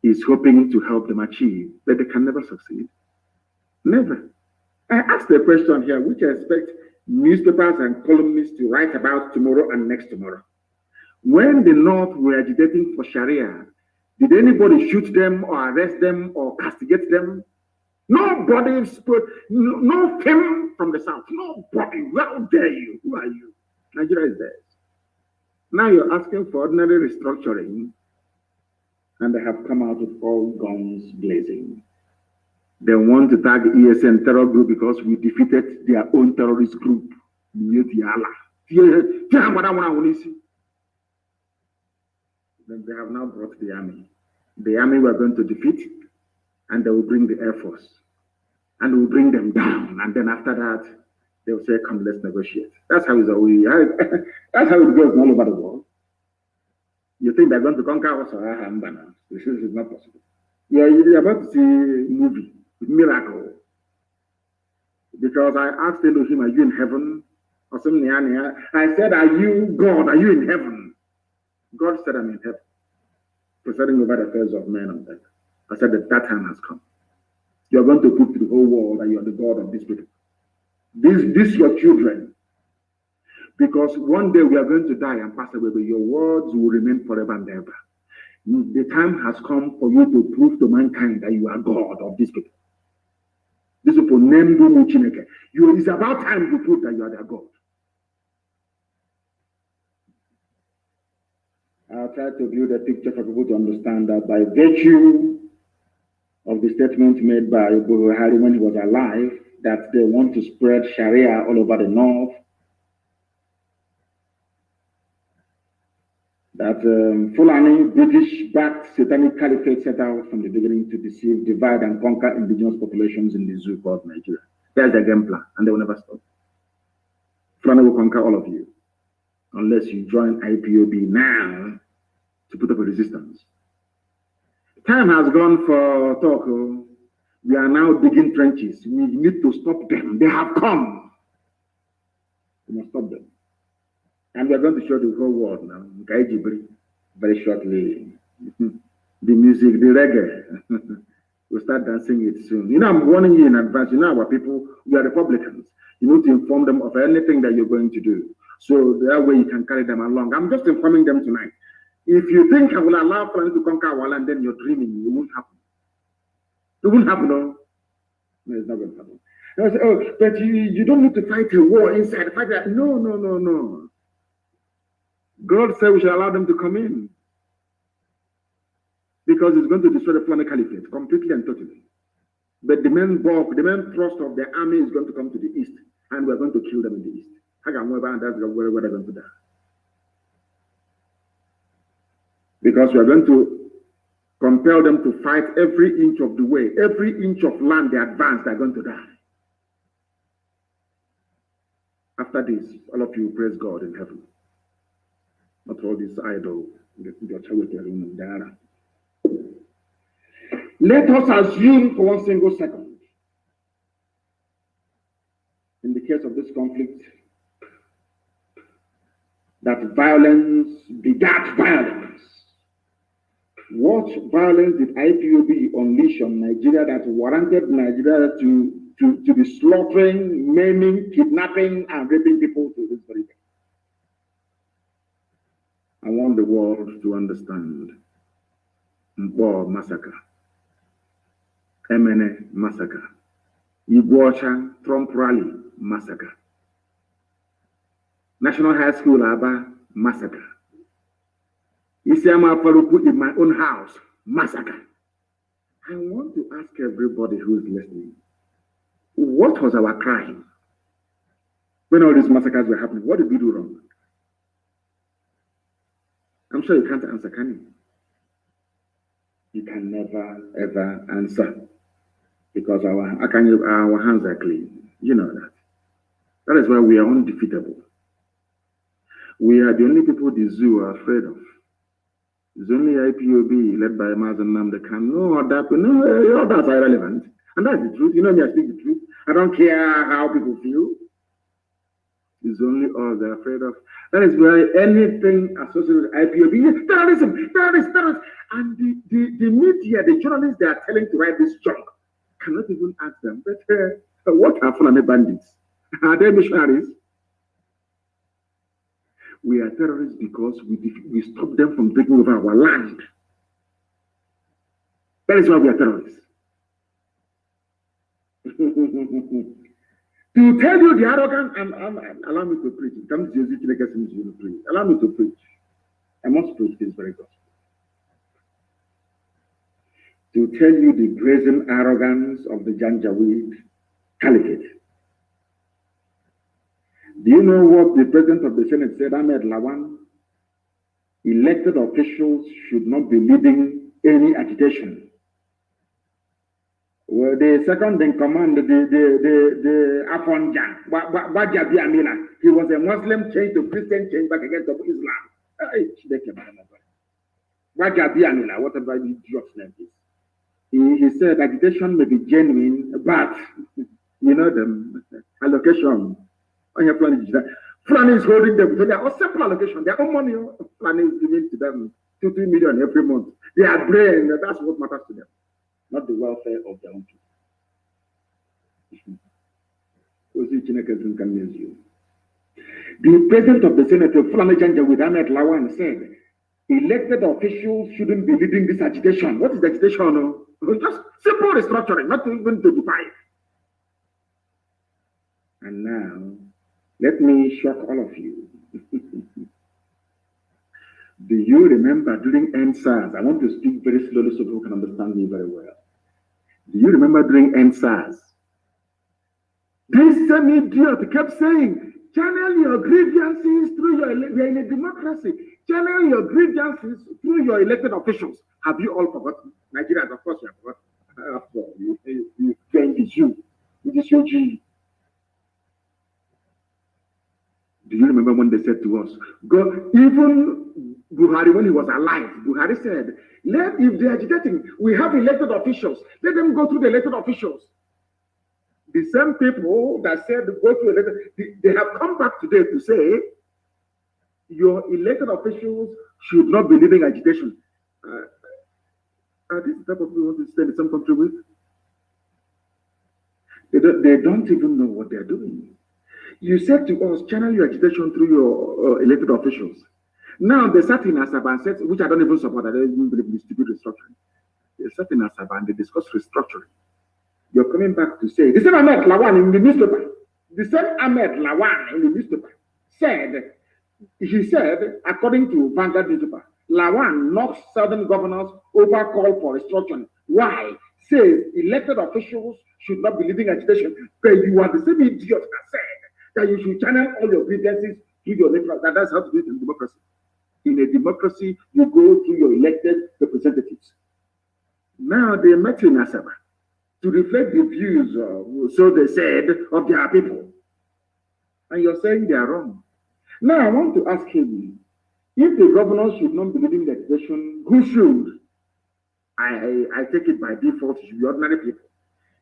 is hoping to help them achieve, but they can never succeed. Never. I asked the question here, which I expect newspapers and columnists to write about tomorrow and next tomorrow. When the North were agitating for Sharia, did anybody shoot them or arrest them or castigate them? Nobody spoke, no came from the South. Nobody. How dare you? Who are you? Nigeria is theirs. Now you're asking for ordinary restructuring, and they have come out with all guns blazing. They want to tag ESN terror group because we defeated their own terrorist group. Then they have now brought the army. The army we're going to defeat, and they will bring the Air Force. And we'll bring them down. And then after that, they'll say, come, let's negotiate. That's how, that's how it goes all over the world. You think they're going to conquer us? This is not possible. You're about to see a movie, miracle. Because I asked Elohim, are you in heaven? Or something. I said, are you God? Are you in heaven? God said, I'm in heaven, presiding over the affairs of men on earth. I said that time has come. You're going to prove to the whole world that you're the God of these people. This your children. Because one day we are going to die and pass away, but your words will remain forever and ever. The time has come for you to prove to mankind that you are God of these people. These people named Chineke. It's about time to prove that you are their God. I'll try to build a picture for people to understand that by virtue of the statement made by Buhari when he was alive, that they want to spread Sharia all over the North, that Fulani, British-backed satanic caliphate set out from the beginning to deceive, divide, and conquer indigenous populations in the zoo called Nigeria. That's their game plan, and they will never stop. Fulani will conquer all of you, unless you join IPOB now to put up a resistance. Time has gone for talk. We are now digging trenches. We need to stop them. They have come. We must stop them. And we are going to show the whole world now. Very shortly. The music, the reggae. We'll start dancing it soon. You know, I'm warning you in advance. You know, our people, we are Republicans. You need to inform them of anything that you're going to do. So that way you can carry them along. I'm just informing them tonight. If you think I will allow Fulani to conquer our land, then you're dreaming. It won't happen. It won't happen, no. No, it's not going to happen. I say, oh, but you don't need to fight a war inside. Fight that. No, no, no, no. God said we should allow them to come in. Because it's going to destroy the Fulani Caliphate completely and totally. But the main bulk, the main thrust of the army is going to come to the east. And we're going to kill them in the east. And that's where they're going to die. Because we are going to compel them to fight every inch of the way. Every inch of land they advance, they're going to die. After this, all of you praise God in heaven. Not all these idols. Let us assume for one single second, in the case of this conflict, that violence begat violence. What violence did IPOB unleash on Nigeria that warranted Nigeria to be slaughtering, maiming, kidnapping, and raping people to this very day? I want the world to understand. Mbo massacre, MNA massacre, Iguacha Trump rally massacre, National High School Aba massacre, Isiama Faruku in my own house massacre. I want to ask everybody who is listening, what was our crime when all these massacres were happening? What did we do wrong? I'm sure you can't answer, can you? You can never, ever answer. Because our hands are clean. You know that. That is why we are undefeatable. We are the only people the zoo are afraid of. It's only IPOB led by Mazi Nnamdi Kanu. No, that's irrelevant. And that's the truth. You know me, I speak the truth. I don't care how people feel. It's only all they're afraid of. That is why anything associated with IPOB, terrorism, terrorists. And the media, the journalists they are telling to write this junk cannot even ask them, but what are Fulani bandits? Are they missionaries? We are terrorists because we stop them from taking over our land. That is why we are terrorists. To tell you the arrogant, and allow me to preach. It comes to you, allow me to preach. I must preach this very gospel. To tell you the brazen arrogance of the Janjaweed Caliphate. Do you know what the president of the Senate said, Ahmed Lawan? Elected officials should not be leading any agitation. Well, the second in command, the Afonjan, Wajabi Amina, he was a Muslim changed to Christian, changed back against Islam. Wajabi Amina, whatever the idiot's name is. He said agitation may be genuine, but you know the allocation on your plan. Fulani is holding them, so they are all simple allocation. Their own money, Fulani is giving to them 2-3 million every month. Their brain, that's what matters to them, not the welfare of their own people. The president of the Senate, Fulani Janjaweed Ahmed Lawan, said elected officials shouldn't be leading this agitation. What is the agitation? Just simple restructuring, not even to define. And now, let me shock all of you. Do you remember during NSAS? I want to speak very slowly so people can understand me very well. Do you remember during NSAS? This same idiot kept saying, channel your grievances through we are in a democracy. Channel your grievances through your elected officials. Have you all forgotten? Nigerians, of course, you have forgotten. After all, you claim it's you. It is your G. Do you remember when they said to us, go, even Buhari, when he was alive, Buhari said, if they're agitating, we have elected officials. Let them go through the elected officials. The same people that said go through elected, they have come back today to say, your elected officials should not be leading agitation. Are these the type of people who want to stay in the same country with? They don't even know what they're doing. You said to us, channel your agitation through your elected officials. Now they sat in Asaba and said, which I don't even support, I don't even believe in stupid restructuring. They sat in Asaba and they discussed restructuring. You're coming back to say, the same Ahmed Lawan in the newspaper, he said, according to Vanguard newspaper, Lawan knocks southern governors over call for restructuring. Why? Says elected officials should not be leading agitation. But you are the same idiot that said that you should channel all your grievances through your elected. That's how to do it in democracy. In a democracy, you go through your elected representatives. Now they met in Asaba to reflect the views, so they said, of their people. And you're saying they are wrong. Now I want to ask him, if the governor should not be leading the agitation, who should? I take it by default, it should be ordinary people.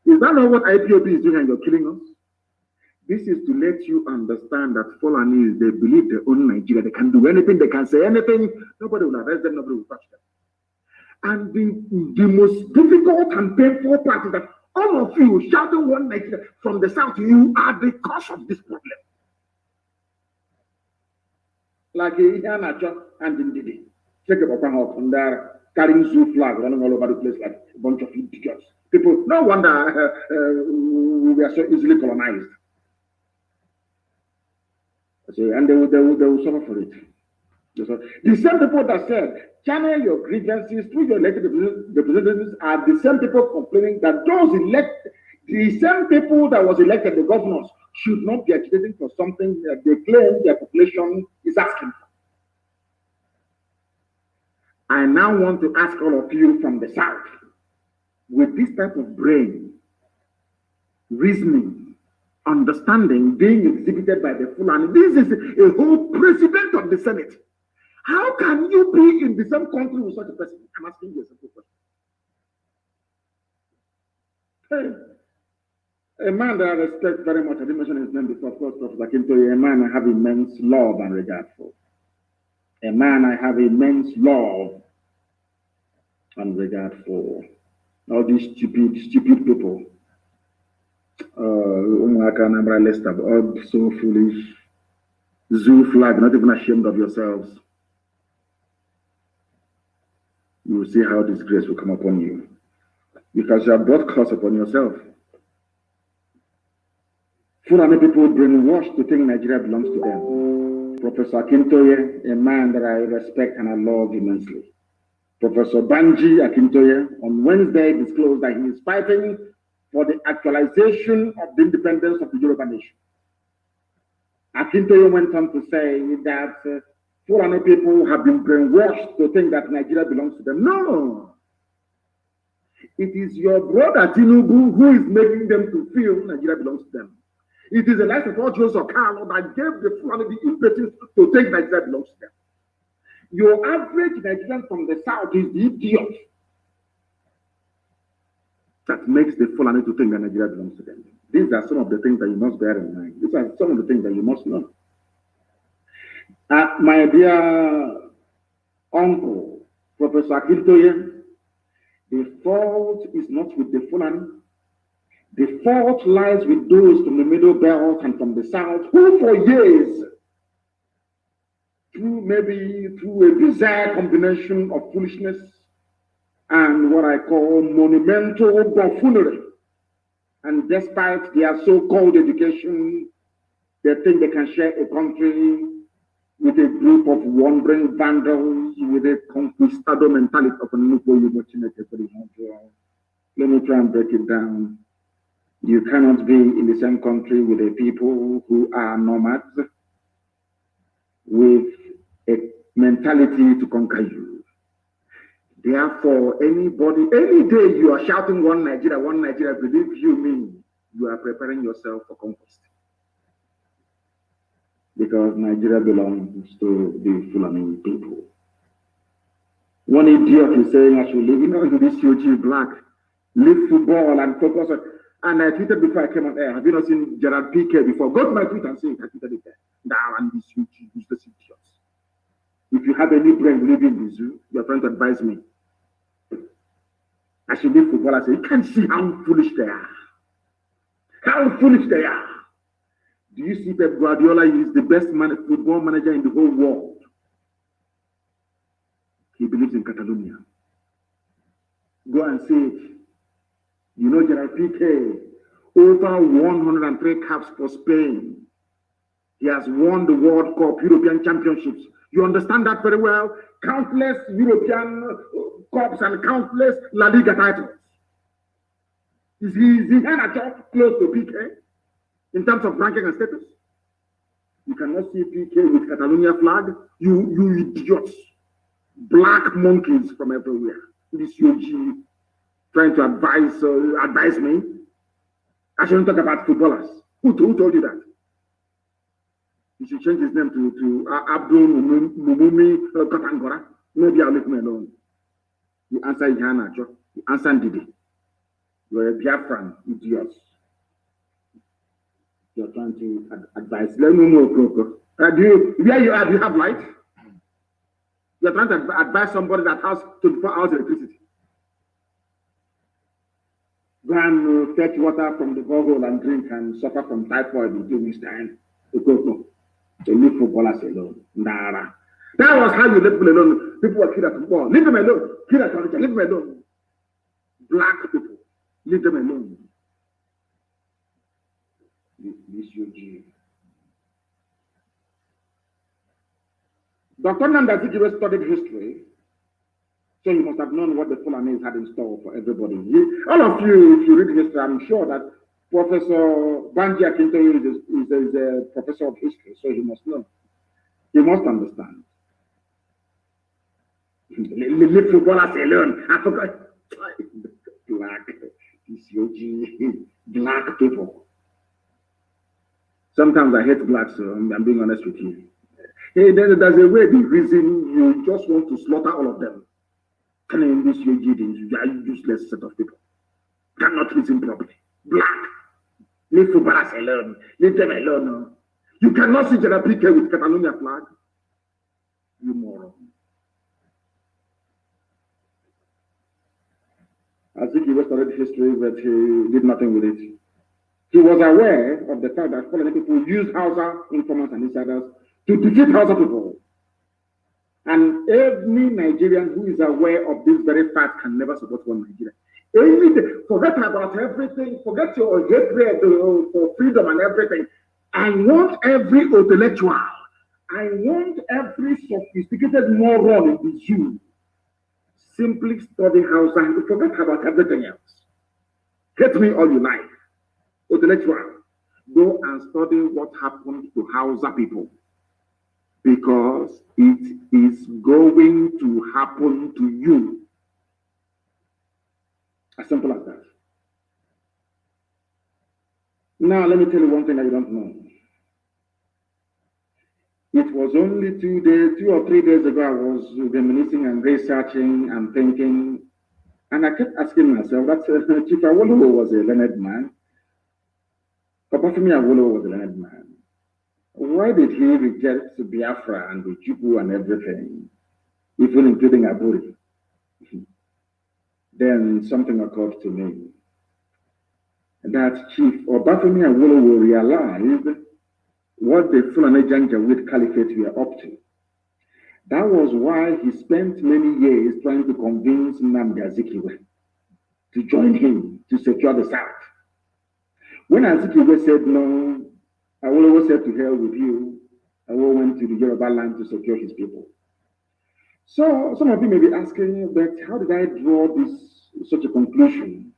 Is that not what IPOB is doing and you're killing us? This is to let you understand that Fulanis, they believe they own Nigeria. They can do anything, they can say anything. Nobody will arrest them, nobody will touch them. And the most difficult and painful part is that all of you shouting one Nigeria from the south, you are the cause of this problem. Like Ihanacho and Indidi. Check it out on there, carrying zoo flag running all over the place like a bunch of idiots. People, no wonder we are so easily colonized. And they will suffer for it. The same people that said, channel your grievances through your elected representatives are the same people complaining that those elected, the same people that was elected, the governors, should not be agitating for something that they claim their population is asking for. I now want to ask all of you from the south, with this type of brain, reasoning, understanding being exhibited by the Fulani, this is a whole president of the Senate. How can you be in the same country with such a person? I'm asking you a simple question. Hey, a man that I respect very much, I didn't mention his name before, of course, Professor Akintoye, a man I have immense love and regard for. A man I have immense love and regard for. All these stupid people. All so foolish. Zoo flag, not even ashamed of yourselves. You will see how disgrace will come upon you. Because you have brought curse upon yourself. Fulani people brainwashed to think Nigeria belongs to them. Professor Akintoye, a man that I respect and I love immensely. Professor Banji Akintoye on Wednesday disclosed that he is fighting for the actualization of the independence of the Yoruba nation. Akintoye went on to say that Fulani people have been brainwashed to think that Nigeria belongs to them. No! It is your brother Tinubu who is making them to feel Nigeria belongs to them. It is the likes of all Joseph Carlo that gave the Fulani the impetus to think Nigeria belongs to them. Your average Nigerian from the south is the idiot that makes the Fulani to think that Nigeria belongs to them. These are some of the things that you must bear in mind. These are some of the things that you must know. My dear uncle, Professor Akintoye, the fault is not with the Fulani. The fault lies with those from the Middle Belt and from the South who for years, through a bizarre combination of foolishness and what I call monumental buffoonery, and despite their so-called education, they think they can share a country with a group of wandering vandals with a conquistador mentality of an Let me try and break it down. You cannot be in the same country with a people who are nomads with a mentality to conquer you. Therefore, any day you are shouting one Nigeria, believe you me, you are preparing yourself for conquest. Because Nigeria belongs to the Fulani people. One idiot is saying I should live, in this UG black, live football and focus on. And I tweeted before I came on air, have you not seen Gerard Piqué before? Go to my tweet and say it. I tweeted it there. Now, and this UG useless idiots. If you have any brain living in the zoo, you're trying to advise me. I should leave football. I say, you can see how foolish they are. How foolish they are. Do you see Pep Guardiola is the best football manager in the whole world? He believes in Catalonia. Go and see it. You know Gerard Piqué, over 103 caps for Spain. He has won the World Cup, European Championships. You understand that very well? Countless European Cups and countless La Liga titles. Is he close to Piqué in terms of ranking and status? You cannot see Piqué with Catalonia flag. You idiots. Black monkeys from everywhere. This UG trying to advise me. I shouldn't talk about footballers. Who told you that? You should change his name to Abdul Mumumi Katangora. Maybe I'll leave me alone. You answer Yana, you answer Didi. You're a Biafran, idiots. You're trying to advise. Let me know, Coco. Where you are, do you have light? You're trying to advise somebody that has 24 hours electricity. Go and fetch water from the borehole and drink and suffer from typhoid in 2 weeks' time. Coco. So leave footballers alone. Nara. That was how you let people alone. People were killed at football. Leave them alone. Kill at leave them alone. Black people. Leave them alone. This UG. Dr. Nnamdi Kanu studied history, so you must have known what the Fulanis had in store for everybody. All of you, if you read history, I'm sure that Professor Banji Akintoye is a professor of history, so he must know. He must understand. Leave footballers alone. I forgot. Black, this UG, black people. Sometimes I hate blacks, so I'm being honest with you. Hey, there's a way the reason you just want to slaughter all of them. Can in this you are useless set of people. Cannot reason properly. Black. Leave Fubaras alone. Leave them alone. You cannot see General PK with Catalonia flag. You moron. I think he restored history, but he did nothing with it. He was aware of the fact that foreign people use Hausa informants and insiders to defeat Hausa people. And every Nigerian who is aware of this very fact can never support one Nigeria. Forget about everything, forget your hatred for freedom and everything. I want every intellectual, I want every sophisticated moron in the zoo simply study Hausa and forget about everything else. Hate me all you like. Intellectual, go and study what happened to Hausa people. Because it is going to happen to you. As simple as that. Now, let me tell you one thing that you don't know. It was only 2 or 3 days ago, I was reminiscing and researching and thinking, and I kept asking myself, that Chief Awolowo was a learned man. Obafemi Awolowo was a learned man. Why did he reject Biafra and the Chubu and everything, even including Aburi? Then something occurred to me. That Chief Obafemi Awolowo realized what the Fulani Janjaweed Caliphate were up to. That was why he spent many years trying to convince Nnamdi Azikiwe to join him to secure the South. When Azikiwe said no, Awolowo said to hell with you. Awolowo went to the Yoruba land to secure his people. So some of you may be asking, but how did I draw such a conclusion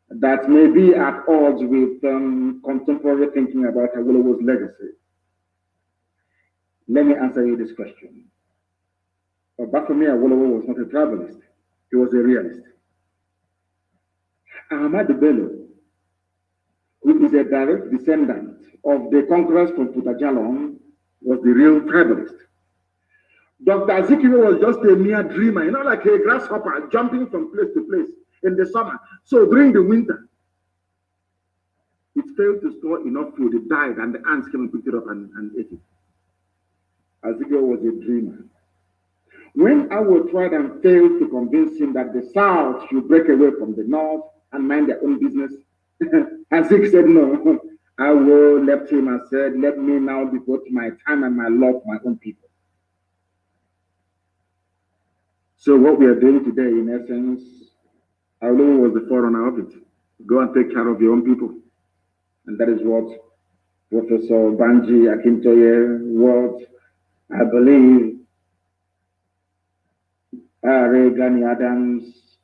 that may be at odds with contemporary thinking about Awolowo's legacy? Let me answer you this question. Obafemi Awolowo was not a tribalist; he was a realist. Ahmadu Bello, who is a direct descendant of the conquerors from Putajalon, was the real tribalist. Dr. Azikiwe was just a mere dreamer, like a grasshopper jumping from place to place in the summer. So during the winter, it failed to store enough food, it died, and the ants came and picked it up and ate it. Azikiwe was a dreamer. When Awo tried and failed to convince him that the South should break away from the North and mind their own business, Azikiwe said no. Awo left him and said, let me now devote my time and my love to my own people. So what we are doing today, in essence, Awo was the forerunner of it. Go and take care of your own people. And that is what Professor Banji Akintoye, what I believe Are Gani Adams,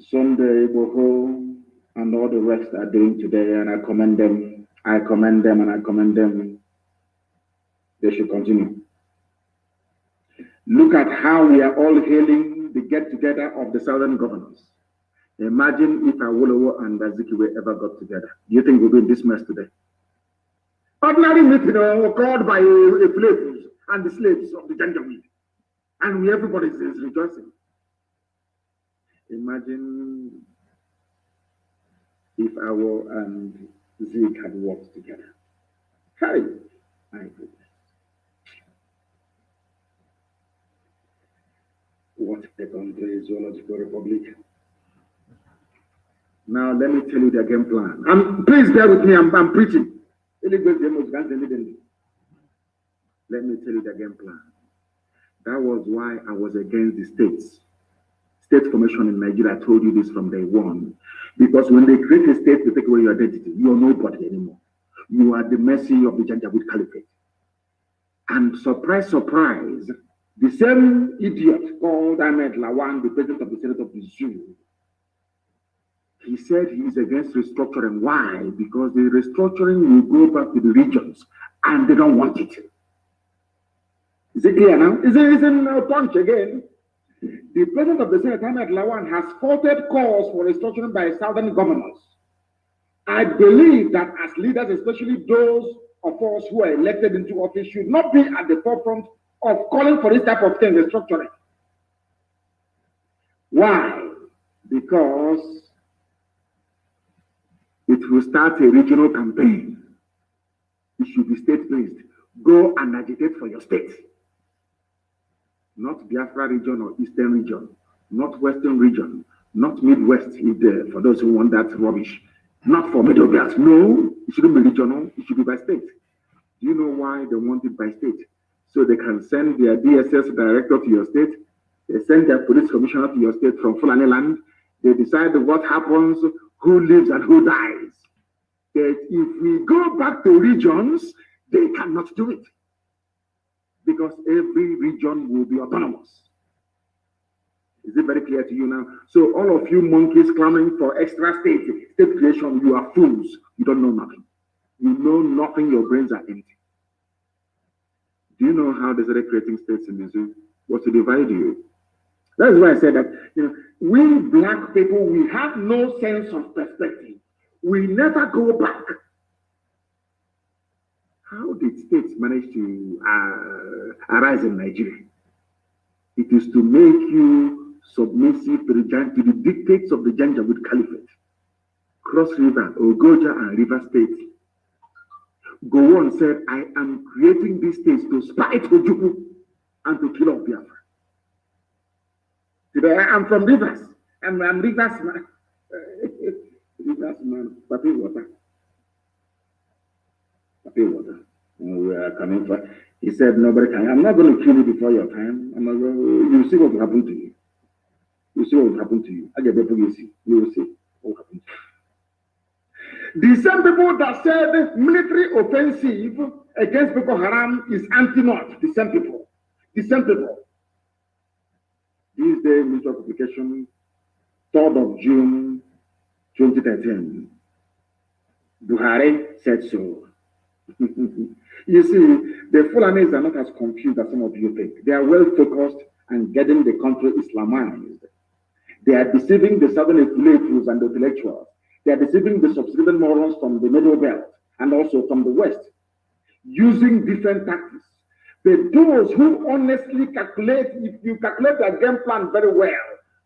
Sunday Boko, and all the rest are doing today, and I commend them. I commend them and I commend them. They should continue. Look at how we are all hailing the get-together of the Southern governors. Imagine if Awolowo and Azikiwe ever got together. Do you think we'll be in this mess today? Ordinary meeting called by a slaves and the slaves of the Janjaweed. And everybody is rejoicing. Imagine if Awo and Zeke had worked together. Hey, my goodness. What a country is Zoological Republic. Now let me tell you their game plan. And please bear with me, I'm preaching. Let me tell you their game plan. That was why I was against the state formation in Nigeria. I told you this from day one. Because when they create a state to take away your identity, you are nobody anymore. You are the mercy of the Janjaweed Caliphate. And surprise, surprise, the same idiot called Ahmed Lawan, the president of the Senate of the Zoo, he said he is against restructuring. Why? Because the restructuring will go back to the regions, and they don't want it. Is it clear now? Is it in punch again? The president of the Senate, Ahmed Lawan, has faulted calls for restructuring by southern governors. I believe that as leaders, especially those of us who are elected into office should not be at the forefront of calling for this type of thing, restructuring. Why? Because it will start a regional campaign. It should be state-based. Go and agitate for your state. Not Biafra region or Eastern region, not Western region, not Midwest, for those who want that rubbish. Not for Middle Belt. No, it shouldn't be regional. It should be by state. Do you know why they want it by state? So they can send their DSS director to your state. They send their police commissioner to your state from Fulani land. They decide what happens, who lives and who dies. That if we go back to regions, they cannot do it. Because every region will be autonomous. Is it very clear to you now? So all of you monkeys clamoring for extra state creation, you are fools. You don't know nothing. You know nothing, your brains are empty. Do you know how they started creating states in the zoo? Was to divide you. That's why I said that, we black people, we have no sense of perspective. We never go back. How did states manage to arise in Nigeria? It is to make you submissive to the dictates of the Janjaweed Caliphate. Cross River, Ogoja, and River State. Gowon said, I am creating these states to spite Ojukwu and to kill off Biafra. Today, I'm from Rivers. I'm Rivers man. Rivers man. Papi water. Papi water. And we are coming for. He said, nobody can. I'm not going to kill you before your time. I'm not going. You see what will happen to you. You see what will happen to you. I get people you see. You will see what will happen to you. The same people that said military offensive against Boko Haram is anti-North. The same people. The same people. This day, military publication, 3rd of June, 2013. Buhari said so. You see, the Fulanis are not as confused as some of you think. They are well focused and getting the country Islamized. They are deceiving the southern intellectuals and the intellectuals. They are deceiving the subscribing morons from the Middle Belt and also from the West, using different tactics. But those who honestly calculate, if you calculate their game plan very well,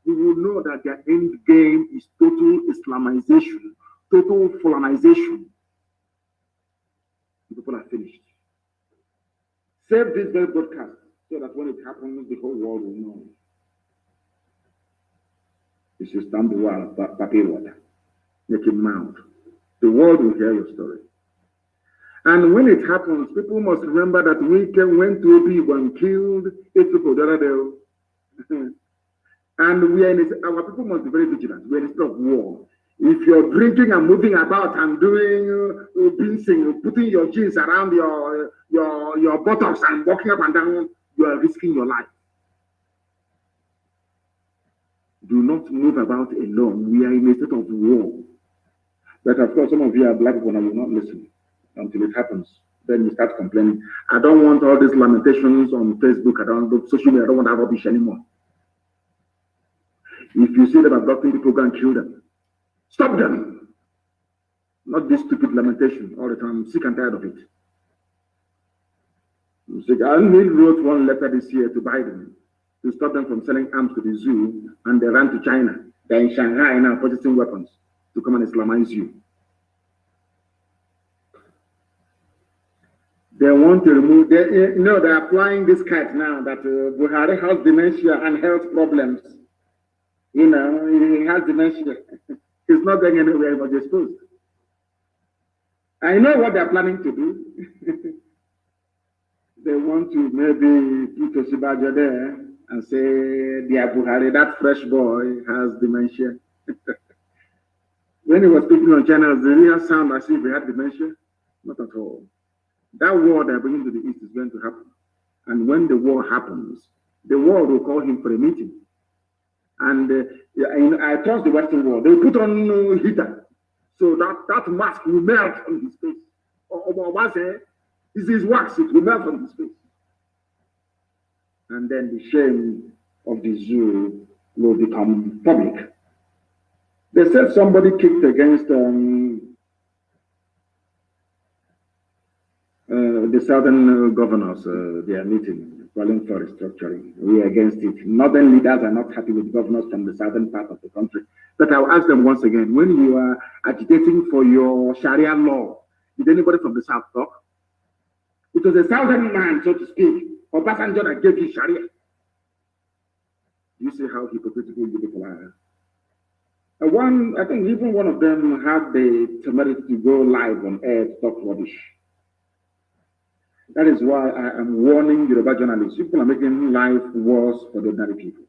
you will know that their end game is total Islamization, total Fulanization. People are finished. Save this very broadcast so that when it happens, the whole world will know. You should stand the wall, papi water. Make him mouth. The world will hear your story. And when it happens, people must remember that we went to Obi and killed 8 people the other day. And we are our people must be very vigilant. We are in a state of war. If you're drinking and moving about and doing binsing, putting your jeans around your buttocks and walking up and down, you are risking your life. Do not move about alone. We are in a state of war. But of course, some of you are black people and will not listen until it happens. Then you start complaining. I don't want all these lamentations on Facebook. I don't do social media. I don't want that rubbish anymore. If you see them abducting people, go and kill them. Stop them. Not this stupid lamentation all the time. I'm sick and tired of it. I'm sick. I wrote one letter this year to Biden to stop them from selling arms to the zoo, and they ran to China. They're in Shanghai now purchasing weapons to come and Islamize you. They want to remove, they're applying this kite now that Buhari has dementia and health problems. He has dementia. He's not going anywhere but exposed. I know what they're planning to do. They want to maybe put Osibajo there and say, dear Buhari, that fresh boy has dementia. When he was speaking on channels, did he sound as if he had dementia? Not at all. That war they're bringing to the East is going to happen. And when the war happens, the world will call him for a meeting. And I trust the Western world. They will put on heater. So that mask will melt on his face. Or once his wax, it will melt on his face. And then the shame of the zoo will become public. They said somebody kicked against the southern governors, they are meeting, calling for restructuring. We are against it. Northern leaders are not happy with governors from the southern part of the country. But I'll ask them once again, when you are agitating for your Sharia law, did anybody from the south talk? It was a southern man, so to speak, or Obasanjo that gave you Sharia. You see how hypocritical you people are. I think even one of them had the temerity to go live on air to talk rubbish. That is why I am warning Yoruba journalists. People are making life worse for the ordinary people.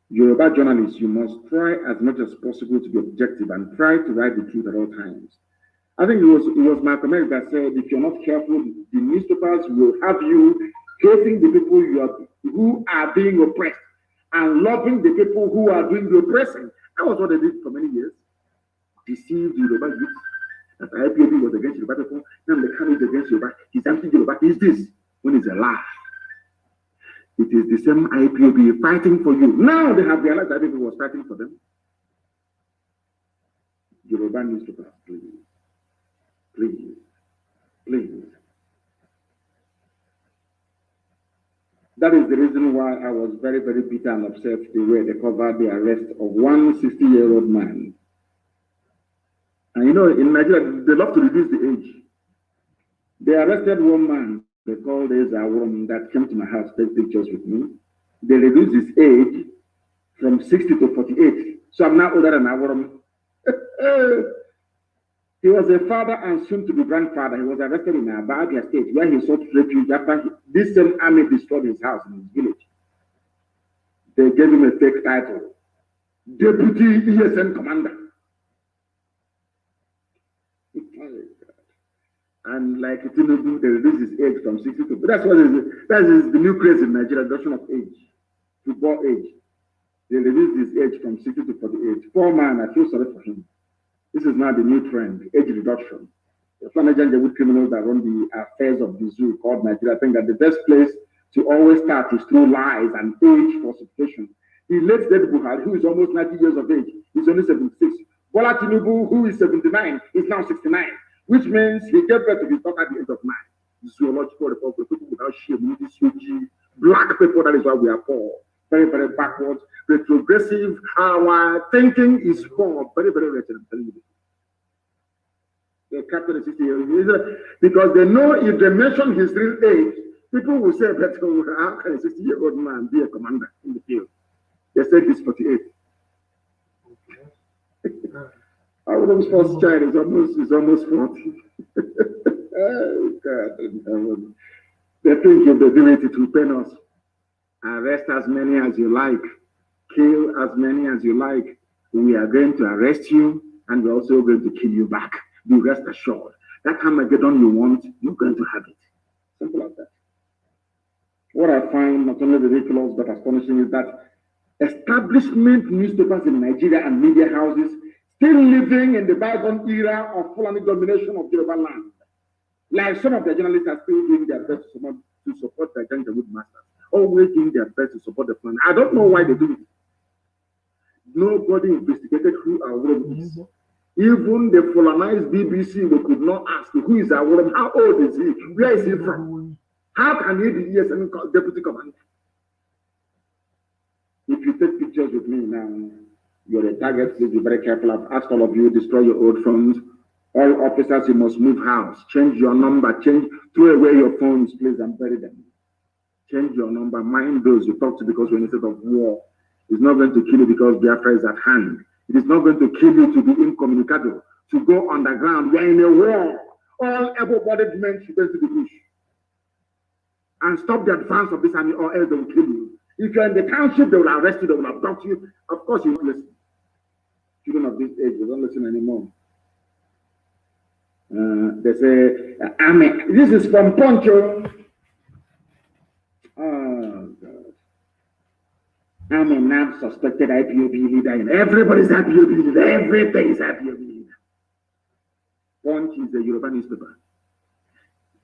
Yoruba journalists, you must try as much as possible to be objective and try to write the truth at all times. I think it was Malcolm X that said, if you're not careful, the newspapers will have you hating the people who are being oppressed and loving the people who are doing the oppressing. That was what they did for many years. Deceived Yoruba youth. That IPOB was against Yoruba people. Now the Kanu is against Yoruba. He's anti-Yoruba. Is this? When it's a lie. It is the same IPOB fighting for you. Now they have realized that people was fighting for them. Yoruba newspapers, please. Please. Please. That is the reason why I was very, very bitter and upset the way they covered the arrest of one 60-year-old man. And you know, in Nigeria, they love to reduce the age. They arrested one man, they called this a woman that came to my house to take pictures with me. They reduced his age from 60 to 48. So I'm now older than Aworom. He was a father and soon to be grandfather. He was arrested in Abia State, where he sought refuge after this same army destroyed his house in his village. They gave him a fake title, Deputy ESN Commander. And like Tinubu, they reduced his age from 60 to. But that's the new craze in Nigeria, reduction of age, football age. They reduced his age from 60 to 48. Poor man, I feel sorry for him. This is now the new trend, age reduction. The Flanagan criminals that run the affairs of the zoo called Nigeria think that the best place to always start is through lies and age falsification. The late dead Buhari, who is almost 90 years of age, is only 76. Bola Tinubu, who is 79, is now 69, which means he gave birth to his daughter at the age of 9. The zoological republic, people without shame, black people, that is why we are poor. Very, very backwards, retrogressive. Our thinking is poor, very, very wretched. I'm telling you. They captured the 60 years because they know if they mention his real age, people will say, "But how can a 60-year-old man be a commander in the field?" They said he's 48. Our first child is almost 40. Oh, God. They think if they do it, it will pain us. Arrest as many as you like, kill as many as you like. We are going to arrest you and we're also going to kill you back. Be rest assured. That Armageddon you want, you're going to have it. Simple as that. What I find not only ridiculous but astonishing is that establishment newspapers in Nigeria and media houses still living in the bygone era of Fulani domination of Yoruba land. Like some of the journalists are still doing their best to support their Janjaweed masters. Always doing their best to support the plan. I don't know why they do it. Nobody investigated who Aworom is. Even the colonized BBC, they could not ask who is Aworom, how old is he, where is he from? How can he be ESN deputy commander? If you take pictures with me now, you're a target, please be very careful. I've asked all of you, destroy your old phones. All officers, you must move house, change your number, throw away your phones, please, and bury them. Change your number, mind those you talk to because we're in a state of war. It's not going to kill you because Biafra is at hand. It is not going to kill you to be incommunicado, to go underground. We're in a war. All able-bodied men should go to the bush and stop the advance of this army or else they will kill you. If you're in the township, they will arrest you, they will abduct you. Of course, you won't listen. Children of this age, they don't listen anymore. They say, Amen. This is from Poncho. Oh, God. I'm a now suspected IPOB leader, and everybody's IPOB leader. Everything is IPOB leader. Punch is a Yoruba newspaper.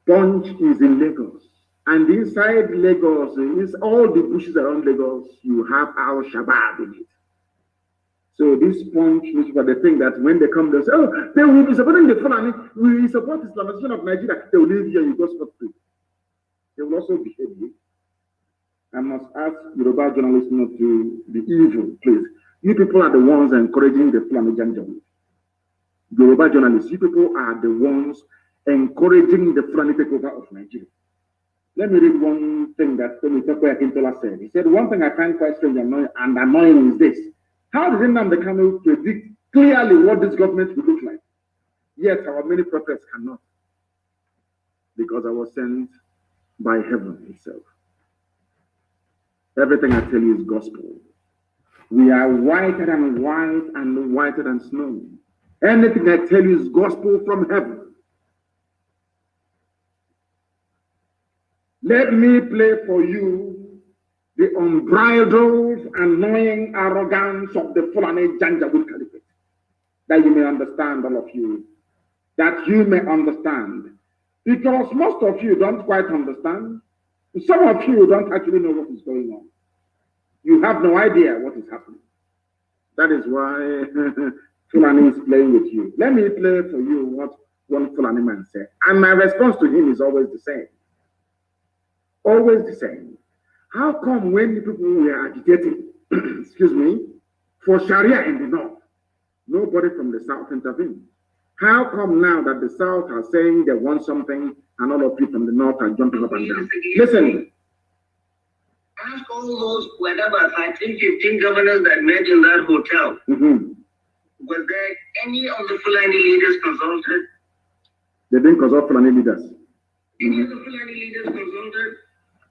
Punch is in Lagos. And inside Lagos, is all the bushes around Lagos, you have Al Shabaab in it. So this Punch newspaper, they think that when they come, they say, oh, they will be supporting the Fulani. we support Islamization of Nigeria, they will leave here, you go scot free. They will also behave you. I must ask Yoruba journalists not to be evil, please. You people are the ones encouraging the Fulani Janjaweed. Yoruba journalists, you people are the ones encouraging the Fulani takeover of Nigeria. Let me read one thing that Tony Akintola said. He said, one thing I find quite strange and annoying is this. How did Nnamdi Kanu predict clearly what this government will look like? Yet our many prophets cannot. Because I was sent by heaven itself. Everything I tell you is gospel. We are whiter than white and whiter than snow. Anything I tell you is gospel from heaven. Let me play for you the unbridled, annoying arrogance of the Fulani Janjaweed Caliphate. That you may understand, all of you. That you may understand. Because most of you don't quite understand. Some of you don't actually know what is going on. You have no idea what is happening. That is why Fulani is playing with you. Let me play for you what one Fulani man said. And my response to him is always the same. Always the same. How come when the people were agitating, excuse me, for Sharia in the north, nobody from the south intervened? How come now that the south are saying they want something and all of you from the north are jumping up and down? Listen. Ask all those, whatever, 13, 15 governors that met in that hotel. Was there any of the Fulani leaders consulted? They didn't consult Fulani leaders. Any of the Fulani leaders consulted?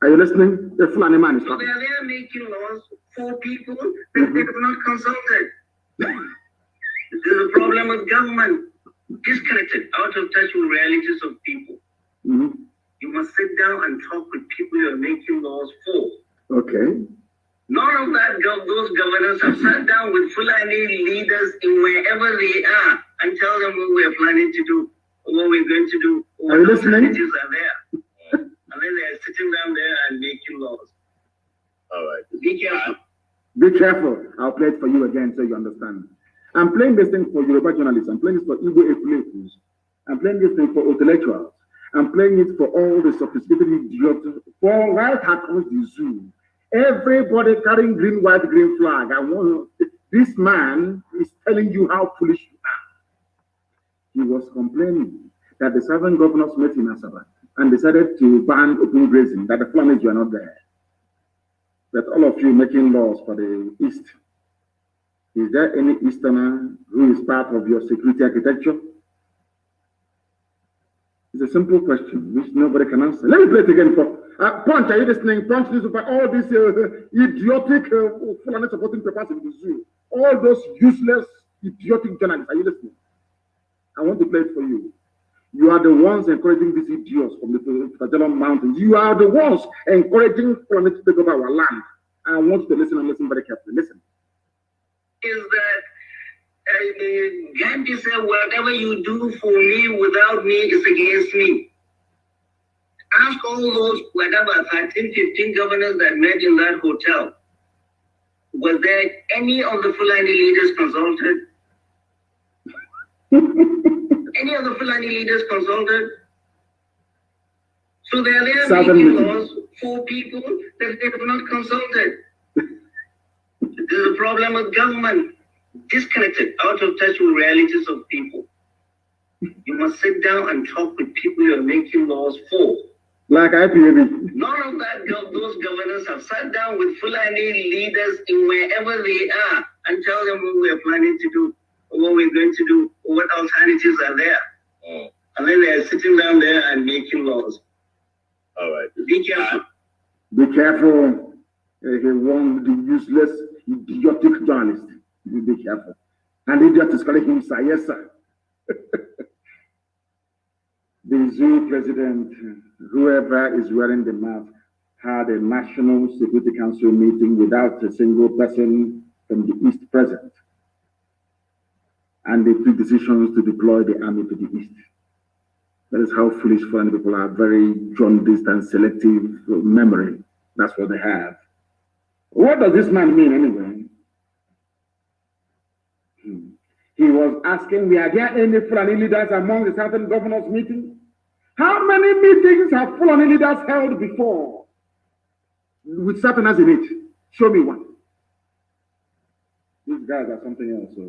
Are you listening? The Fulani man is talking. So they are there making laws for people that they have not consulted. There's a problem with government. Disconnected, out of touch with realities of people. You must sit down and talk with people you are making laws for. Okay. None of that, those governors have sat down with Fulani leaders in wherever they are and tell them what we are planning to do, or what we're going to do, or what alternatives are there. And then they are sitting down there and making laws. All right. Be careful. Be careful. I'll play it for you again so you understand. I'm playing this thing for Yoruba journalists. I'm playing this for Igbo Efulekus. I'm playing this thing for intellectuals. I'm playing it for all the sophisticated idiots. For right across the zoo. Everybody carrying green, white, green flag. This man is telling you how foolish you are. He was complaining that the 7 governors met in Asaba and decided to ban open grazing, that the Fulanis were not there. That all of you making laws for the East. Is there any Easterner who is part of your security architecture? It's a simple question which nobody can answer. Let me play it again for Punch. Are you listening? Punch newspaper, all these idiotic Fulani supporting papers in the zoo. All those useless, idiotic journalists. Are you listening? I want to play it for you. You are the ones encouraging these idiots from the Fajalan Mountains. You are the ones encouraging Fulani to take over our land. I want you to listen and listen very carefully. Listen. Is that Gandhi said, whatever you do for me without me is against me. Ask all those, whatever, 13, 15 governors that met in that hotel. Was there any of the Fulani leaders consulted? Any of the Fulani leaders consulted? So they are there making laws for people that they have not consulted. There's a problem with government. Disconnected, out of touch with realities of people. You must sit down and talk with people you are making laws for. Like IPAB. None of that, those governors have sat down with Fulani leaders in wherever they are and tell them what we are planning to do, or what we're going to do, or what alternatives are there. And then they are sitting down there and making laws. All right. Be careful. Be careful. He warned the useless, idiotic journalist. Be careful. And idiot is calling him sir. Yes, sir. The zoo president, whoever is wearing the mask, had a National Security Council meeting without a single person from the East present. And they took decisions to deploy the army to the East. That is how foolish foreign people are, very jaundiced and selective memory. That's what they have. What does this man mean anyway? He He was asking, were there any Fulani leaders among the Southern governors meeting? How many meetings have Fulani leaders held before with Southerners in it? Show me one. These guys are something else, so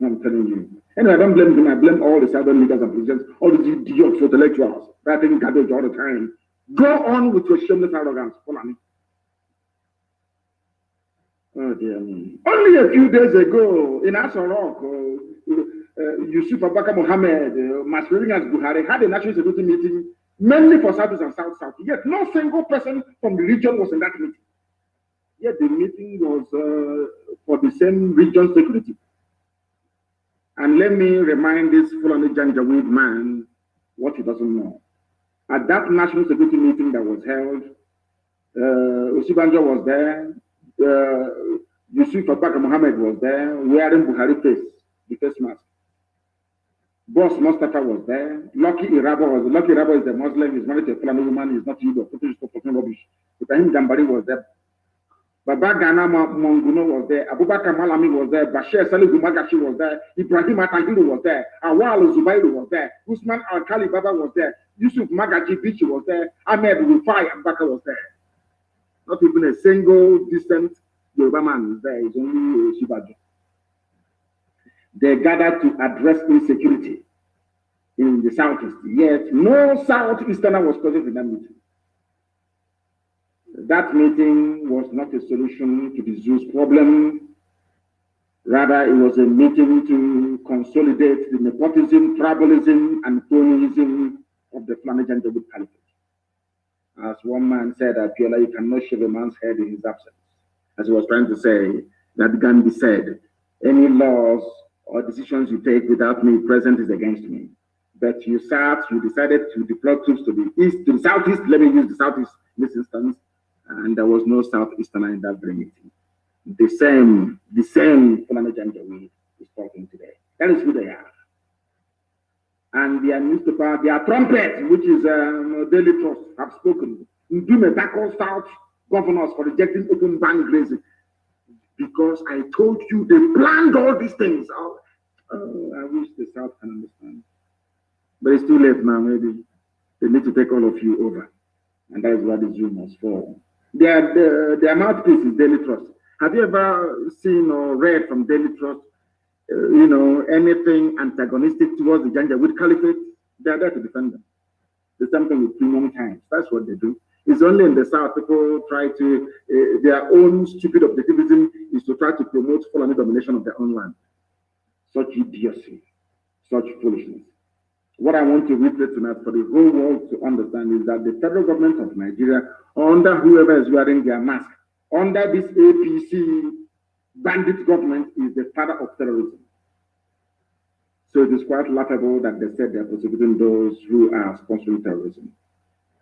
I'm telling you. Anyway, I don't blame them. I blame all the Southern leaders and presidents, all these idiots, intellectuals, writing garbage all the time. Go on with your shameless arrogance, Fulani. Oh dear me. Only a few days ago in Asarok, Yusuf Abubakar Mohammed, masquerading as Buhari, had a national security meeting mainly for South and South. Yet no single person from the region was in that meeting. Yet the meeting was for the same region security. And let me remind this Fulani Janjaweed man what he doesn't know. At that national security meeting that was held, Osibanjo was there, Yusuf Abubakar Mohammed was there, wearing Buhari face, the face mask. Boss Mustafa was there. Lucky Iraba is a Muslim, he's married to a Fulani woman, he's not Igbo, talking rubbish. Ibrahim Gambari was there. Baba Ghana Monguno was there, Abubakar Malami was there, Bashir Salih Gumagashi was there, Ibrahim Atahiru was there, Awal Zubairu was there, Usman Al-Khali Baba was there, Yusuf Magaji Bichi was there, Ahmed Rufai Abubakar was there. Not even a single decent Yoruba man is there, it's only Shibaji. They gathered to address insecurity in the southeast, yet no southeasterner was present in that meeting. That meeting was not a solution to the Zeus problem. Rather, it was a meeting to consolidate the nepotism, tribalism, and cronyism of the Fulani Janjaweed Caliphate. As one man said, Apiola, you cannot shave a man's head in his absence. As he was trying to say, that Gandhi said, any laws or decisions you take without me present is against me. But you decided to deploy troops to the east, to the southeast. Let me use the southeast in this instance. And there was no southeasterner in that very meeting. The same Fulani Janjaweed is talking today. That is who they are. And their newspaper, their trumpet, which is Daily Trust, have spoken. Ndume tackle South governors for rejecting open bank grazing. Because I told you they planned all these things. Oh, I wish the South can understand. But it's too late now, maybe. They need to take all of you over. And that is what the Zoom was for. Their mouthpiece is Daily Trust. Have you ever seen or read from Daily Trust, anything antagonistic towards the Janjaweed Caliphate? They are there to defend them. The same thing with Premium Times. That's what they do. It's only in the South people try to, their own stupid objectivism is to try to promote Fulani domination of their own land. Such idiocy, such foolishness. What I want to reiterate tonight for the whole world to understand is that the federal government of Nigeria, under whoever is wearing their mask, under this APC bandit government, is the father of terrorism. So it is quite laughable that they said they're prosecuting those who are sponsoring terrorism.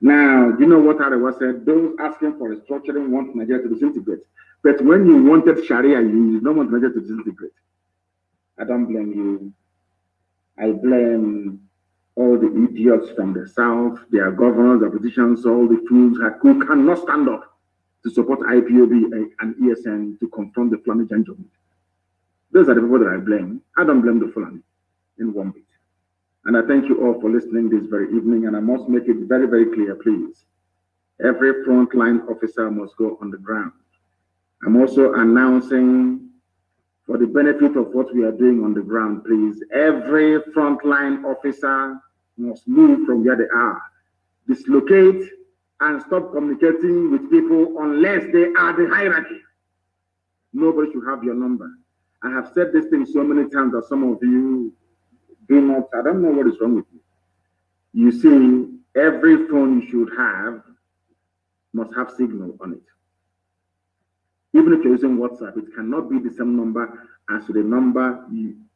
Now, you know what Arewa said? Those asking for restructuring want Nigeria to disintegrate. But when you wanted Sharia, you don't want Nigeria to disintegrate. I don't blame you. I blame all the idiots from the South, their governors, their politicians, all the fools who cannot stand up to support IPOB and ESN to confront the Fulani Janjaweed. Those are the people that I blame. I don't blame the Fulani in one bit. And I thank you all for listening this very evening. And I must make it very, very clear, please. Every frontline officer must go on the ground. I'm also announcing, for the benefit of what we are doing on the ground, please, every frontline officer must move from where they are, dislocate, and stop communicating with people unless they are the hierarchy. Nobody should have your number. I have said this thing so many times that some of you do not, I don't know what is wrong with you. You see, every phone you should have must have signal on it. Even if you're using WhatsApp, it cannot be the same number as the number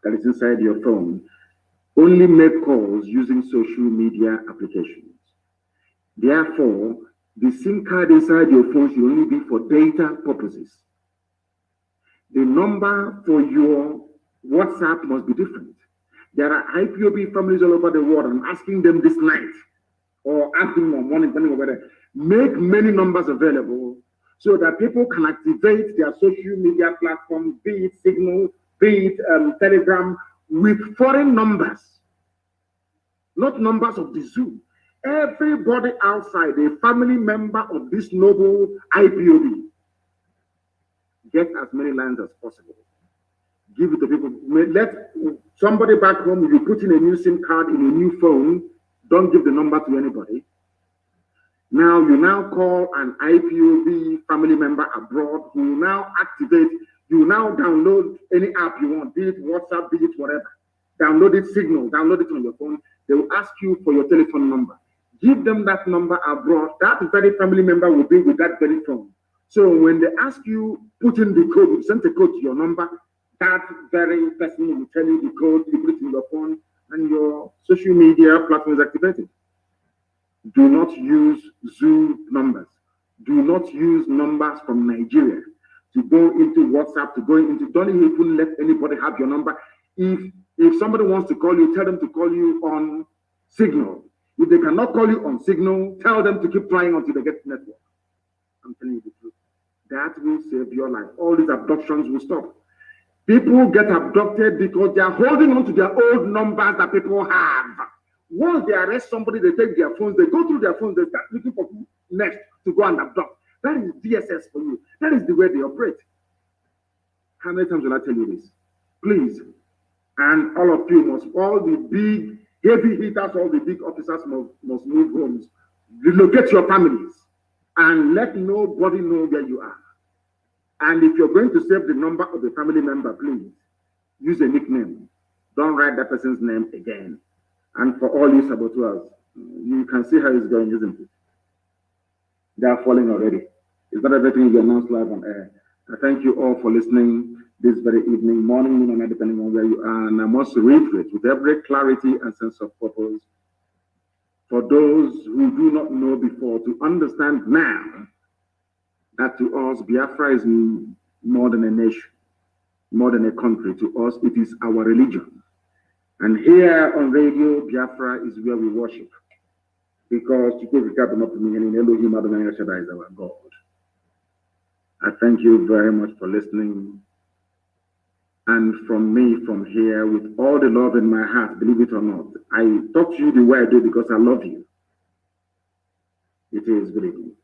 that is inside your phone. Only make calls using social media applications. Therefore, the SIM card inside your phone should only be for data purposes. The number for your WhatsApp must be different. There are IPOB families all over the world. I'm asking them this night or afternoon or morning, depending on whether, make many numbers available so that people can activate their social media platforms, be it Signal, be it Telegram, with foreign numbers, not numbers of the zoo. Everybody outside, a family member of this noble IPOB, get as many lines as possible. Give it to people. Let somebody back home, you put in a new SIM card in a new phone, don't give the number to anybody. Now you now call an IPOB family member abroad who will now activate, you now download any app you want, be it WhatsApp, be it whatever. Download it, Signal, download it on your phone. They will ask you for your telephone number. Give them that number abroad. That very family member will be with that very phone. So when they ask you, put in the code, send the code to your number, that very person will tell you the code, you put it in your phone, and your social media platform is activated. Do not use Zoo numbers. Do not use numbers from Nigeria to go into WhatsApp, to go into, don't even let anybody have your number. If somebody wants to call you, tell them to call you on Signal. If they cannot call you on Signal, tell them to keep trying until they get network. I'm telling you the truth. That will save your life. All these abductions will stop. People get abducted because they are holding on to their old numbers that people have. Once they arrest somebody, they take their phones, they go through their phones, they start looking for who next to go and abduct. That is DSS for you. That is the way they operate. How many times will I tell you this? Please, and all of you must, all the big, heavy hitters, all the big officers must move homes. Relocate your families and let nobody know where you are. And if you're going to save the number of the family member, please use a nickname. Don't write that person's name again. And for all you saboteurs, you can see how it's going, isn't it? They are falling already. It's not everything you announce live on air. I thank you all for listening this very evening, morning, noon, or night, depending on where you are. And I must reiterate with every clarity and sense of purpose, for those who do not know before, to understand now that to us, Biafra is more than a nation, more than a country. To us, it is our religion. And here on radio, Biafra is where we worship. Because Elohim Adonai is our God. I thank you very much for listening. And from me, from here, with all the love in my heart, believe it or not, I talk to you the way I do because I love you. It is good evening.